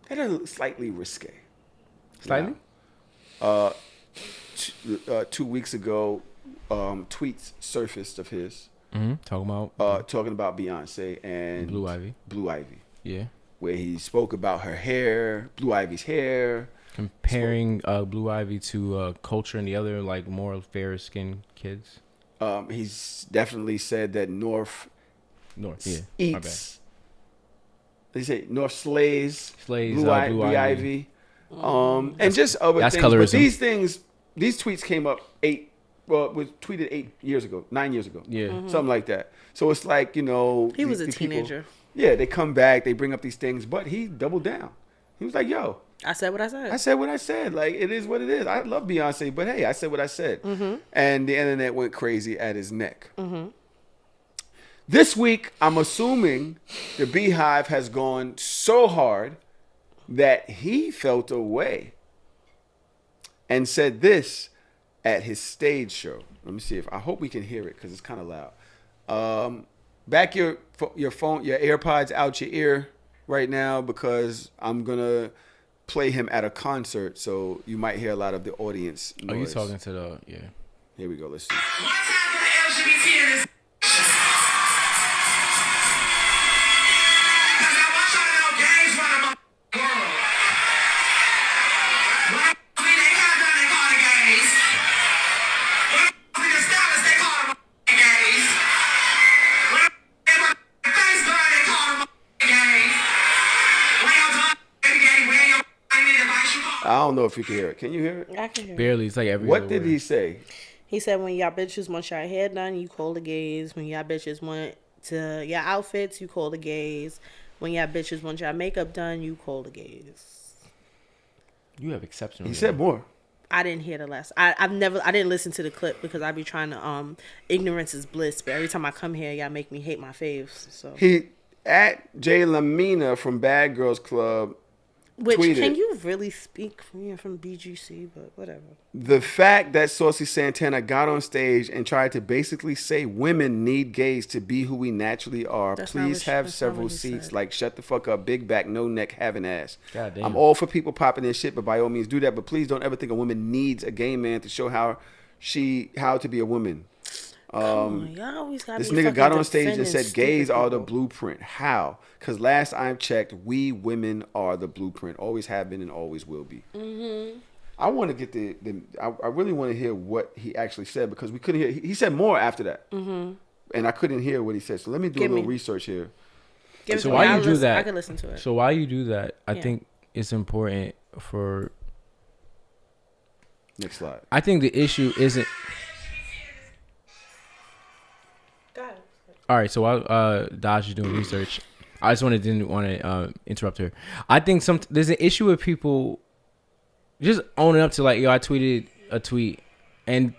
that are slightly risque. Slightly? Now, 2 weeks ago, tweets surfaced of his talking about Beyonce and Blue Ivy. Blue Ivy, Yeah. where he spoke about her hair, Blue Ivy's hair. Comparing Blue Ivy to Culture and the other like more fair skinned kids. He's definitely said that North Yeah. My bad. eats. They say North slays Slays, Blue Blue Ivy. And just other that's things. colorism. But these tweets came up was tweeted 9 years ago. Yeah. Something like that. So it's like, He was a these people- teenager. yeah, they come back, they bring up these things, but he doubled down. He was like, yo, I said what I said. I said what I said. Like, it is what it is. I love Beyonce, but hey, I said what I said. Mm-hmm. And the internet went crazy at his neck. Mm-hmm. This week, I'm assuming the Beehive has gone so hard that he felt a way and said this at his stage show. Let me see I hope we can hear it because it's kind of loud. Back your phone, your AirPods out your ear right now because I'm gonna play him at a concert, so you might hear a lot of the audience noise. Oh, you talking to the Here we go. Let's see. What's happening to LGBT in this? Because I want y'all to know gays run the world. When they got done, they call the gays. When the stylists, they call them gays. When the face burn, they call them gays. When you're done, baby gay, when you're I don't know if you can hear it. Can you hear it? I can hear. barely. It's like every. What other did word. he say? He said when y'all bitches want your hair done, you call the gays. When y'all bitches want to your outfits, you call the gays. When y'all bitches want your makeup done, you call the gays. You have exceptional. He said more. I didn't hear the last. I didn't listen to the clip because I be trying to ignorance is bliss. But every time I come here, y'all make me hate my faves. So He at Jay Lamina from Bad Girls Club. which tweeted, can you really speak from BGC? But whatever. the fact that Saucy Santana got on stage and tried to basically say women need gays to be who we naturally are. That's not Please what- have that's not several what he seats. said. Like, shut the fuck up, big back, no neck, having ass. God damn. I'm all for people popping their shit, but by all means do that. But please don't ever think a woman needs a gay man to show how to be a woman. Y'all always gotta This be nigga fucking got on stage and defending said gays stupid are the people. blueprint. How? Because last I checked, we women are the blueprint. Always have been and always will be. Mm-hmm. I want to get I really want to hear what he actually said because we couldn't hear. He said more after that. Mm-hmm. And I couldn't hear what he said. So let me do a little research here. Give it So to why me. you I'll do listen- that? I can listen to it. So while you do that, I Yeah. think it's important for. Next slide. I think the issue isn't. All right, so while Dodge is doing research, I just didn't want to interrupt her. I think there's an issue with people just owning up to like, yo, I tweeted a tweet, and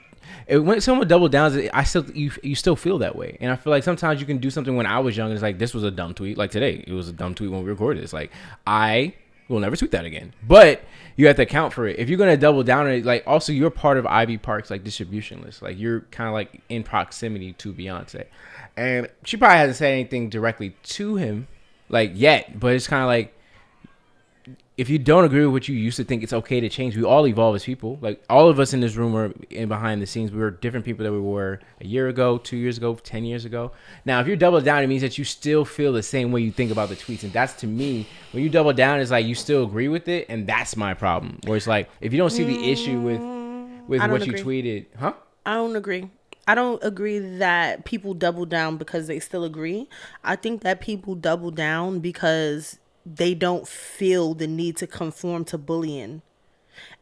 when someone double downs, you still feel that way, and I feel like sometimes you can do something when I was young. It's like this was a dumb tweet. Like today, it was a dumb tweet when we recorded this. Like I will never tweet that again. But you have to account for it. If you're gonna double down on it, like also you're part of Ivy Park's like distribution list. Like you're kind of like in proximity to Beyonce. And she probably hasn't said anything directly to him, like yet. But it's kind of like, if you don't agree with what you used to think, it's okay to change. We all evolve as people. Like all of us in this room are in behind the scenes. We were different people that we were a year ago, 2 years ago, 10 years ago. Now, if you're double down, it means that you still feel the same way you think about the tweets. And that's, to me, when you double down, it's like you still agree with it. And that's my problem. Where it's like, if you don't see the issue with I don't what you agree. tweeted, huh? I don't agree. I don't agree that people double down because they still agree. I think that people double down because they don't feel the need to conform to bullying.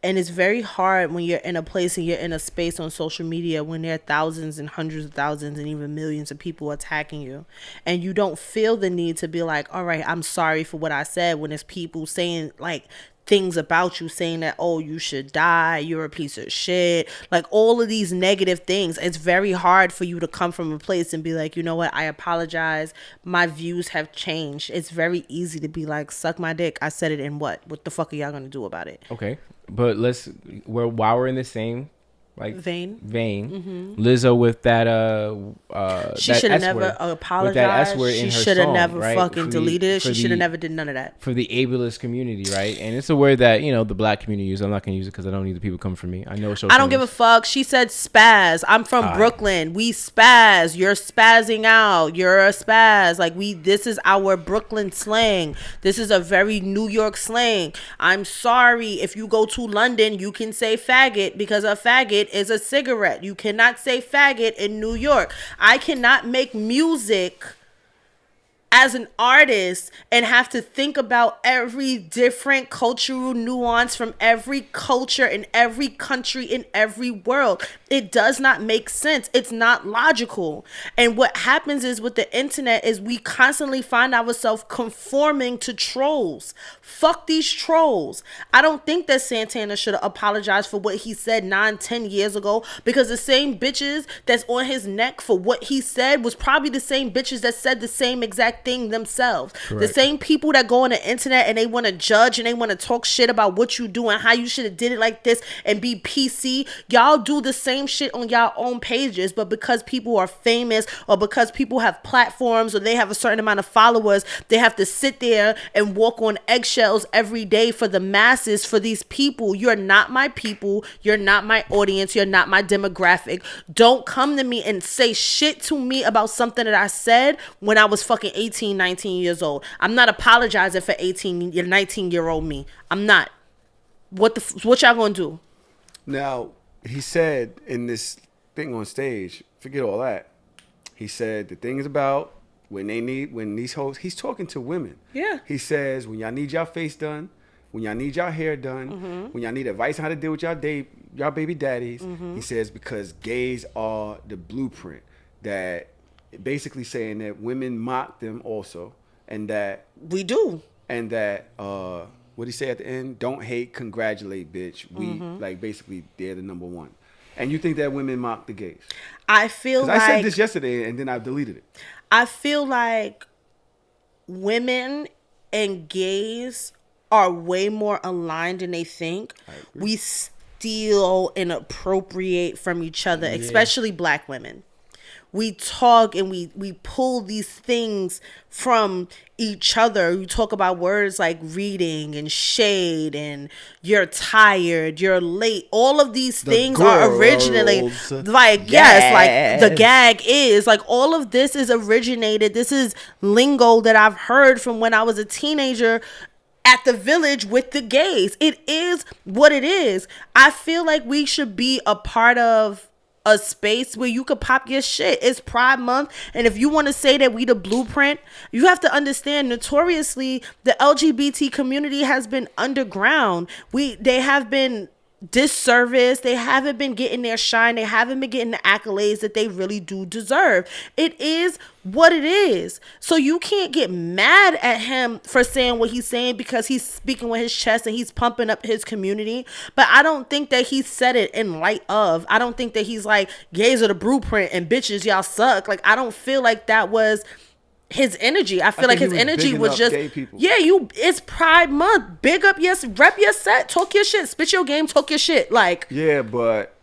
And it's very hard when you're in a place and you're in a space on social media when there are thousands and hundreds of thousands and even millions of people attacking you. And you don't feel the need to be like, all right, I'm sorry for what I said, when there's people saying like things about you, saying that, oh, you should die, you're a piece of shit, like all of these negative things. It's very hard for you to come from a place and be like, you know what, I apologize, my views have changed. It's very easy to be like, suck my dick, I said it, and what the fuck are y'all gonna do about it? Okay, but while we're in the same like Vein. Lizzo with that She that should have S never word, with that apologized. S word in She her should have song, never right? fucking deleted it. She should have never did none of that. For the ableist community, right? And it's a word that, you know, the black community uses. I'm not gonna use it because I don't need the people coming for me. I know. I don't give a fuck. She said spaz. I'm from Brooklyn. We spaz. You're spazzing out. You're a spaz. Like, this is our Brooklyn slang. This is a very New York slang. I'm sorry. If you go to London, you can say faggot because a faggot is a cigarette. You cannot say faggot in New York. I cannot make music as an artist and have to think about every different cultural nuance from every culture in every country in every world. It does not make sense. It's not logical. And what happens is with the internet is we constantly find ourselves conforming to trolls. Fuck these trolls. I don't think that Santana should have apologized for what he said 9-10 years ago, because the same bitches that's on his neck for what he said was probably the same bitches that said the same exact thing themselves. Correct. The same people that go on the internet and they want to judge and they want to talk shit about what you do and how you should have did it like this and be PC. Y'all do the same shit on y'all own pages, but because people are famous or because people have platforms or they have a certain amount of followers, they have to sit there and walk on eggshells every day for the masses, for these people. You're not my people. You're not my audience. You're not my demographic. Don't come to me and say shit to me about something that I said when I was fucking 18, 19 years old. I'm not apologizing for 19-year-old me. I'm not. What y'all gonna do? Now, he said in this thing on stage, forget all that. He said the thing is about when these hoes, he's talking to women. Yeah. He says, when y'all need y'all face done, when y'all need y'all hair done, when y'all need advice on how to deal with y'all baby daddies, he says, because gays are the blueprint. That basically saying that women mock them also, and that we do. And that what he say at the end? Don't hate, congratulate, bitch. We like basically they're the number one. And you think that women mock the gays? I feel like I said this yesterday and then I deleted it. I feel like women and gays are way more aligned than they think. We steal and appropriate from each other, especially black women. We talk and we pull these things from each other. You talk about words like reading and shade and you're tired, you're late. All of these things are originally like, yes, like the gag is like all of this is originated. This is lingo that I've heard from when I was a teenager at the village with the gays. It is what it is. I feel like we should be a part of a space where you could pop your shit. It's Pride Month, and if you want to say that we the blueprint, you have to understand notoriously the LGBT community has been underground. They have been disserviced. They haven't been getting their shine. They haven't been getting the accolades that they really do deserve. It is what it is. So you can't get mad at him for saying what he's saying because he's speaking with his chest and he's pumping up his community. But I don't think that he said it in light of. I don't think that he's like, gays are the blueprint and bitches, y'all suck. Like, I don't feel like that was his energy. I feel like his energy was just, it's Pride Month. Big up rep your set, talk your shit, spit your game, talk your shit. Like, yeah, but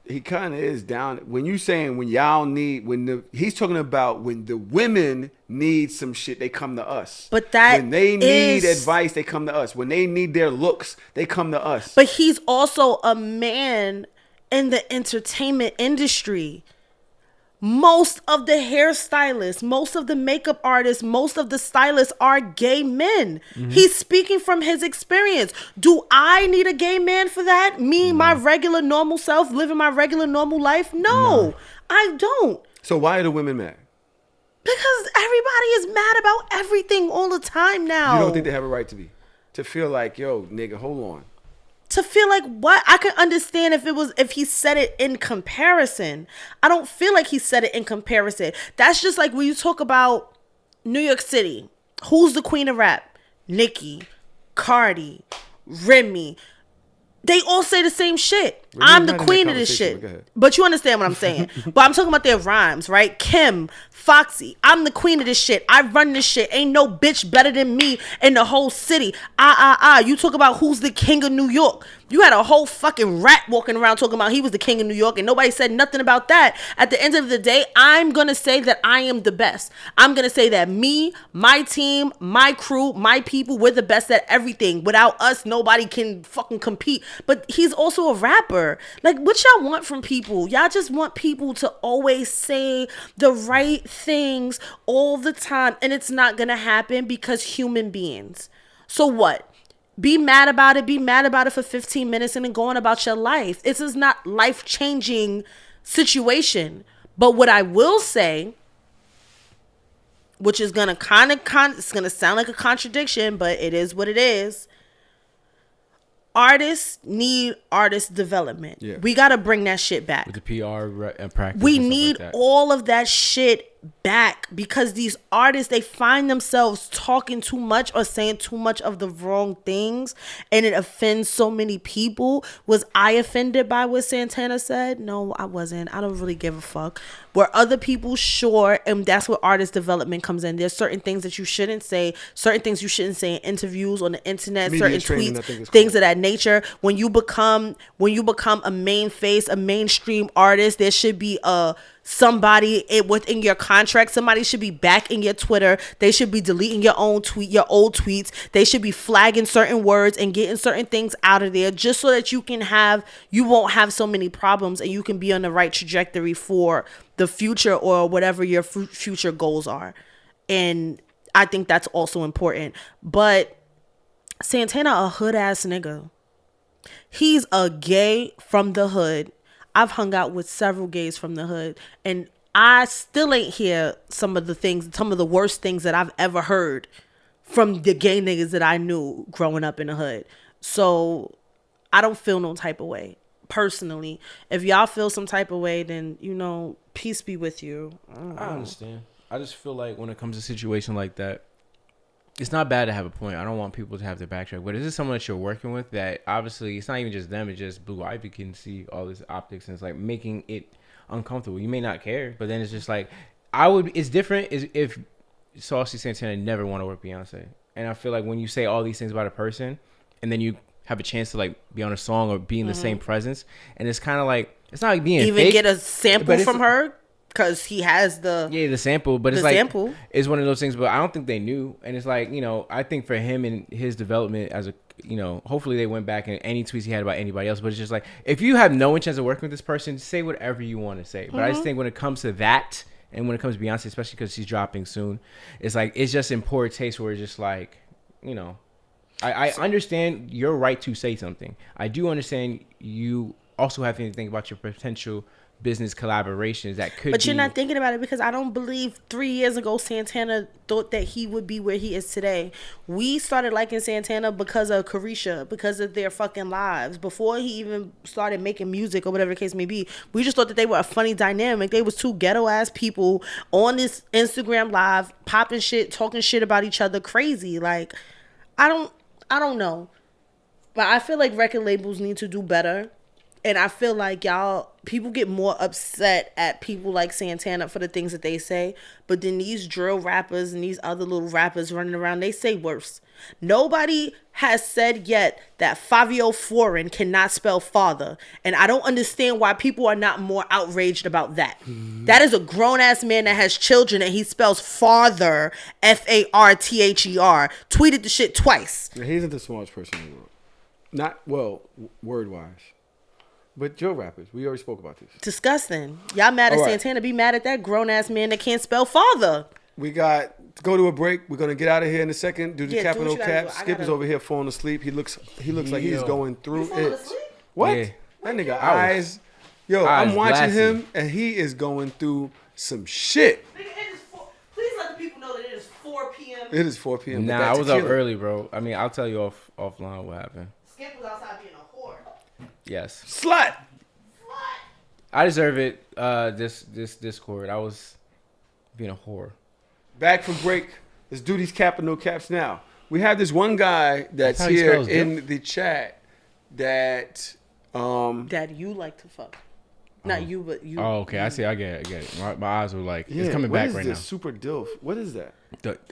he kind of is down. When you saying when y'all need, he's talking about when the women need some shit, they come to us. But that when they need advice, they come to us. When they need their looks, they come to us. But he's also a man in the entertainment industry. Most of the hairstylists, most of the makeup artists, most of the stylists are gay men. He's speaking from his experience. Do I need a gay man for that? Me, my regular normal self, living my regular normal life? No, I don't. So why are the women mad? Because everybody is mad about everything all the time now. You don't think they have a right to be? To feel like, yo, nigga, hold on. To feel like what? I could understand if he said it in comparison. I don't feel like he said it in comparison. That's just like when you talk about New York City. Who's the queen of rap? Nicki, Cardi, Remy. They all say the same shit. We're I'm not the in queen that of this conversation, shit. but go ahead. But you understand what I'm saying. But I'm talking about their rhymes, right? Kim, Foxy, I'm the queen of this shit. I run this shit. Ain't no bitch better than me in the whole city. You talk about who's the king of New York. You had a whole fucking rat walking around talking about he was the king of New York and nobody said nothing about that. At the end of the day, I'm going to say that I am the best. I'm going to say that me, my team, my crew, my people, we're the best at everything. Without us, nobody can fucking compete. But he's also a rapper. Like, what y'all want from people? Y'all just want people to always say the right things all the time. And it's not going to happen because human beings. So what? Be mad about it. Be mad about it for 15 minutes and then go on about your life. This is not life-changing situation. But what I will say, which is gonna it's gonna sound like a contradiction, but it is what it is. Artists need artist development. Yeah. We gotta bring that shit back. With the PR and practice. We and stuff need like that. all of that shit back because these artists, they find themselves talking too much or saying too much of the wrong things and it offends so many people. Was I offended by what Santana said? No, I wasn't. I don't really give a fuck. Were other people? Sure. And that's where artist development comes in. There's certain things that you shouldn't say, certain things you shouldn't say in interviews, on the internet, Media certain training, I tweets, think is things cool. of that nature. When you become a main face, a mainstream artist, there should be somebody within your contract. Somebody should be backing your Twitter. They should be deleting your old tweets. They should be flagging certain words and getting certain things out of there just so that you won't have so many problems and you can be on the right trajectory for the future or whatever your future goals are. And I think that's also important. But Santana a hood ass nigga. He's a gay from the hood. I've hung out with several gays from the hood, and I still ain't hear some of the worst things that I've ever heard from the gay niggas that I knew growing up in the hood. So I don't feel no type of way. Personally, if y'all feel some type of way, then, peace be with you. I understand. I just feel like when it comes to a situation like that, it's not bad to have a point. I don't want people to have to backtrack. But is this someone that you're working with that obviously it's not even just them, it's just Blue Ivy can see all this optics and it's like making it uncomfortable. You may not care, but then it's just like it's different is if Saucy Santana never want to work Beyonce. And I feel like when you say all these things about a person and then you have a chance to like be on a song or be in the same presence, and it's kind of like it's not like being even fake, get a sample from her because he has the sample, but it's the like sample. It's one of those things. But I don't think they knew, and it's like I think for him and his development as a hopefully they went back and any tweets he had about anybody else. But it's just like if you have no intention of working with this person, say whatever you want to say. But I just think when it comes to that, and when it comes to Beyonce, especially because she's dropping soon, it's like it's just in poor taste where it's just like I understand your right to say something. I do understand you also have to think about your potential business collaborations that could But you're not thinking about it because I don't believe 3 years ago Santana thought that he would be where he is today. We started liking Santana because of Carisha, because of their fucking lives. Before he even started making music or whatever the case may be, we just thought that they were a funny dynamic. They was two ghetto ass people on this Instagram live popping shit, talking shit about each other, crazy. Like, I don't know. But I feel like record labels need to do better. And I feel like people get more upset at people like Santana for the things that they say. But then these drill rappers and these other little rappers running around, they say worse. Nobody has said yet that Fabio Foreign cannot spell father. And I don't understand why people are not more outraged about that. That is a grown-ass man that has children and he spells father, Farther. Tweeted the shit twice. Yeah, he isn't the smartest person in the world. Not, word-wise. But Joe rappers, we already spoke about this. Disgusting. Y'all mad at Santana, be mad at that grown-ass man that can't spell father. We got to go to a break. We're going to get out of here in a second. Do the Yeah, do capital what you gotta cap. do. Skip is over here falling asleep. He looks like he's going through falling it. asleep? What? Yeah. That nigga eyes. Yo, eyes I'm watching glassy. him and he is going through some shit. Please let the people know that it is 4 p.m. It is 4 p.m. Nah, I was up early, bro. I mean, I'll tell you offline what happened. Skip was outside being a whore. Yes, Slut. I deserve it. This Discord, I was being a whore. Back from break. Let's do these cap and no caps now. We have this one guy that's how he here spells in the chat that Dad, you like to fuck. Not you, but you. Oh, okay. I see. I get it. My eyes were like, yeah, it's coming what back is right this now. super dilf? What is that?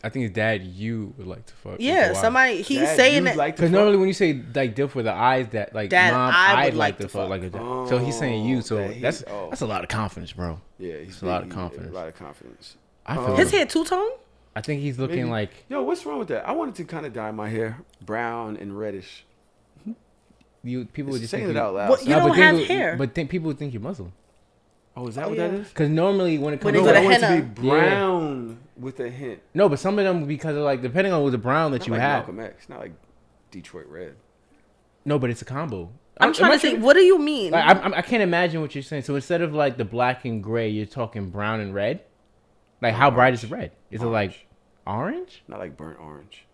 I think his dad, you would like to fuck. Yeah, somebody. He's Dad, saying you'd that. like to Because fuck? normally when you say like diff with the eyes, that like Dad, mom, I would I'd like to fuck like a dad. So he's saying you. So that that's oh. that's a lot of confidence, bro. Yeah, he's a lot of big, confidence. A lot of confidence. I feel His hair two tone. I think he's looking Maybe. like Yo, what's wrong with that? I wanted to kind of dye my hair brown and reddish. you. People would just Saying think it you, out loud. What, you No, don't but have people- hair. But people would think you're Muslim. Oh, is that Oh, what yeah. that is? Because normally when it When comes they to go I to want it to henna. be brown with a hint. no, but some of them because of like depending on the brown that Not you like have. Malcolm X, not like Detroit Red. No, but it's a combo. I'm trying to think. What do you mean? Like, I can't imagine what you're saying. So instead of like the black and gray, you're talking brown and red. Like how bright is the red? Is it like orange? Not like burnt orange.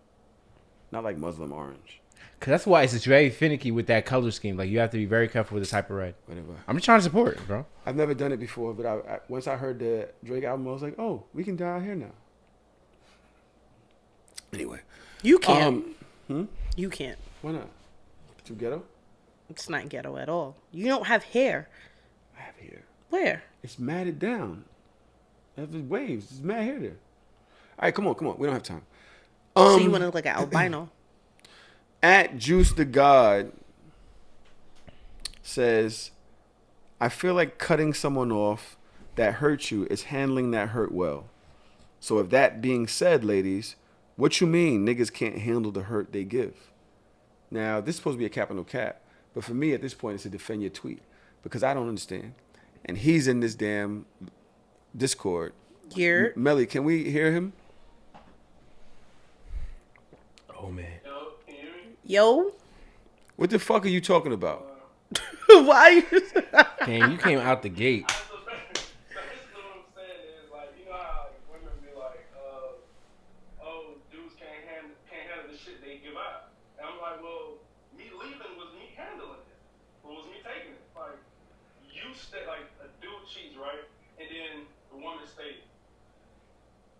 Not like Muslim orange. Because that's why it's just very finicky with that color scheme. Like you have to be very careful with the type of red. Whatever. I'm just trying to support it, bro. I've never done it before, but once I heard the Drake album, I was like, oh, we can dye our hair now. Anyway. you can't. You can't. Why not? Too ghetto? It's not ghetto at all. You don't have hair. I have hair. Where? It's matted down. I have waves. There's mad hair there. All right, come on. We don't have time. So you want to look like an albino? At Juice the God says, I feel like cutting someone off that hurts you is handling that hurt well. So if that being said, ladies, what you mean niggas can't handle the hurt they give? Now, this is supposed to be a cap and no cap, but for me at this point it's to defend your tweet because I don't understand. And he's in this damn Discord. Here. Melly, can we hear him? Oh man. Yo. What the fuck are you talking about? Why? You... Damn, you came out the gate. So basically what I'm saying is, like, you know how like, women be like, oh, dudes can't handle the shit they give out. And I'm like, well, me leaving was me handling it. Or was me taking it. Like, you stay, like, a dude cheats, right? And then the woman stays.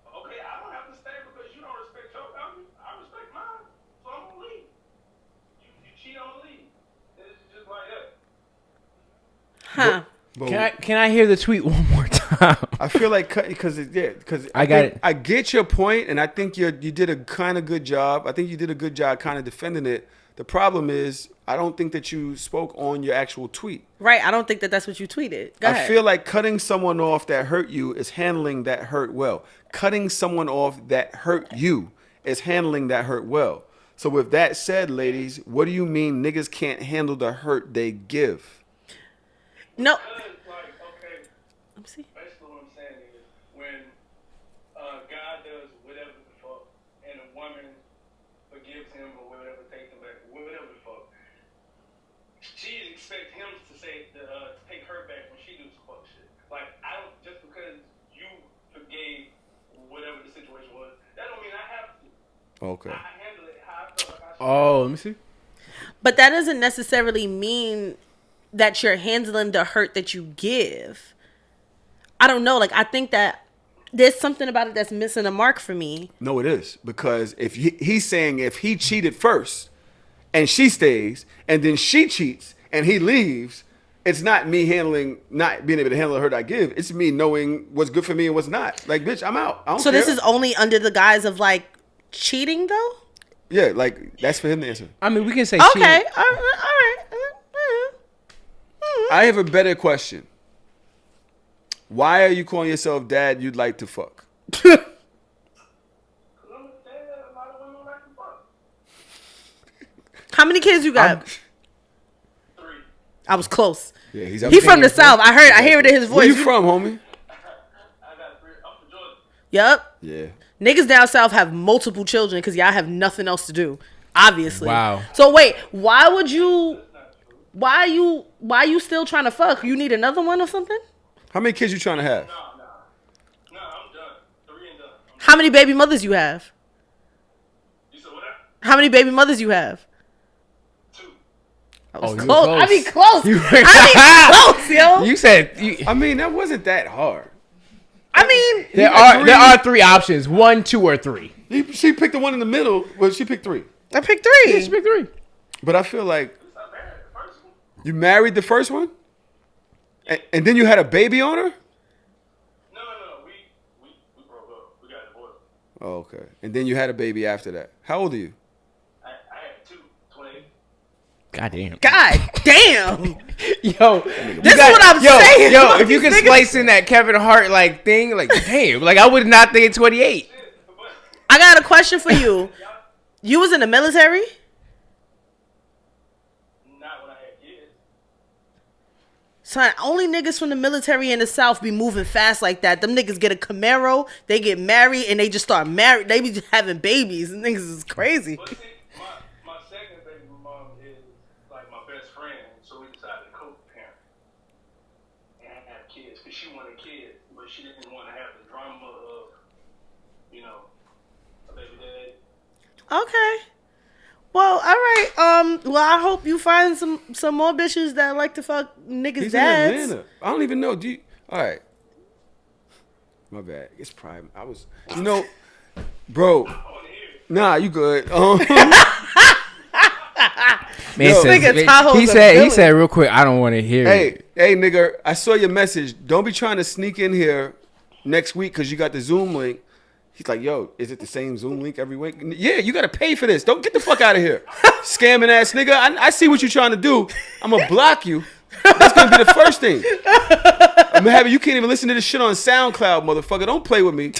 Okay, I don't have to stay because you don't respect your boundaries. I respect mine. So I'm gonna leave. You cheat, I'm gonna leave. It's just like that. Huh. Can I hear the tweet one more time? I feel like because I got it. I get your point, and I think you did a kind of good job. I think you did a good job kind of defending it. The problem is, I don't think that you spoke on your actual tweet. Right. I don't think that that's what you tweeted. Go I ahead. feel like cutting someone off that hurt you is handling that hurt well. Cutting someone off that hurt you is handling that hurt well. So with that said, ladies, what do you mean niggas can't handle the hurt they give? No. Because, like, okay, Let me see. basically what I'm saying is when God does whatever the fuck and a woman forgives him or whatever, takes him back, whatever the fuck, she expects him to say to take her back when she do some fuck shit. Like, I don't, just because you forgave whatever the situation was, that don't mean I have to. Okay. I handle it how I feel like I should. Oh, let me see. But that doesn't necessarily mean that you're handling the hurt that you give. I don't know. Like, I think that there's something about it that's missing a mark for me. No, it is. Because if he's saying if he cheated first and she stays and then she cheats and he leaves, it's not me not being able to handle the hurt I give. It's me knowing what's good for me and what's not. Like, bitch, I'm out. I don't So care. this is only under the guise of, like, cheating, though? Yeah, like, that's for him to answer. I mean, we can say Okay. cheating. All right. I have a better question. Why are you calling yourself dad you'd like to fuck? Because I'm gonna say that a lot of women like to fuck. How many kids you got? 3. I was close. Yeah, he's He from the South. I hear it in his voice. Where you from, homie? I got 3. I'm from Georgia. Yup. Yeah. Niggas down south have multiple children because y'all have nothing else to do. Obviously. Wow. So wait, why you still trying to fuck? You need another one or something? How many kids you trying to have? No, I'm done. 3 and done. How many baby mothers you have? You said what? How many baby mothers you have? 2. I was Oh, you were close. close. I be close. You were- I be close, yo. You said you, I mean, that wasn't that hard. I mean, There are 3 options: 1, 2, or 3. She picked the one in the middle. Well, she picked 3. I picked Yeah, 3. she picked 3. But I feel like you married the first one, and then you had a baby on her. No. We broke up. We got divorced. Oh, okay. And then you had a baby after that. How old are you? I had 2, 28. Goddamn. God damn. Yo, This is what I'm saying. Yo, Fuck if you these can niggas. slice in that Kevin Hart like thing, like damn, like I would not think 28. I got a question for you. You was in the military? Not when I had kids. Son, only niggas from the military in the South be moving fast like that. Them niggas get a Camaro, they get married, and they just start married. They be just having babies. And niggas is crazy. But see, my second baby mom is like my best friend, so we decided to co-parent and have kids because she wanted kids, but she didn't want to have the drama of, a baby daddy. Okay. Well, all right. Well, I hope you find some more bitches that like to fuck niggas' He's dads. in Atlanta. I don't even know. All right. My bad. It's prime. Bro. Nah, you good. Man, Yo. Nigga, Tahoe's he a said villain. real quick, I don't want to hear it. Hey, nigga, I saw your message. Don't be trying to sneak in here next week because you got the Zoom link. He's like, yo, is it the same Zoom link every week? Yeah, you got to pay for this. Don't get the fuck out of here. Scamming ass nigga. I see what you're trying to do. I'm going to block you. That's going to be the first thing. I'm having you can't even listen to this shit on SoundCloud, motherfucker. Don't play with me.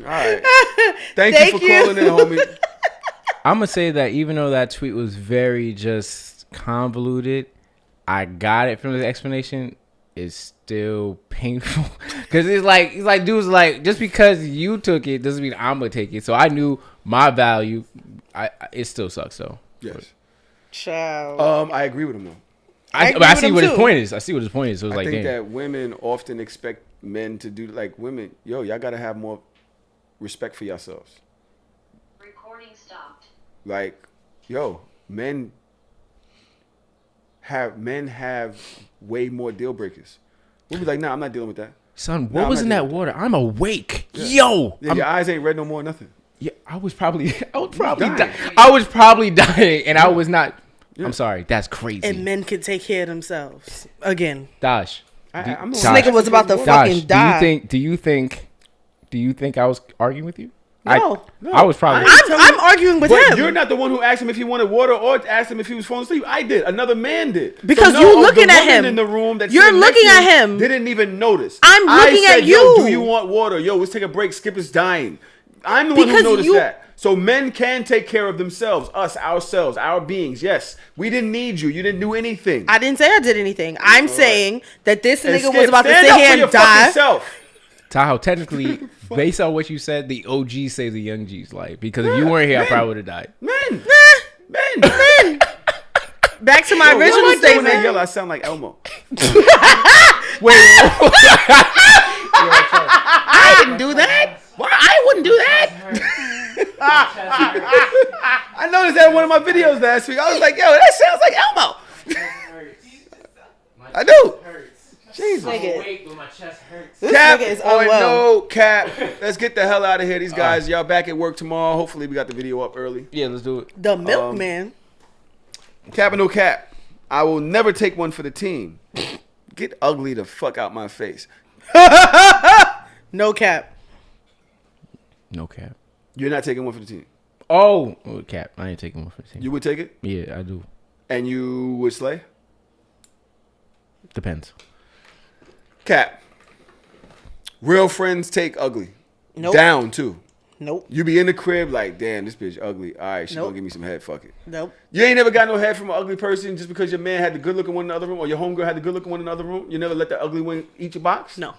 All right. Thank you for calling in, homie. I'm gonna say that even though that tweet was very just convoluted, I got it from the explanation. It's still painful because it's like dudes like just because you took it doesn't mean I'm gonna take it. So I knew my value. It still sucks though. Yes. Child. I agree with him though. I see with what him his too. point is. I see what his point is. So it's I like, think damn. that women often expect men to do like women. Yo, y'all gotta have more respect for yourselves. Recording stopped. Like, yo, men have way more deal breakers. We'll be like, nah, I'm not dealing with that. Son, Nah, what I'm was not in that dealing with water? I'm awake. Yo. Yeah, your eyes ain't red no more, nothing. Yeah, I was probably dying. dying. I was probably dying, and I was not. Yeah. I'm sorry. That's crazy. And men can take care of themselves. Again. Dash. I'm This nigga was about to Dash. fucking die. Do you think I was arguing with you? No. I was probably. I'm arguing with But him. you're not the one who asked him if he wanted water or asked him if he was falling asleep. I did. Another man did. Because So you no, looking the at woman him. in the room that You're sitting next looking to at him. Didn't even notice. I'm looking I said, at Yo, you. do you want water? Yo, let's take a break. Skip is dying. I'm the one Because who noticed you- that. So men can take care of themselves, ourselves, our beings. Yes, we didn't need you. You didn't do anything. I didn't say I did anything. I'm saying that this And nigga Skip, was about to stand sit up here for your and die. fucking self. Tahoe, technically, based on what you said, the OG saved the young G's life. Because if you weren't here, I probably would have died. Men. Back to my Yo, original why am I doing that statement. yellow? I sound like Elmo. Wait. I didn't do that. Why? I wouldn't do that. I noticed that in one of my videos last week. I was like, yo, that sounds like Elmo. I do. Jesus. Nigga. My chest hurts. This Cap nigga is or unwell. no cap. Let's get the hell out of here. These guys, y'all back at work tomorrow. Hopefully we got the video up early. Yeah, let's do it. The milkman. Cap or no cap. I will never take one for the team. Get ugly the fuck out my face. No cap. No cap. You're not taking one for the team. Oh, cap. I ain't taking one for the team. You would take it? Yeah, I do. And you would slay? Depends. Cap. Real friends take ugly. Nope. Down too. Nope. You be in the crib like, damn, this bitch ugly. All right, she Nope. gonna give me some head. Fuck it. Nope. You ain't never got no head from an ugly person just because your man had the good looking one in the other room or your homegirl had the good looking one in the other room. You never let the ugly one eat your box. No.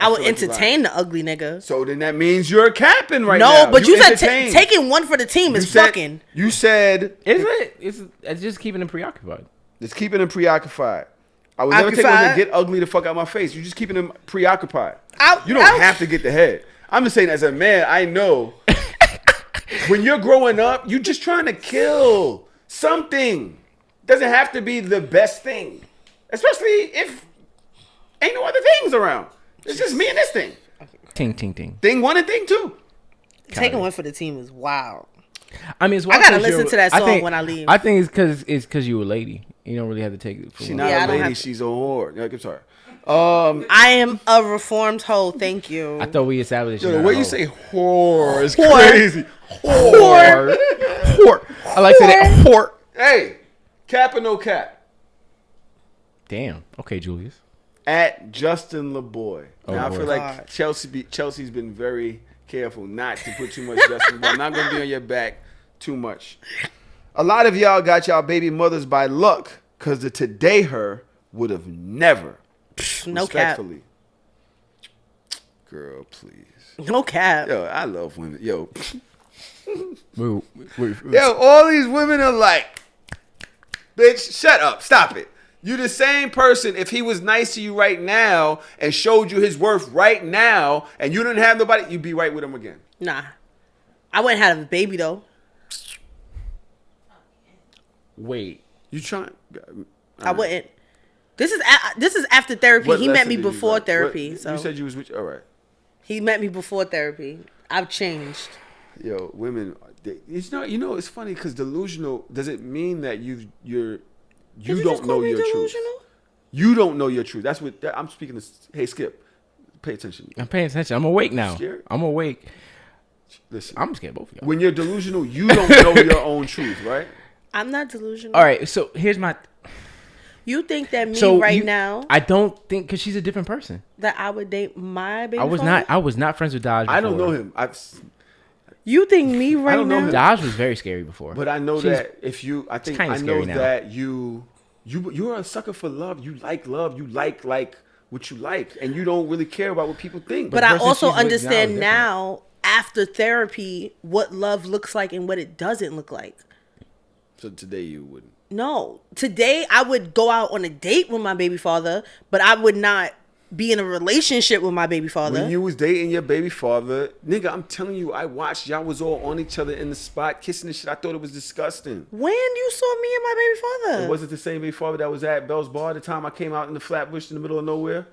I would feel like you're entertain the ugly nigga. So then that means you're capping right now. No, but you said entertain. taking one for the team is fucking. You said Is it? It's just keeping them preoccupied. it's keeping them preoccupied. I would never take one Occupied. to get ugly the fuck out my face. You're just keeping them preoccupied. Out- You don't out. have to get the head. I'm just saying, as a man, I know when you're growing up, you're just trying to kill something. Doesn't have to be the best thing. especially if ain't no other things around. It's just me and this thing. Ting, ting, ting. Thing 1 and thing 2. Taking one for the team is wild. I mean, it's I gotta 'cause listen you're- to that I song think- when I leave. I think it's because you a lady. You don't really have to take it. For She's one. not Yeah, I a don't lady. have- She's a whore. Like, I'm sorry. I am a reformed hoe. Thank you. I thought we established. Yo, you're the not way a you hoe. say whore is Whore. crazy. Whore. Whore. I like to say that. Whore. Hey, cap or no cap? Damn. Okay, Julius. At Justin LeBoy. Oh, Now, I Lord. feel like Chelsea's been very careful not to put too much Justin LeBoy. I'm not going to be on your back too much. A lot of y'all got y'all baby mothers by luck because the today her would have never. No cap. Respectfully. Girl, please. No cap. Yo, I love women. Yo. Wait. Yo, all these women are like, bitch, shut up. Stop it. You the same person if he was nice to you right now and showed you his worth right now and you didn't have nobody, you'd be right with him again. Nah. I wouldn't have a baby though. Wait. You trying? I wouldn't. This is after therapy. What He met lesson me did you before learn? therapy. What- So you said you was with, all right. he met me before therapy. I've changed. Yo, women, it's not, it's funny because delusional doesn't mean that you Did don't just call know me your truth. delusional? You don't know your truth. That's what I'm speaking to. Hey, Skip, pay attention. I'm paying attention. I'm awake now. Scared? I'm awake. Listen, I'm scared of both of y'all. when you're delusional, you don't know your own truth, right? I'm not delusional. All right. So here's my. You think that me So right now I don't think because she's a different person. that I would date my baby I was father? not. I was not friends with Dodge. I don't before. know him. You think me right don't know now? him. Dodge was very scary before. But I know She's- that if you, I think kinda I know scary now. that you're a sucker for love. You like love. You like what you like, and you don't really care about what people think. But I versus also she's with now is understand different. now, after therapy, what love looks like and what it doesn't look like. So today you wouldn't. No. Today, I would go out on a date with my baby father, but I would not be in a relationship with my baby father. When you was dating your baby father, nigga, I'm telling you, I watched y'all was all on each other in the spot, kissing and shit. I thought it was disgusting. When you saw me and my baby father? It wasn't the same baby father that was at Bell's Bar the time I came out in the Flatbush in the middle of nowhere.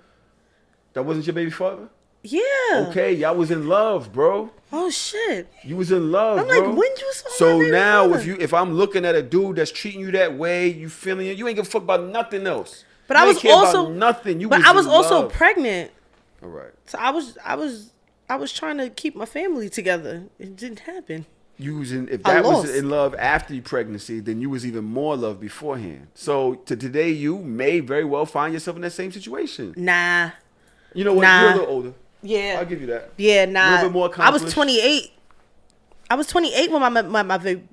That wasn't your baby father? Yeah. Okay, y'all was in love, bro. Oh, shit. You was in love, I'm like, bro. when you saw So my baby now, father? if I'm looking at a dude that's treating you that way, you feeling it, you ain't give a fuck about nothing else. But You I ain't was care about also nothing. You But I was in also love. pregnant. All right. So I was trying to keep my family together. It didn't happen. You was in, if I that was lost. in love after your pregnancy, then you was even more love beforehand. So to today, you may very well find yourself in that same situation. Nah. You know what? Nah. You're a little older. Yeah. I'll give you that. Yeah, nah. A little bit more I was accomplished. 28. I was 28 when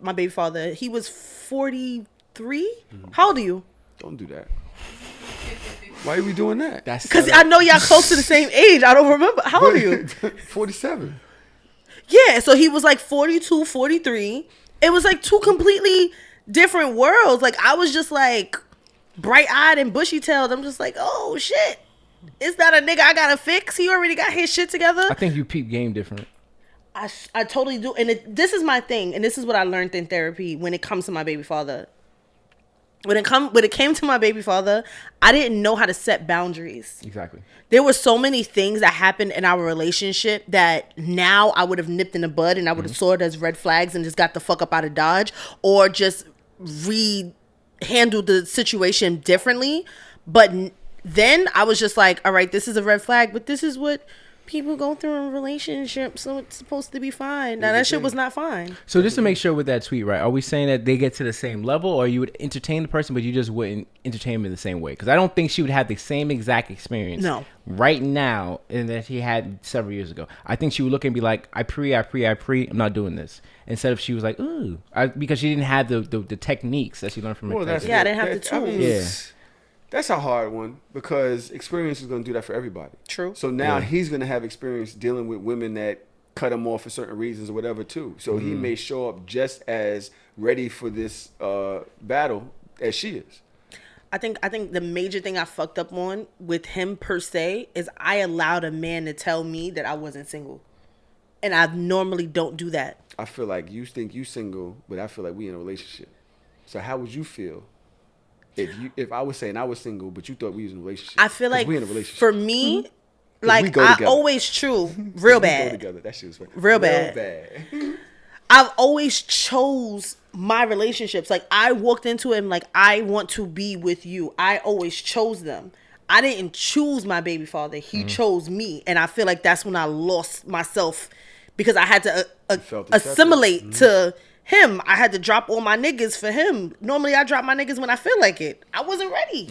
my baby father. He was 43. Mm-hmm. How old are you? Don't do that. Why are we doing that? That's Because I know y'all close to the same age. I don't remember. How old are you? 47. Yeah, so he was like 42, 43. It was like two completely different worlds. Like I was just like bright-eyed and bushy-tailed. I'm just like, oh shit. Is that a nigga I gotta fix? He already got his shit together. I think you peep game different. I totally do. And this is my thing. And this is what I learned in therapy when it comes to my baby father. When it came to my baby father, I didn't know how to set boundaries. Exactly. There were so many things that happened in our relationship that now I would have nipped in the bud and I would have saw it as red flags and just got the fuck up out of Dodge or just handled the situation differently. But then I was just like, all right, this is a red flag, but this is what people go through in relationships, so it's supposed to be fine. Now that shit was not fine. So just to make sure with that tweet, right? Are we saying that they get to the same level, or you would entertain the person, but you just wouldn't entertain them in the same way? Because I don't think she would have the same exact experience right now and that she had several years ago. I think she would look and be like, I pre, I'm not doing this. Instead of she was like, ooh, because she didn't have the techniques that she learned from her. Well, Yeah, I didn't have the tools. Yeah. That's a hard one because experience is going to do that for everybody. True. So now Yeah. he's going to have experience dealing with women that cut him off for certain reasons or whatever too. So he may show up just as ready for this battle as she is. I think the major thing I fucked up on with him per se is I allowed a man to tell me that I wasn't single. And I normally don't do that. I feel like you think you single, but I feel like we in a relationship. So how would you feel If I was saying I was single, but you thought we was in a relationship, I feel 'cause like we in a relationship. for me, 'Cause we like go I together. always real We go bad. together. That shit was funny. Real bad. I've always chose my relationships. Like I walked into it and like I want to be with you. I always chose them. I didn't choose my baby father. He chose me, and I feel like that's when I lost myself because I had to felt accepted. assimilate to him. I had to drop all my niggas for him. Normally, I drop my niggas when I feel like it. I wasn't ready.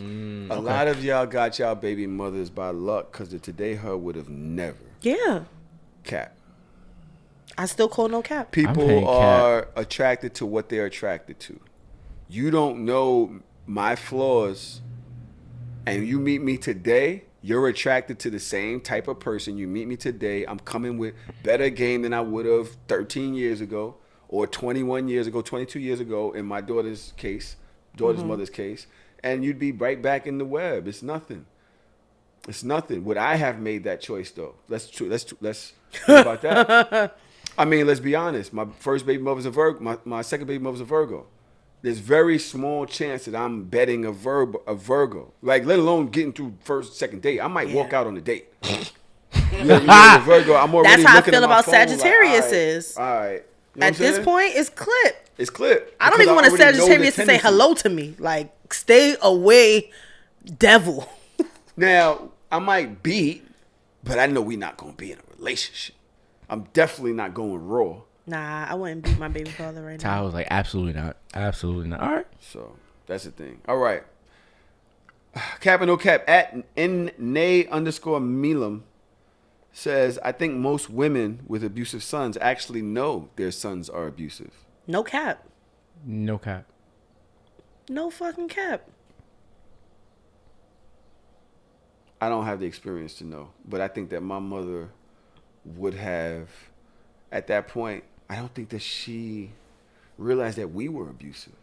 A lot of y'all got y'all baby mothers by luck, because the today her would have never. Yeah, Cap. I still call no cap. paying People cap. are attracted to what they're attracted to. You don't know my flaws, and you meet me today, you're attracted to the same type of person. You meet me today, I'm coming with better game than I would have 13 years ago or 21 years ago, 22 years ago in my daughter's mother's case, and you'd be right back in the web. It's nothing. It's nothing. Would I have made that choice though? Let's think about that. I mean, let's be honest. My first baby mother's a Virgo. My second baby mother's a Virgo. There's very small chance that I'm betting a Virgo. Like, let alone getting through first, second date. I might walk out on the date. A Virgo, I'm already That's how I looking feel at my about phone Sagittarius like, is. All right. You know what I'm At this saying? point, it's clip. It's clip. I don't Because even want a already know the Sagittarius to say tendency. hello to me. Like, stay away, devil. Now, I might beat, but I know we're not going to be in a relationship. I'm definitely not going raw. Nah, I wouldn't beat my baby father right now. Tahoe was like, absolutely not. Absolutely not. All right. So that's the thing. All right. Cap and no cap at _Milam says, I think most women with abusive sons actually know their sons are abusive. No cap. No cap. No fucking cap. I don't have the experience to know, but I think that my mother would have, at that point, I don't think that she realized that we were abusive.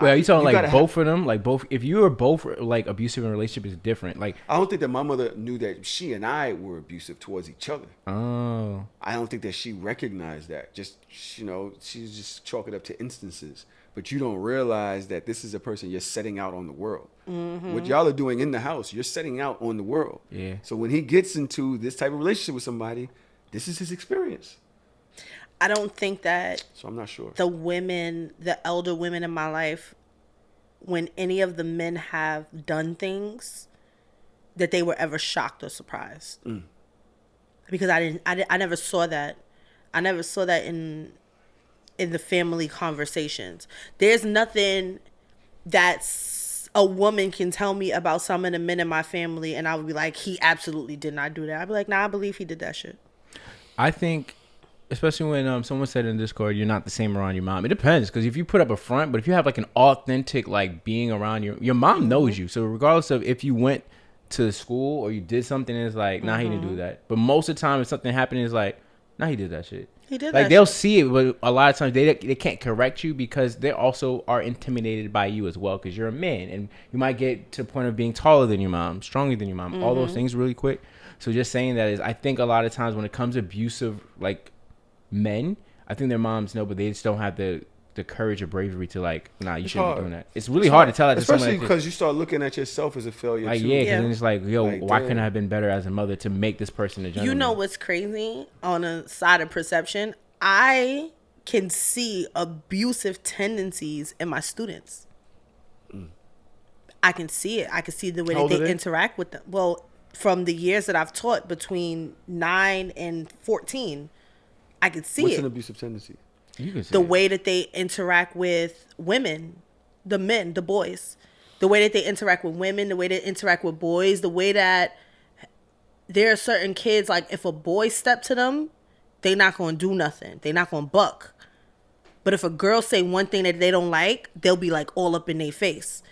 Well, are you talking gotta like both of them? Like both, if you were both like abusive in a relationship is different. Like, I don't think that my mother knew that she and I were abusive towards each other. oh, I don't think that she recognized that. Just, she's just chalk it up to instances. But you don't realize that this is a person you're setting out on the world. Mm-hmm. What y'all are doing in the house, you're setting out on the world. Yeah. So when he gets into this type of relationship with somebody, this is his experience. I don't think that So I'm not sure. the elder women in my life, when any of the men have done things, that they were ever shocked or surprised. Because I never saw that. I never saw that in the family conversations. There's nothing that's a woman can tell me about some of the men in my family, and I would be like, he absolutely did not do that. I'd be like, nah, I believe he did that shit. I think, especially when someone said in Discord, you're not the same around your mom. It depends, because if you put up a front, but if you have like an authentic like being around your mom knows you. So regardless of if you went to school or you did something, it's like, nah, he didn't do that. But most of the time, if something happened, it's like, nah, he did that shit. He did Like that they'll shit. see it, but a lot of times they can't correct you because they also are intimidated by you as well because you're a man and you might get to the point of being taller than your mom, stronger than your mom, all those things really quick. So just saying that is, I think a lot of times when it comes to abusive like men, I think their moms know, but they just don't have the courage or bravery to like, nah, you shouldn't hard. be doing that. It's really hard to tell that to Especially someone. because you start looking at yourself as a failure Like, too. yeah, because Yeah. then it's like, yo, Like, why damn. couldn't I have been better as a mother to make this person a gentleman? You know what's crazy on a side of perception? I can see abusive tendencies in my students. I can see it. I can see the way How that old are they they? interact with them. Well, from the years that I've taught between 9 and 14, I can see What's it. an abusive tendency? You can say The it. way that they interact with women, the men, the boys, the way that they interact with women, the way they interact with boys, the way that there are certain kids, like if a boy step to them, they not going to do nothing. They not going to buck. But if a girl say one thing that they don't like, they'll be like all up in their face.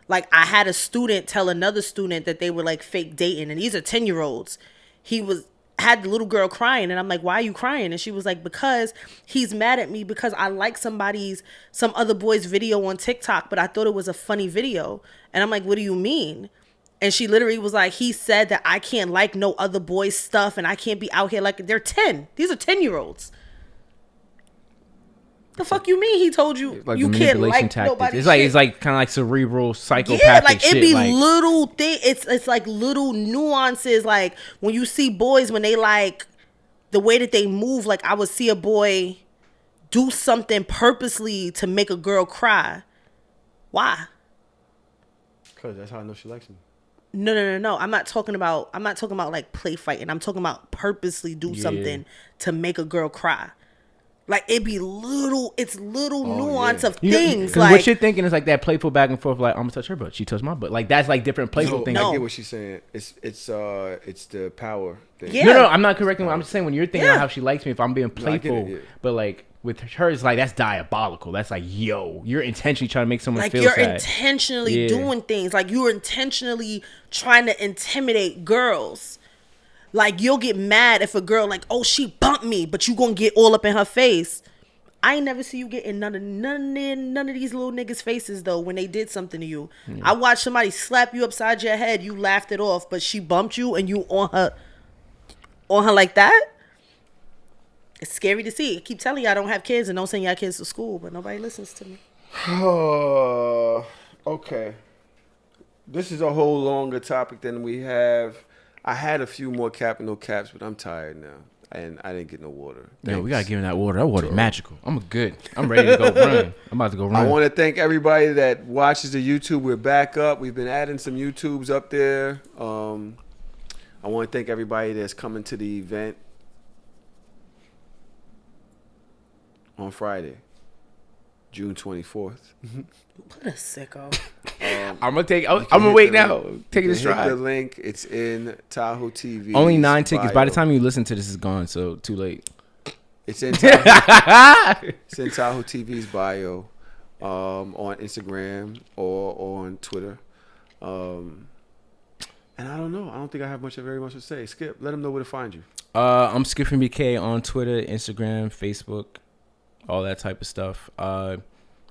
Like I had a student tell another student that they were like fake dating, and these are 10-year-olds. He had the little girl crying, and I'm like, why are you crying? And she was like, because he's mad at me because I like some other boy's video on TikTok, but I thought it was a funny video. And I'm like, what do you mean? And she literally was like, he said that I can't like no other boy's stuff and I can't be out here like they're 10. These are 10-year-olds. The fuck you mean? He told you Like you the can't manipulation like tactics. nobody's It's like shit. kind of like cerebral psychopathic Yeah, like shit. it be like, little thing. It's like little nuances. Like when you see boys when they like the way that they move. Like I would see a boy do something purposely to make a girl cry. Why? Because that's how I know she likes me. No. I'm not talking about like play fighting. I'm talking about purposely do something to make a girl cry. Like it be little, it's little nuance of things. Because like what you're thinking is like that playful back and forth. Like I'm gonna touch her butt, she touched my butt. Like that's like different playful things. I No. get what she's saying. It's the power thing. Yeah. No, I'm not correcting. I'm just saying when you're thinking Yeah. about how she likes me, if I'm being No, I get playful, it, yeah. but like with her, it's like that's diabolical. That's like, yo, you're intentionally trying to make someone like feel you're sad. intentionally Yeah. doing things. Like you're intentionally trying to intimidate girls. Like you'll get mad if a girl like, oh, she bumped me, but you gonna get all up in her face. I ain't never see you get in none of these little niggas' faces though when they did something to you. I watched somebody slap you upside your head, you laughed it off, but she bumped you and you on her like that. It's scary to see. I keep telling you I don't have kids and don't send y'all kids to school, but nobody listens to me. Okay. This is a whole longer topic than we have. I had a few more cap and no caps, but I'm tired now. And I didn't get no water. Yo, we Thanks. gotta give him that water. That water's magical. I'm good. I'm ready to go run. I'm about to go run. I want to thank everybody that watches the YouTube. We're back up. We've been adding some YouTubes up there. I want to thank everybody that's coming to the event on Friday, June 24th. What a sicko. I'm gonna wait now. Take it a Hit the stride. link. It's in Tahoe TV. Only 9 tickets. By the time you listen to this, is gone. So too late. It's in Tahoe, it's in Tahoe TV's bio, on Instagram or on Twitter. And I don't know. I don't think I have very much to say. Skip, let them know where to find you. I'm Skipping BK on Twitter, Instagram, Facebook, all that type of stuff.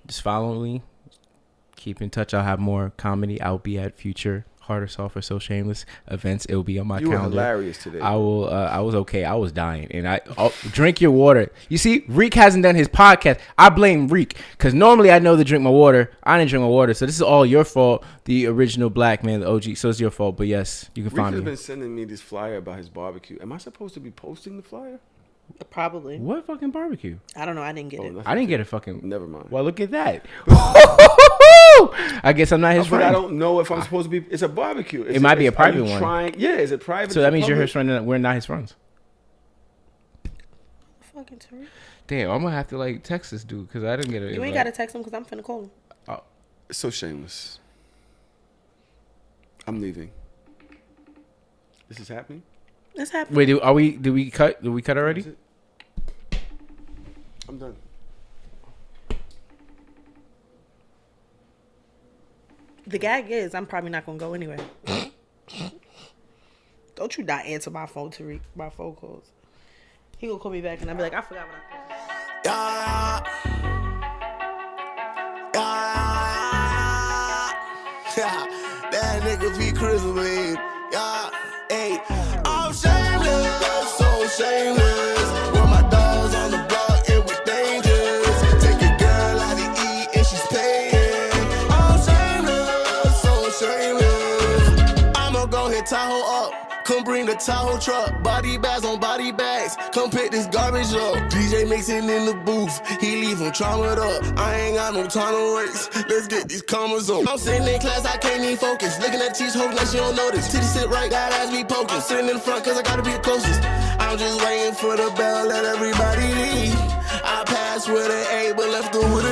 Just follow me. Keep in touch. I'll have more comedy. I'll be at future Harder, Softer, So Shameless events. It'll be on my You were calendar. hilarious today. I will. I was okay. I was dying, and drink your water. You see, Reek hasn't done his podcast. I blame Reek because normally I know to drink my water. I didn't drink my water, so this is all your fault. The original black man, the OG. So it's your fault. But yes, you can Rick find has me. been sending me this flyer about his barbecue. Am I supposed to be posting the flyer? Probably. What fucking barbecue? I don't know. I didn't get it. nothing. I didn't get a fucking. Never mind. Well, look at that. I guess I'm not his But friend. I don't know if I'm supposed to be. It's a barbecue. It might be a are private you one. Yeah, is it private? So Is that it means you're public? his friend and we're not his friends. Fucking Tariq. Damn, I'm gonna have to like text this dude because I didn't get it. You ain't gotta text him because I'm finna call him. It's so shameless. I'm leaving. This is happening. It's happening. Wait, did we cut? Did we cut already? Is it? I'm done. The gag is I'm probably not gonna go anyway. Don't you not answer my phone, Tariq. My phone calls. He gonna call me back and I'll be like, I forgot what I Yeah. That nigga be crispy. Yeah. Hey. I'm shameless, so shameless. With my dogs on the block, it was dangerous. Take your girl out to eat and she's paying. I'm shameless, so shameless. I'ma go hit Tahoe up. Come bring the Tahoe truck, body bags on body bags. Come pick this garbage up. DJ mixing in the booth, he leave him traumatized up. I ain't got no time to waste. Let's get these commas on. I'm sitting in class, I can't even focus. Looking at cheese, hoping that she don't notice. Titty sit right, that ass be poking. I'm sitting in the front cause I gotta be the closest. I'm just waiting for the bell, let everybody leave. I passed with an A, but left her with a